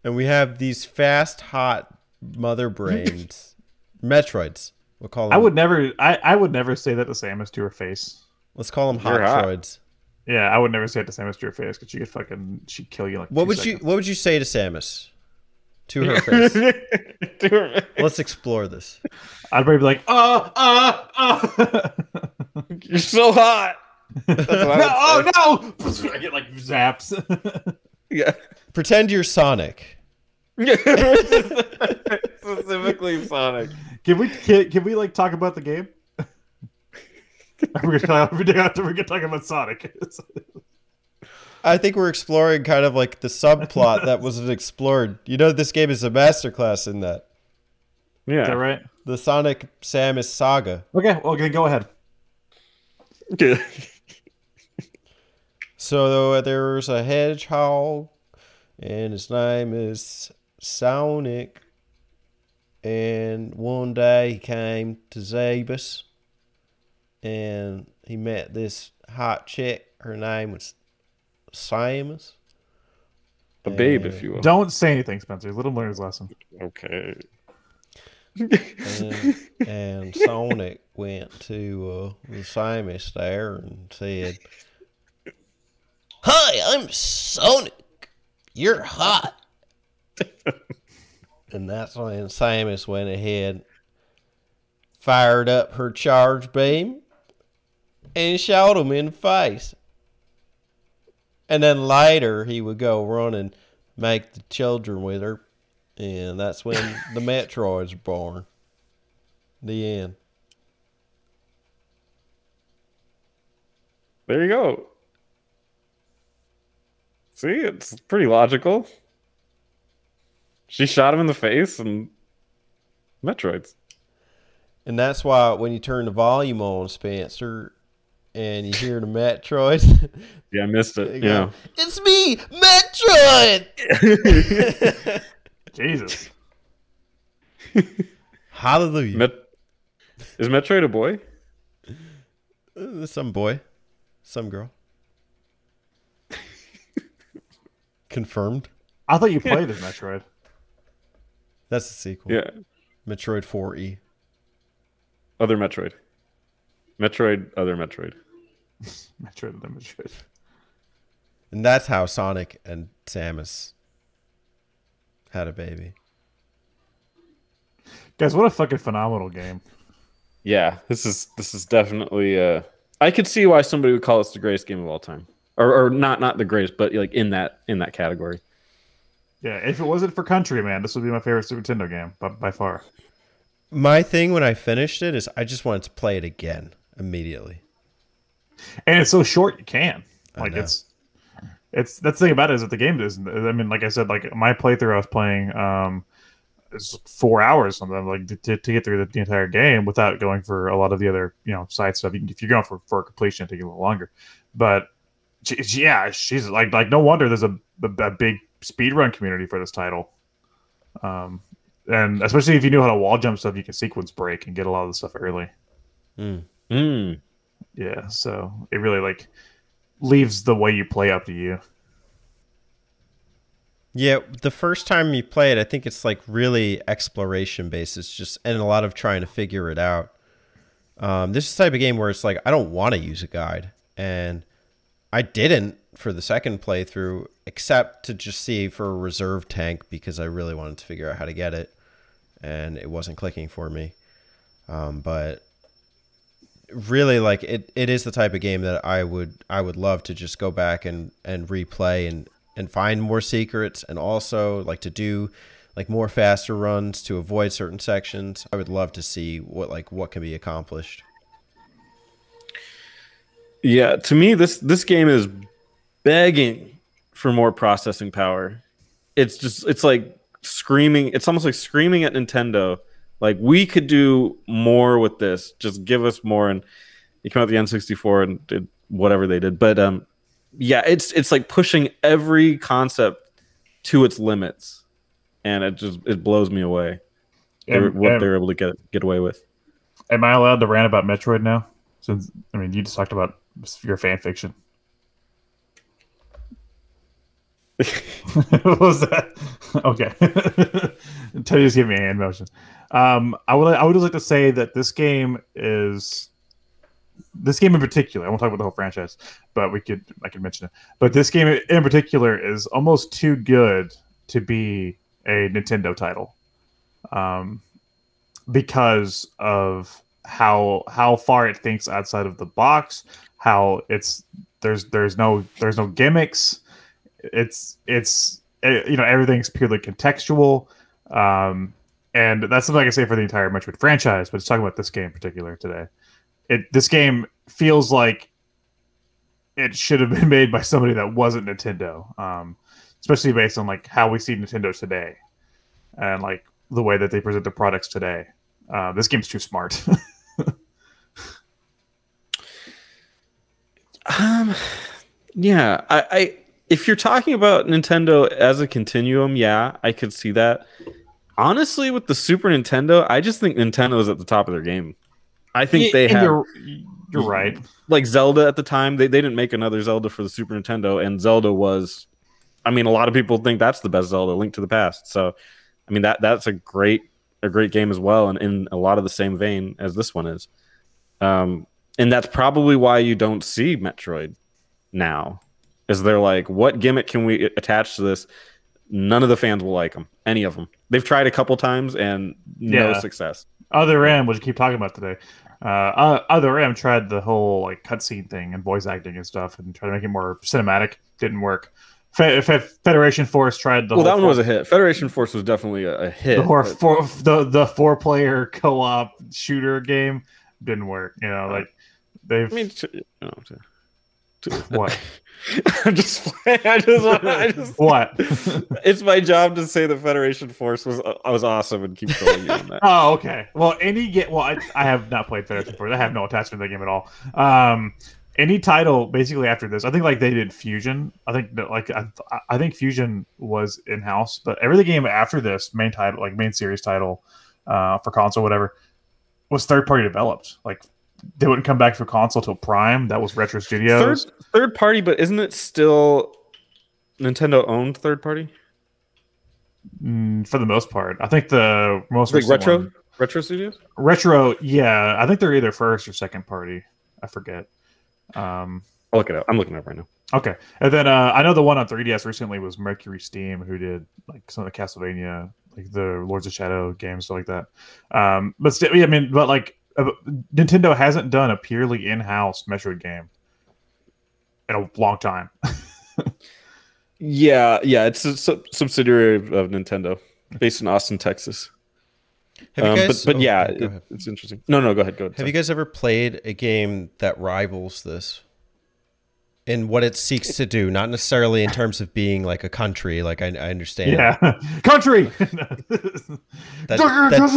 and we have these fast, hot mother brains, Metroids. We'll call them. I would never say that to Samus to her face. Let's call them You're hot. Hotroids. Yeah, I would never say it to Samus to her face because she'd kill you in like What 2 would seconds. What would you say to Samus? To her face. Let's explore this. I'd probably be like, You're so hot. That's what I would say. oh no! I get like zaps. Yeah. Pretend you're Sonic. Specifically Sonic. Can we like talk about the game? We're gonna talk about Sonic. I think we're exploring kind of like the subplot that wasn't explored. You know, this game is a masterclass in that. Yeah. Is that right? The Sonic Samus saga. Okay, well, okay, go ahead. So there's a hedgehog, and his name is Sonic. And one day he came to Zebus, and he met this hot chick. Her name was Samus. The babe, if you will. Don't say anything, Spencer. Let him learn his lesson. Okay. And Sonic went to the Samus there and said, "Hi, I'm Sonic. You're hot." And that's when Samus went ahead, fired up her charge beam, and shot him in the face. And then later he would go run and make the children with her. And that's when the Metroids were born. The end. There you go. See, it's pretty logical. She shot him in the face and Metroids. And that's why when you turn the volume on, Spencer, and you hear the Metroid, Yeah, I missed it. you go, Yeah. "It's me, Metroid!" Jesus. Hallelujah. Is Metroid a boy? Some boy. Some girl. Confirmed. I thought you played as Metroid. That's the sequel. Yeah. Metroid 4E. Other Metroid. Metroid, other Metroid. Metroid the Metroid. And that's how Sonic and Samus had a baby. Guys, what a fucking phenomenal game. Yeah, this is definitely I could see why somebody would call this the greatest game of all time. Or not the greatest, but like in that category. Yeah, if it wasn't for Countryman, this would be my favorite Super Nintendo game, by far. My thing when I finished it is I just wanted to play it again immediately. And it's so short you can. Like know. it's that's the thing about it is that the game isn't. I mean, like I said, like my playthrough I was playing it's 4 hours something like to get through the entire game without going for a lot of the other side stuff. If you're going for completion, it take a little longer. But she's like no wonder there's a big speedrun community for this title. And especially if you knew how to wall jump stuff, you can sequence break and get a lot of the stuff early. Yeah, so it really like leaves the way you play up to you. Yeah, the first time you play it, I think it's like really exploration based. It's just and a lot of trying to figure it out. This is the type of game where it's like I don't want to use a guide, and I didn't for the second playthrough, except to just see for a reserve tank because I really wanted to figure out how to get it, and it wasn't clicking for me. But really like it is the type of game that I would love to just go back and replay and find more secrets, and also like to do like more faster runs to avoid certain sections. I would love to see what can be accomplished. Yeah, to me, this game is begging for more processing power. It's like screaming. It's almost like screaming at Nintendo. Like, we could do more with this. Just give us more. And it came out the N64 and did whatever they did. But yeah, it's like pushing every concept to its limits, and it blows me away. What they're able to get away with. Am I allowed to rant about Metroid now? Since you just talked about your fan fiction. What was that? Okay. Teddy just gave me a hand motion. I would just like to say that this game in particular, I won't talk about the whole franchise, but I could mention it. But this game in particular is almost too good to be a Nintendo title. Because of how far it thinks outside of the box, how there's no gimmicks. It's everything's purely contextual, and that's something I can say for the entire Metroid franchise. But it's talking about this game in particular today. This game feels like it should have been made by somebody that wasn't Nintendo, especially based on like how we see Nintendo today, and like the way that they present their products today. This game's too smart. Yeah, I if you're talking about Nintendo as a continuum, yeah, I could see that. Honestly, with the Super Nintendo, I just think Nintendo is at the top of their game. I think they have. You're right. Like Zelda at the time, they didn't make another Zelda for the Super Nintendo, and Zelda was, I mean, a lot of people think that's the best Zelda, Link to the Past. So, I mean, that's a great game as well, and in a lot of the same vein as this one is. And that's probably why you don't see Metroid now, is they're like, what gimmick can we attach to this? None of the fans will like them, any of them. They've tried a couple times and no success. Other M, which you keep talking about today. Other M tried the whole like cutscene thing and voice acting and stuff, and tried to make it more cinematic. Didn't work. Federation Force tried the. Well, that one was a hit. Federation Force was definitely a hit. The 4-player co-op shooter game didn't work. Like they've. I mean, what? I'm just playing. I just what? It's my job to say the Federation Force was awesome and keep going on that. Oh, okay. Well, I have not played Federation Force. I have no attachment to the game at all. Any title basically after this, I think like they did Fusion. I think Fusion was in house, but every game after this main title, like main series title, for console, whatever, was third party developed. Like they wouldn't come back for console till Prime. That was Retro Studios. Third party, but isn't it still Nintendo owned third party? For the most part, I think the most like Retro Studios. Retro, yeah, I think they're either first or second party. I forget. I'll look it up. I'm looking it up right now. Okay, and then I know the one on 3DS recently was Mercury Steam, who did like some of the Castlevania, like the Lords of Shadow games, stuff like that. But still, yeah, I mean, but like Nintendo hasn't done a purely in-house Metroid game in a long time. Yeah, it's a subsidiary of Nintendo, based in Austin, Texas. Have you guys? But yeah, it's interesting. No, go ahead. Have you guys ever played a game that rivals this in what it seeks to do? Not necessarily in terms of being like a country. Like I understand. Yeah, country. that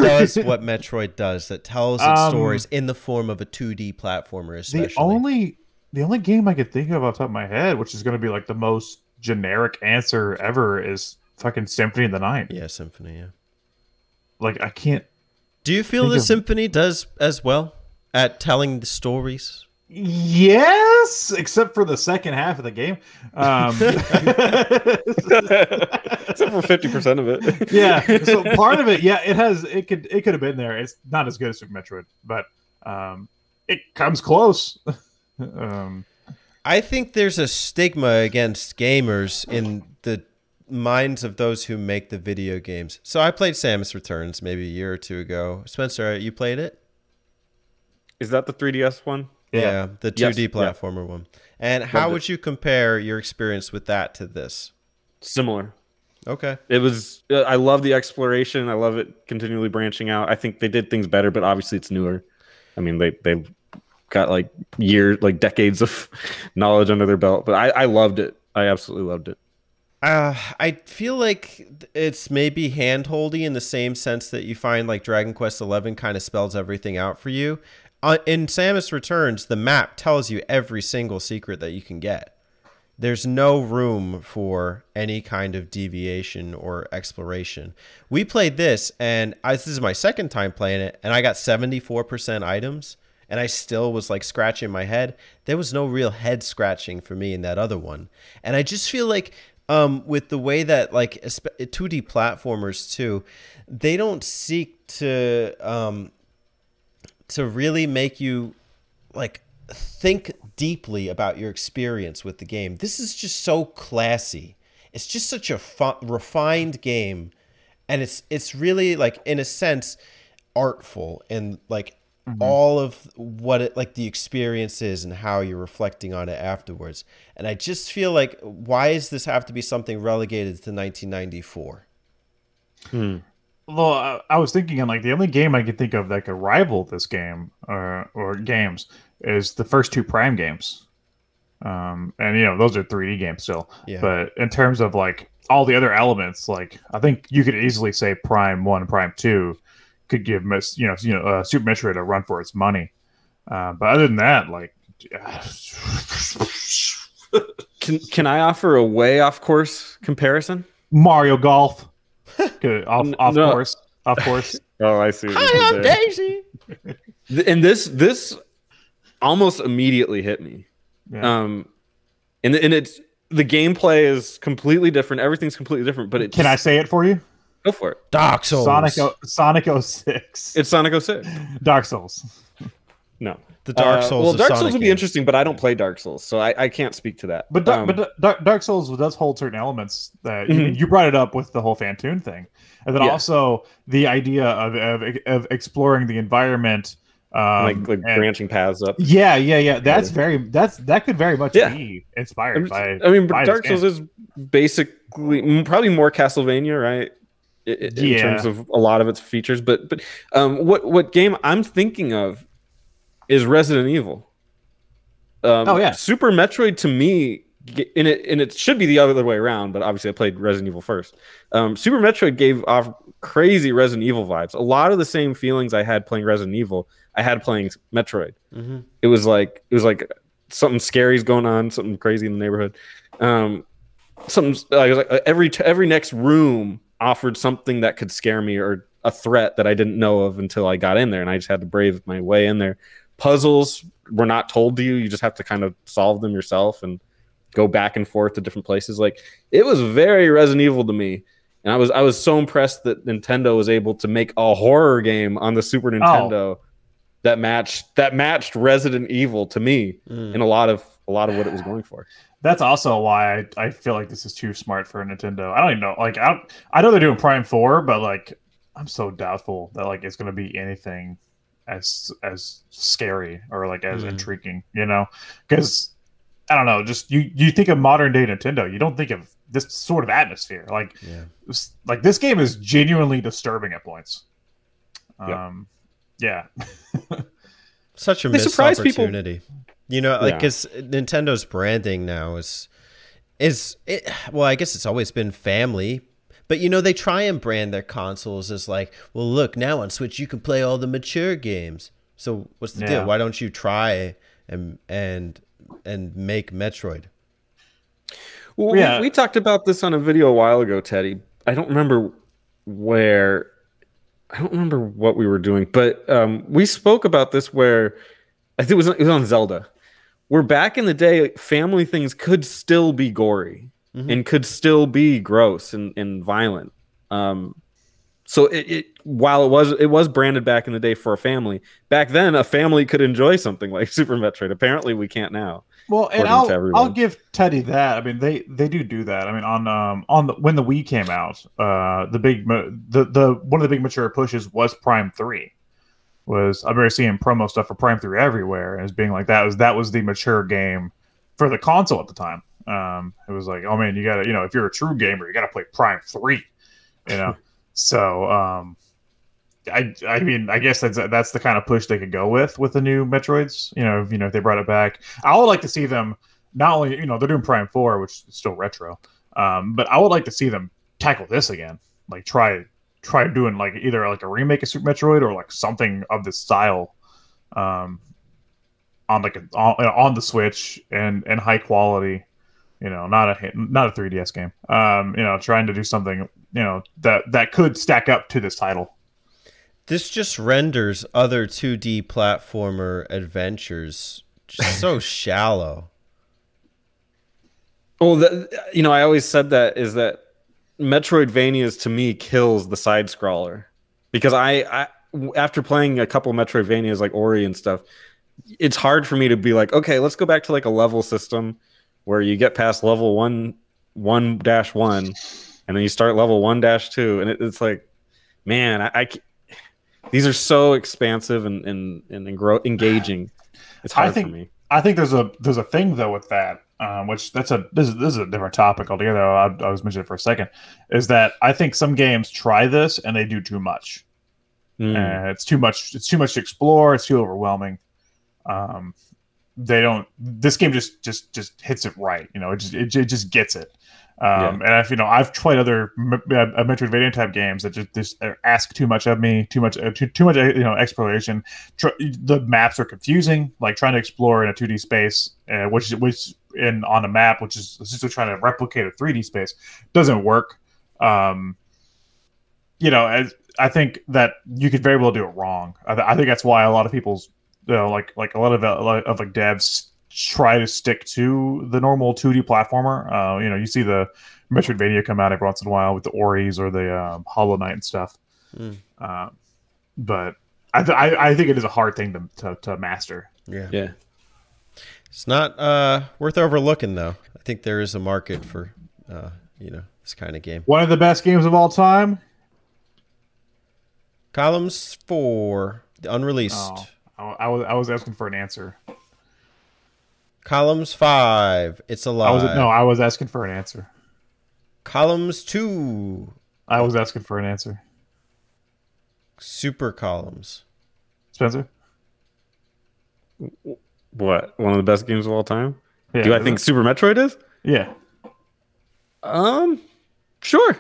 does what Metroid does. That tells its stories in the form of a 2D platformer. Especially the only game I could think of off the top of my head, which is going to be like the most generic answer ever, is fucking Symphony of the Night. Yeah, Symphony. Yeah. Like I can't. Do you feel the Symphony does as well at telling the stories? Yes, except for the second half of the game. Except for 50% of it. Yeah, so part of it, yeah, it could have been there. It's not as good as Super Metroid, but it comes close. I think there's a stigma against gamers in the minds of those who make the video games. So I played Samus Returns maybe a year or two ago. Spencer, you played it? Is that the 3DS one? Yeah, the 2D Yes, platformer one. And how would you compare your experience with that to this? Similar. Okay. It was. I love the exploration. I love it continually branching out. I think they did things better, but obviously it's newer. I mean, they got like years, like decades of knowledge under their belt. But I loved it. I absolutely loved it. I feel like it's maybe handholdy in the same sense that you find like Dragon Quest XI kind of spells everything out for you. In Samus Returns, the map tells you every single secret that you can get. There's no room for any kind of deviation or exploration. We played this, and this is my second time playing it, and I got 74% items, and I still was like scratching my head. There was no real head scratching for me in that other one. And I just feel like with the way that like 2D platformers too, they don't seek to really make you like think deeply about your experience with the game. This is just so classy. It's just such a refined game, and it's really like in a sense artful and like all of what it like the experience is and how you're reflecting on it afterwards. And I just feel like, why does this have to be something relegated to 1994? Well, I was thinking, like the only game I could think of that could rival this game or games is the first two Prime games. And those are 3D games still. Yeah. But in terms of like all the other elements, like I think you could easily say Prime 1 and Prime 2 could give Super Metroid a run for its money. But other than that, like Can I offer a way off course comparison? Mario Golf. Off course. Oh, I see. Hi, I'm Daisy. And this almost immediately hit me. Yeah. And it's the gameplay is completely different. Everything's completely different. But Can I say it for you? Go for it. Dark Souls. Sonic 06. It's Sonic 06. Dark Souls. No. The Dark Souls. Well, of Dark Sonic Souls would be games. interesting, but I don't play Dark Souls, so I can't speak to that. But Dark Souls does hold certain elements that you brought it up with the whole Fantoon thing, and then also the idea of exploring the environment, like branching paths up. Yeah. That could very much be inspired by. I mean, by Dark Souls is basically probably more Castlevania, right? In terms of a lot of its features, but what game I'm thinking of is Resident Evil. Super Metroid to me, and it should be the other way around, but obviously I played Resident Evil first. Super Metroid gave off crazy Resident Evil vibes. A lot of the same feelings I had playing Resident Evil, I had playing Metroid. Mm-hmm. It was like something scary's going on, something crazy in the neighborhood. Something like every next room offered something that could scare me or a threat that I didn't know of until I got in there, and I just had to brave my way in there. Puzzles were not told to you. You just have to kind of solve them yourself and go back and forth to different places. Like, it was very Resident Evil to me. And I was so impressed that Nintendo was able to make a horror game on the Super Nintendo that matched Resident Evil to me in a lot of what it was going for. That's also why I feel like this is too smart for Nintendo. I don't even know. Like, I know they're doing Prime 4, but like I'm so doubtful that like it's going to be anything as scary or like as intriguing, because I don't know, just you think of modern day Nintendo, you don't think of this sort of atmosphere. Like this game is genuinely disturbing at points. Such a missed opportunity. Because Nintendo's branding now is well, I guess it's always been family. But, they try and brand their consoles as like, well, look, now on Switch, you can play all the mature games. So what's the deal? Why don't you try and make Metroid? Well, we talked about this on a video a while ago, Teddy. I don't remember what we were doing, but we spoke about this where I think it was on Zelda, where back in the day, family things could still be gory. And could still be gross and violent. So it while it was branded back in the day for a family, back then a family could enjoy something like Super Metroid. Apparently we can't now. Well, and I'll give Teddy that. I mean, they do that. I mean, on when the Wii came out, the one of the big mature pushes was Prime 3. was I remember seeing promo stuff for Prime 3 everywhere, and it's being like that was the mature game for the console at the time. It was like, oh man, you gotta, if you're a true gamer, you gotta play Prime 3, So I mean, I guess that's the kind of push they could go with the new Metroids. If they brought it back, I would like to see them not only they're doing Prime 4, which is still retro, but I would like to see them tackle this again, like try doing like either like a remake of Super Metroid or like something of this style, on the Switch and high quality, not a 3DS game, trying to do something that could stack up to this title. This just renders other 2D platformer adventures just so shallow. Well, I always said that Metroidvanias to me kills the side scroller, because I after playing a couple Metroidvanias like Ori and stuff, it's hard for me to be like, okay, let's go back to like a level system where you get past level 1-1, and then you start level 1-2, and it's like, man, these are so expansive and engaging. It's hard for me. I think there's a thing though with that, which this is a different topic altogether. I was mentioning it for a second. Is that I think some games try this and they do too much. It's too much. It's too much to explore. It's too overwhelming. They don't. This game just hits it right. It just gets it. And I've tried other Metroidvania type games that just ask too much of me, too much exploration. The maps are confusing, like trying to explore in a 2D space, which on a map, which is essentially trying to replicate a 3D space, doesn't work. I think that you could very well do it wrong. I think that's why a lot of people's like a lot of devs try to stick to the normal 2D platformer. You see the Metroidvania come out every once in a while with the Oris or the Hollow Knight and stuff. But I think it is a hard thing to master. Yeah. It's not worth overlooking, though. I think there is a market for this kind of game. One of the best games of all time. Columns 4, the unreleased. Oh, I was asking for an answer. Columns 5, It's Alive. I was asking for an answer. Columns 2. I was asking for an answer. Super Columns. Spencer? What? One of the best games of all time? Yeah, Do I think Super Metroid is? Yeah. Sure.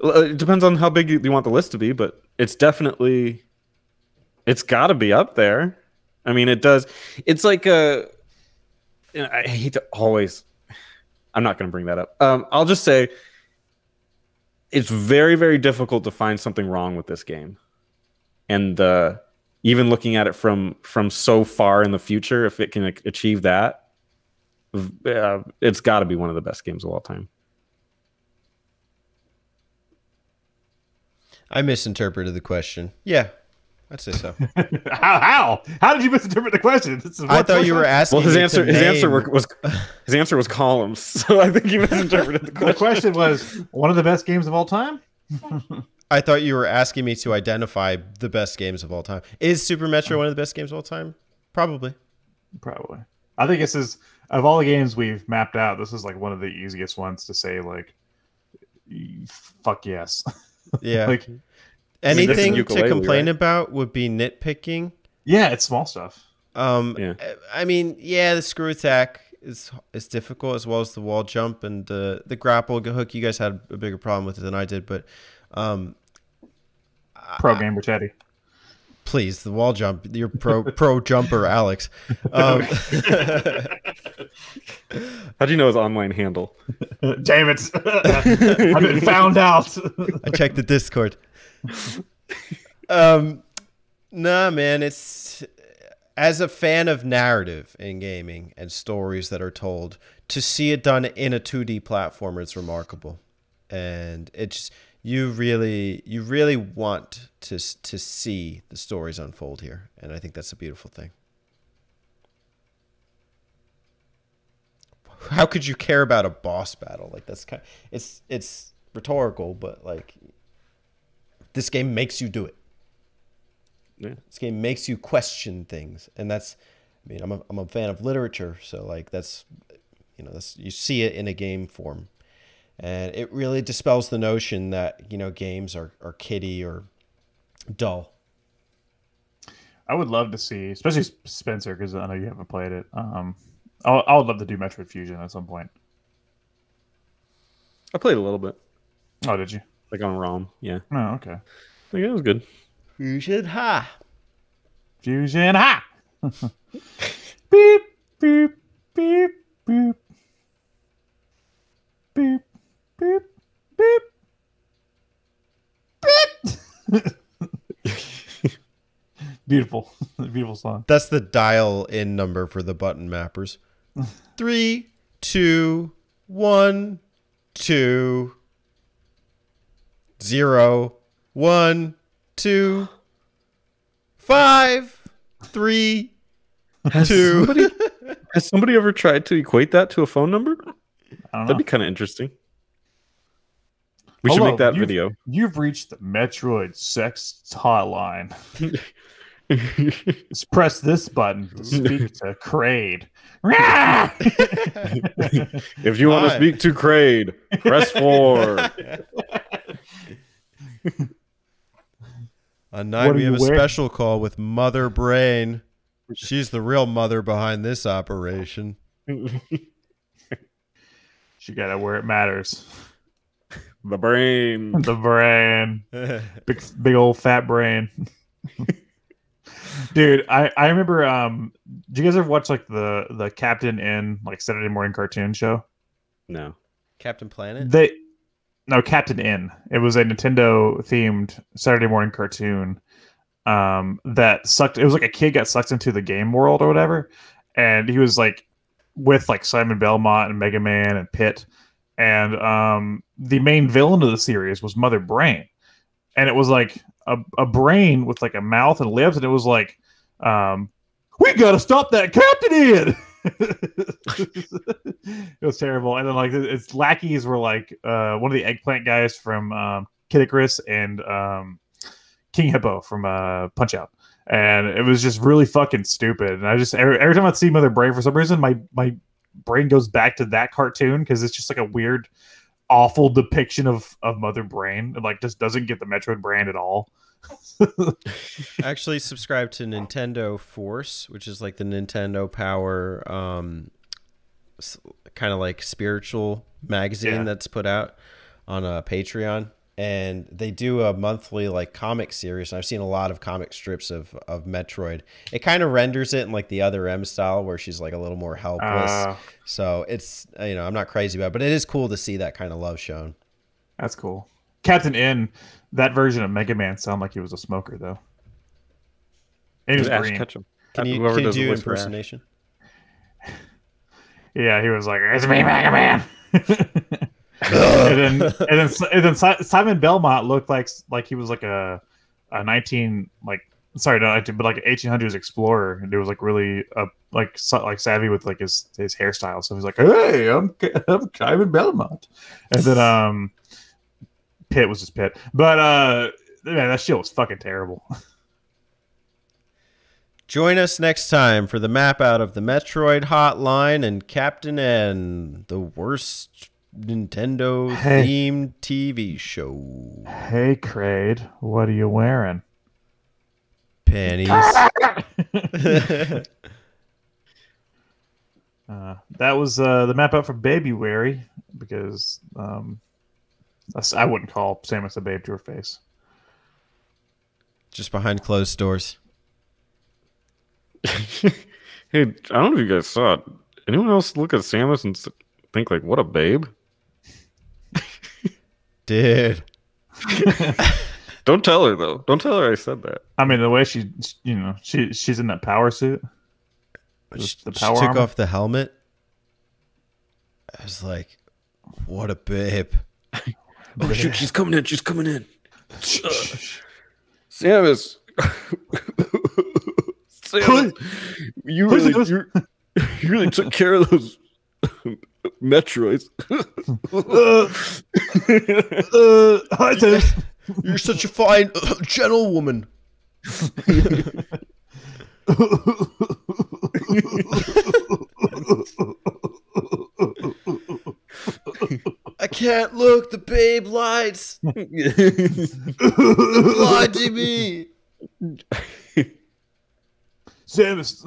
It depends on how big you want the list to be, but it's definitely... It's got to be up there. I mean, it does. It's like a... I hate to always... I'm not going to bring that up. I'll just say it's very, very difficult to find something wrong with this game. And even looking at it from so far in the future, if it can achieve that, it's got to be one of the best games of all time. I misinterpreted the question. Yeah, I'd say so. How did you misinterpret the question? I thought you were asking. Well, his answer was columns, so I think you misinterpreted the question. The question was one of the best games of all time. I thought you were asking me to identify the best games of all time. Is Super Metroid one of the best games of all time? Probably. I think this is, of all the games we've mapped out, this is like one of the easiest ones to say like, fuck yes. Yeah. Like anything to complain about would be nitpicking. Yeah, it's small stuff. I mean, the screw attack is difficult, as well as the wall jump and the grapple hook. You guys had a bigger problem with it than I did, but pro gamer Teddy. Please, the wall jump. You're pro jumper, Alex. How'd you know his online handle? Damn it! I've been found out. I checked the Discord. Nah, man. It's, as a fan of narrative in gaming and stories that are told, to see it done in a 2D platformer, it's remarkable, and it's. You really want to see the stories unfold here, and I think that's a beautiful thing. How could you care about a boss battle? Like, that's kind of, it's rhetorical, but like, this game makes you do it. This game makes you question things, and that's, I mean, I'm a fan of literature, so like that's you see it in a game form, and it really dispels the notion that games are kiddie or dull. I would love to see, especially Spencer, because I know you haven't played it. I would love to do Metroid Fusion at some point. I played a little bit. Oh, did you? Like on ROM, yeah. Oh, okay. Like, it was good. Fusion ha! Fusion ha! Beep, beep, beep, beep. Beep, beep, beep. Beep! Beautiful. Beautiful song. That's the dial-in number for the button mappers. 3, 2, 1, 2, 0, 1, 2, 5, 3, 2. Has somebody ever tried to equate that to a phone number? I don't know. That'd be kind of interesting. We should make that video. You've reached the Metroid sex hotline. Just press this button to speak to Kraid. If you want to speak to Kraid, press 4. On 9, we have a special call with Mother Brain. She's the real mother behind this operation. She got it where it matters. The brain. The brain. Big old fat brain. Dude, I remember do you guys ever watch like the Captain N like Saturday morning cartoon show? No. Captain Planet? No, Captain N. It was a Nintendo themed Saturday morning cartoon that sucked. It was like a kid got sucked into the game world or whatever, and he was like with like Simon Belmont and Mega Man and Pit, and the main villain of the series was Mother Brain, and it was like a brain with like a mouth and lips, and it was like, we gotta stop that Captain N. It was terrible. And then like its lackeys were like one of the eggplant guys from Kid Icarus and King Hippo from Punch Out, and it was just really fucking stupid. And I just every time I see Mother Brain, for some reason my brain goes back to that cartoon because it's just like a weird, awful depiction of Mother Brain. It like just doesn't get the Metroid brand at all. Actually subscribe to Nintendo Force, which is like the Nintendo Power kind of like spiritual magazine that's put out on a Patreon, and they do a monthly like comic series, and I've seen a lot of comic strips of Metroid. It kind of renders it in like the Other M style where she's like a little more helpless, so it's I'm not crazy about it, but it is cool to see that kind of love shown. That's cool. Captain N, that version of Mega Man sounded like he was a smoker though. He was green. Can you do impersonation? Yeah, he was like, "It's me, Mega Man." and then Simon Belmont looked like he was like a 19 like sorry no but like an 1800s explorer, and it was like really like savvy with like his hairstyle. So he's like, "Hey, I'm Simon Belmont," and then Pit was just Pit, but man, that shit was fucking terrible. Join us next time for the map out of the Metroid Hotline and Captain N, the worst Nintendo-themed TV show. Hey, Kraid, what are you wearing? Panties. That was the map out for Baby Wary, because I wouldn't call Samus a babe to her face. Just behind closed doors. Hey, I don't know if you guys saw it. Anyone else look at Samus and think like, what a babe? Dude. Don't tell her though. Don't tell her I said that. I mean, the way she's in that power suit. She took off the helmet. I was like, what a babe. Oh shit, she's coming in. She's coming in. Samus. Samus, you really took care of those Metroids. Hi, Samus. You're such a fine gentlewoman. I can't look. The babe lights. They're blinding me. Zebus.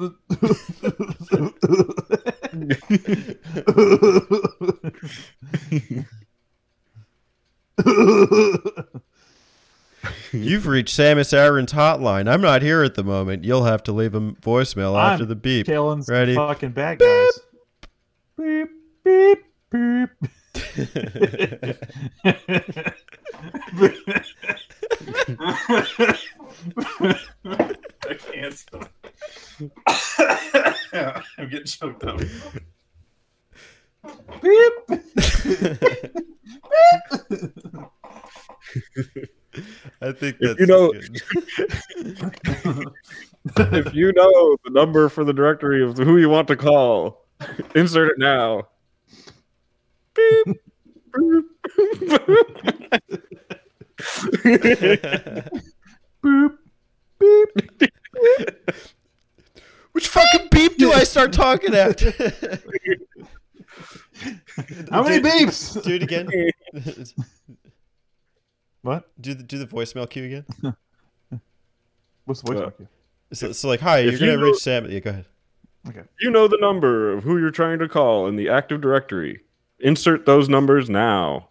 You've reached Samus Aran's hotline. I'm not here at the moment. You'll have to leave a voicemail after the beep. Killing some Ready? fucking bad guys. Beep, beep, beep. I can't stop. I'm getting choked up. Beep. I think If that's you know- good. If you know the number for the directory of who you want to call, insert it now. Beep. Boop. Beep. Which fucking beep do I start talking at? How many beeps? Do it again. What? Do the voicemail cue again. What's the voice? So like, hi, you're If gonna you reach know- Sam. Yeah, go ahead. Okay. You know the number of who you're trying to call in the active directory. Insert those numbers now.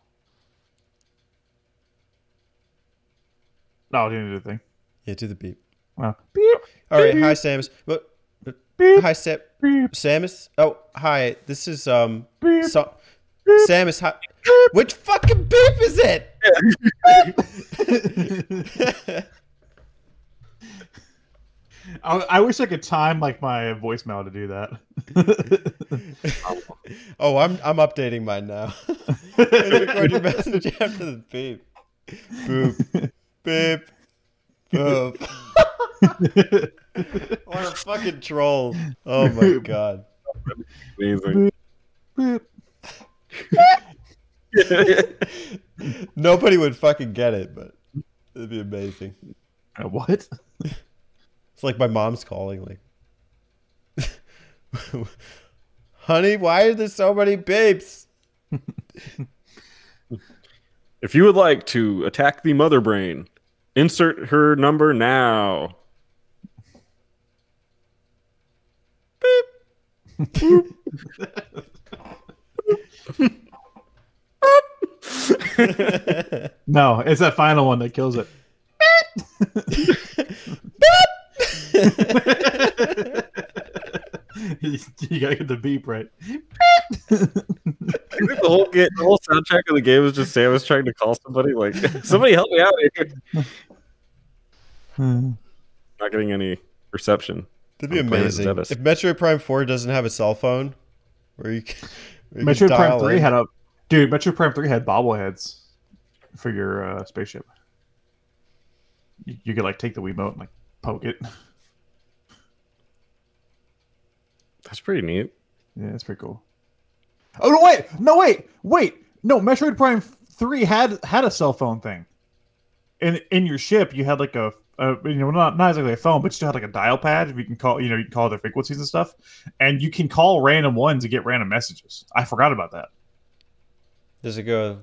No, I didn't do the thing. Yeah, do the beep. Well, beep. All right, hi Samus. What? Beep. Hi Beep. Samus. Oh, hi. This is Beep. Samus. Hi. Which fucking beep is it? I wish I could time like my voicemail to do that. Oh, I'm updating mine now. Record your message after the beep. Boop. Beep. Boop. What a fucking troll. Oh my god. Amazing. Beep. Nobody would fucking get it, but it'd be amazing. What? It's like my mom's calling, like, honey, why are there so many beeps? If you would like to attack the mother brain, insert her number now. No, it's that final one that kills it. You gotta get the beep right. I think the whole soundtrack of the game was just Samus trying to call somebody, like, somebody help me out here. Not getting any reception. That'd be I'm playing amazing. Zebus. If Metroid Prime 4 doesn't have a cell phone, where you can Metroid Prime dial 3 in. had a dude. Metroid Prime 3 had bobbleheads for your spaceship. You could like take the Wiimote and like poke it. That's pretty neat. Yeah, it's pretty cool. Oh no! Wait! No, Metroid Prime 3 had a cell phone thing. In your ship, you had like a not exactly a phone, but you still had like a dial pad. You can call, you can call their frequencies and stuff, and you can call random ones to get random messages. I forgot about that. Does it go?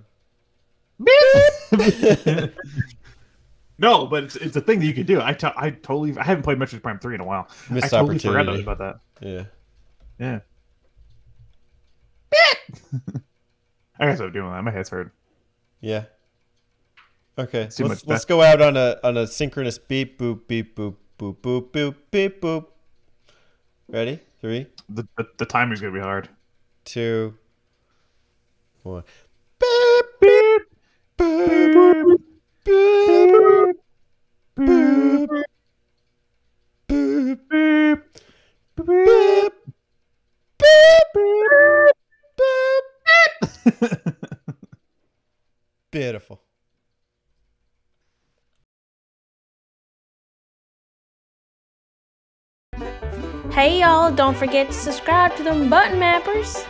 No, but it's a thing that you can do. I haven't played Metroid Prime 3 in a while. Missed I totally opportunity. forgot about that. Yeah. Yeah. I guess I'm doing that. My head's hurt. Yeah. Okay. Too much Let's go out on a synchronous beep boop beep boop boop boop boop beep boop. Ready? 3, The timing's gonna be hard. 2, 1. Beep beep boop boop boop boop boop boop boop. Beautiful. Hey y'all, don't forget to subscribe to them button mappers.